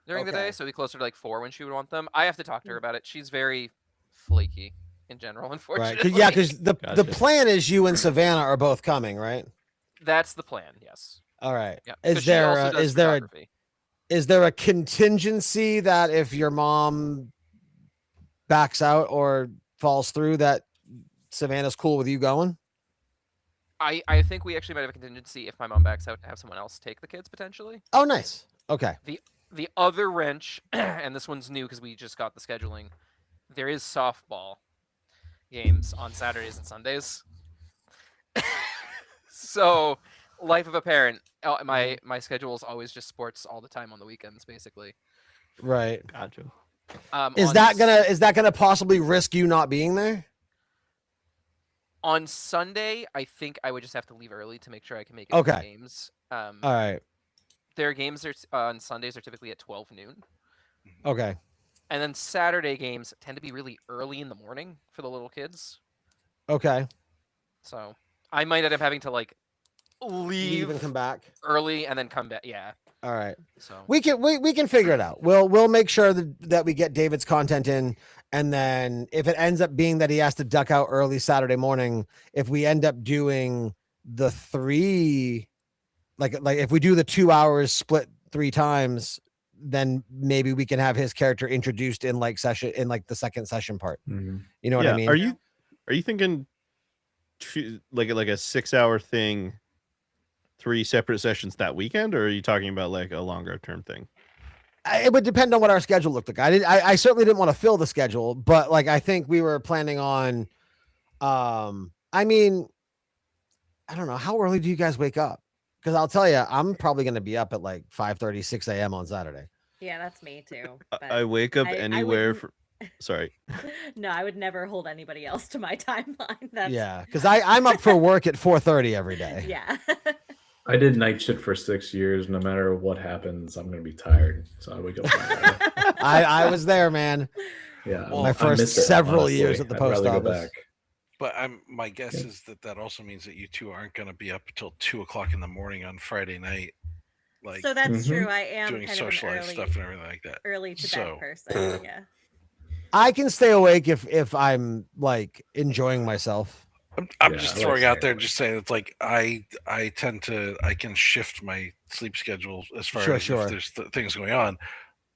during the day, Okay. so it'd be closer to like 4 when she would want them. I have to talk to her about it. She's very flaky in general, Right. unfortunately. Because the Gotcha. plan is you and Savannah are both coming, right? That's the plan. Yes. All right. Yeah. Is 'cause she there also a- does is there a- photography. Is there a contingency that if your mom backs out or falls through that Savannah's cool with you going? I think we actually might have a contingency if my mom backs out to have someone else take the kids potentially. Oh, nice. Okay. The other wrench, and this one's new because we just got the scheduling. There is softball games on Saturdays and Sundays. So, life of a parent. My schedule is always just sports all the time on the weekends, basically. Right. Gotcha. Is On that gonna possibly risk you not being there? On Sunday, I think I would just have to leave early to make sure I can make it to the Okay. games. All right. Their games are on Sundays are typically at 12 noon. Okay. And then Saturday games tend to be really early in the morning for the little kids. Okay. So I might end up having to like Leave and come back. early and then come back. Yeah. All right. So We can figure it out. We'll make sure that we get David's content in, and then if it ends up being that he has to duck out early Saturday morning, if we end up doing the 3, like if we do the 2 hours split 3 times, then maybe we can have his character introduced in like the second session part. Mhm. You know what I mean? Are you thinking like a 6-hour thing, 3 separate sessions that weekend, or are you talking about like a longer term thing? It would depend on what our schedule looked like. I certainly didn't want to fill the schedule, but like I think we were planning on. I mean, I don't know, how early do you guys wake up? Because I'll tell you, I'm probably going to be up at like 5:30, 6 a.m. on Saturday. Yeah, that's me too. I wake up I anywhere wouldn't- from. Sorry. No, I would never hold anybody else to my timeline. That's Yeah, because I'm up for work at 4:30 every day. yeah. I did night shift for 6 years. No matter what happens, I'm gonna be tired, so I wake up. Fine. I was there, man. Yeah, Well, My I first miss it, several honestly. years at the I'd post rather go office. back. But my guess is that also means that you two aren't going to be up until 2:00 in the morning on Friday night, like So that's Mhm. true. I am doing kind of an socialized early, stuff and everything like that. early to So- bed person. Yeah. I can stay awake if I'm like enjoying myself. I'm Yeah, just I like throwing out staying there, awake. just saying it's like I can shift my sleep schedule as far Sure, as sure. if there's things going on,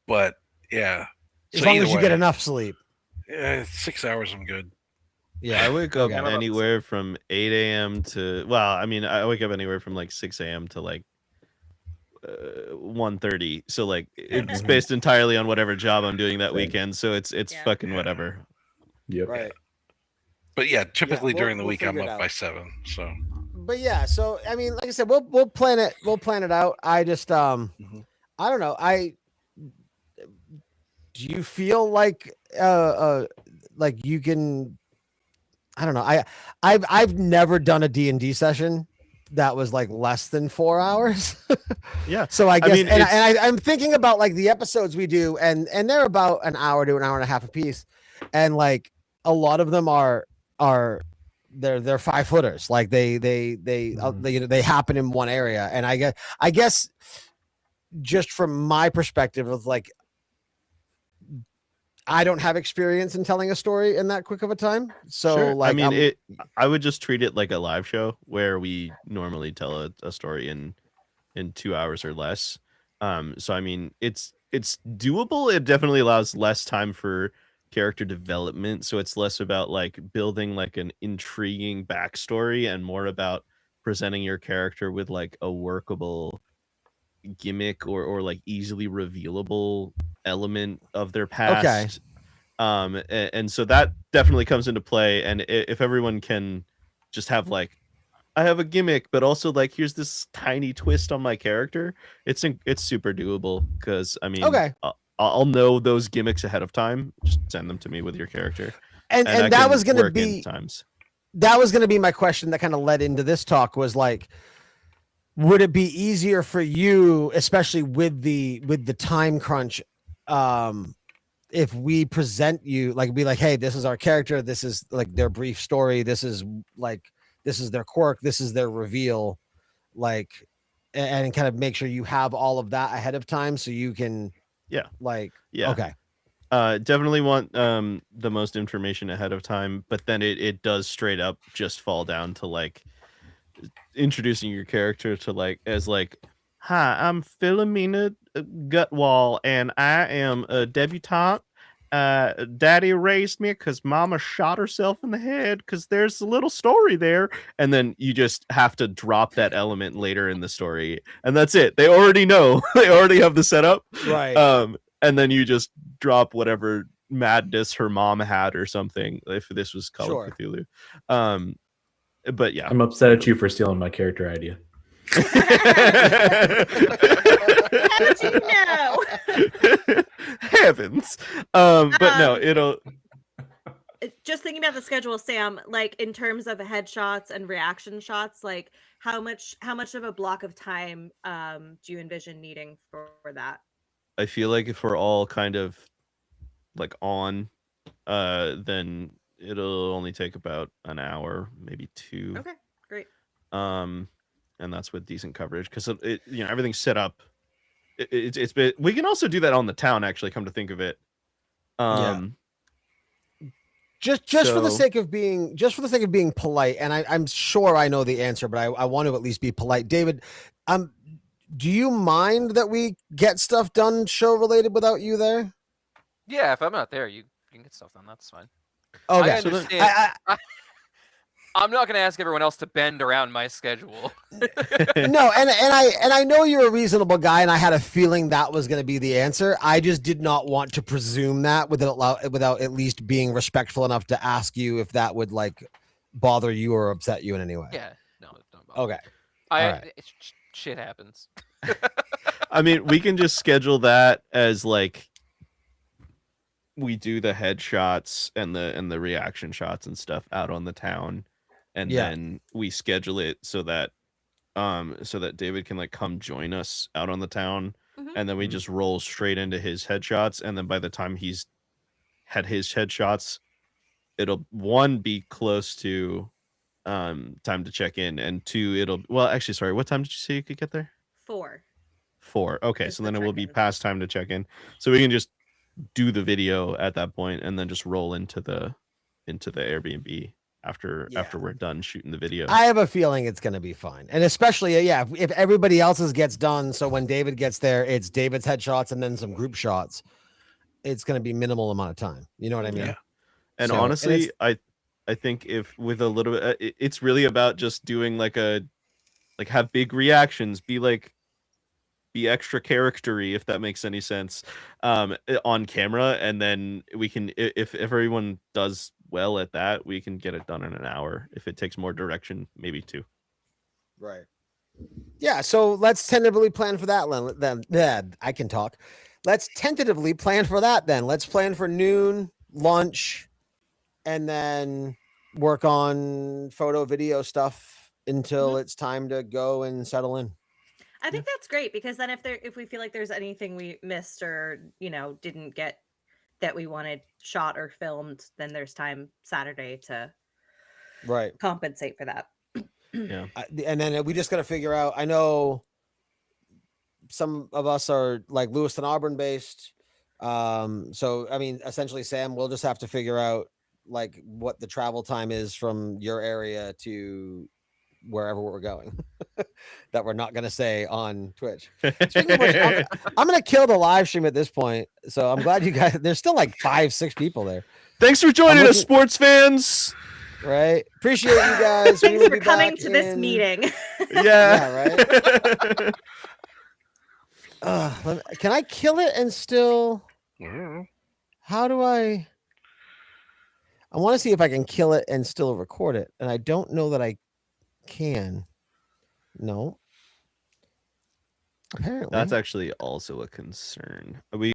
but yeah, As So long either as you get way, enough sleep. 6 hours I'm good. Yeah. I wake up Okay. anywhere from 8 a.m. to, well, I mean, I wake up anywhere from like 6 a.m. to like 1:30. So like it's Mhm. based entirely on whatever job I'm doing that Same. weekend. So it's Yeah. fucking whatever. Yep. Right. But yeah, typically we'll- during the we'll week I'm figure it up out. by 7. So But yeah, so I mean, like I said, we'll plan it. We'll plan it out. I just Mhm. I don't know. Do you feel like you can, I don't know. I've never done a D&D session that was like less than 4 hours. Yeah. So I guess, mean, I'm thinking about like the episodes we do, and they're about an hour to an hour and a half a piece, and like a lot of them are they're 5-footers. Like they happen in one area, and I guess just from my perspective of like, I don't have experience in telling a story in that quick of a time. So Sure. like, I mean, I'm- I would just treat it like a live show where we normally tell a story in 2 hours or less. So I mean, it's doable. It definitely allows less time for character development, so it's less about like building like an intriguing backstory and more about presenting your character with like a workable gimmick or like easily revealable element of their past. And so that definitely comes into play. And if everyone can just have like, I have a gimmick, but also like here's this tiny twist on my character, it's super doable. Because I mean, Okay. I'll know those gimmicks ahead of time. Just send them to me with your character, and I that can was going to work in be times. that was going to be my question that kind of led into this talk, was like, would it be easier for you, especially with the time crunch, if we present you like, be like, hey, this is our character, this is like their brief story, this is their quirk, this is their reveal, like, and kind of make sure you have all of that ahead of time so you can, Yeah. like, Yeah. okay, Definitely want the most information ahead of time, but then it does straight up just fall down to like introducing your character to like as like, hi, I'm Philomena Gutwall, and I am a debutante. Daddy raised me because Mama shot herself in the head, because there's a little story there, and then you just have to drop that element later in the story, and that's it. They already know. They already have the setup. right. And then you just drop whatever madness her mom had or something, if this was Call Sure. of Cthulhu. But yeah. I'm upset at you for stealing my character idea. How did you know? Heavens. But no, just thinking about the schedule, Sam, like in terms of headshots and reaction shots, like how much of a block of time do you envision needing for that? I feel like if we're all kind of like on, then it'll only take about an hour, maybe 2. Okay, great. And that's with decent coverage because it everything's set up. It's been, we can also do that on the town, actually, come to think of it. Just for the So- sake of being polite, and I'm sure I know the answer, but I want to at least be polite. David, do you mind that we get stuff done show related without you there? Yeah, if I'm not there, you can get stuff done. That's fine. Okay. I understand. I'm not going to ask everyone else to bend around my schedule. No, and I know you're a reasonable guy, and I had a feeling that was going to be the answer. I just did not want to presume that without at least being respectful enough to ask you if that would like bother you or upset you in any way. Yeah, no, don't bother. Okay. Alright. Shit happens. I mean, we can just schedule that as like we do the headshots and the reaction shots and stuff out on the town, and then we schedule it so that David can like come join us out on the town, and then we just roll straight into his headshots, and then by the time he's had his headshots, it'll 1 be close to time to check in, and 2 it'll actually, sorry, what time did you say you could get there? 4. 4. Okay, Is so the then it will be check-in. past time to check in. So we can just do the video at that point and then just roll into the Airbnb after we're done shooting the video. I have a feeling it's going to be fine, and especially if everybody else's gets done. So when David gets there, it's David's headshots and then some group shots. It's going to be minimal amount of time. You know what I mean? Yeah. And So- and honestly, it's- I think if with a little bit, it's really about just doing have big reactions, be extra charactery, if that makes any sense, on camera, and then we can, if everyone does well at that, we can get it done in an hour. If it takes more direction, maybe 2. Right. Yeah. So let's tentatively plan for that. Then I can talk. Let's tentatively plan for that. Then let's plan for noon, lunch, and then work on photo, video stuff until it's time to go and settle in. I think that's great because then if we feel like there's anything we missed or didn't get that we wanted shot or filmed, then there's time Saturday to Right. compensate for that. Yeah. And then we just got to figure out. I know some of us are like Lewiston, Auburn based. So I mean, essentially, Sam, we'll just have to figure out like what the travel time is from your area to wherever we're going that we're not going to say on Twitch. Speaking of which, I'm going to kill the live stream at this point. So I'm glad you guys, there's still like 5-6 people there, Thanks for joining us, looking- sports fans. right? Appreciate you guys. We Thanks will for be coming back to this in- meeting. Yeah. right. Can I kill it and still, how do I want to see if I can kill it and still record it. And I don't know that I can. No. Apparently. That's actually also a concern. We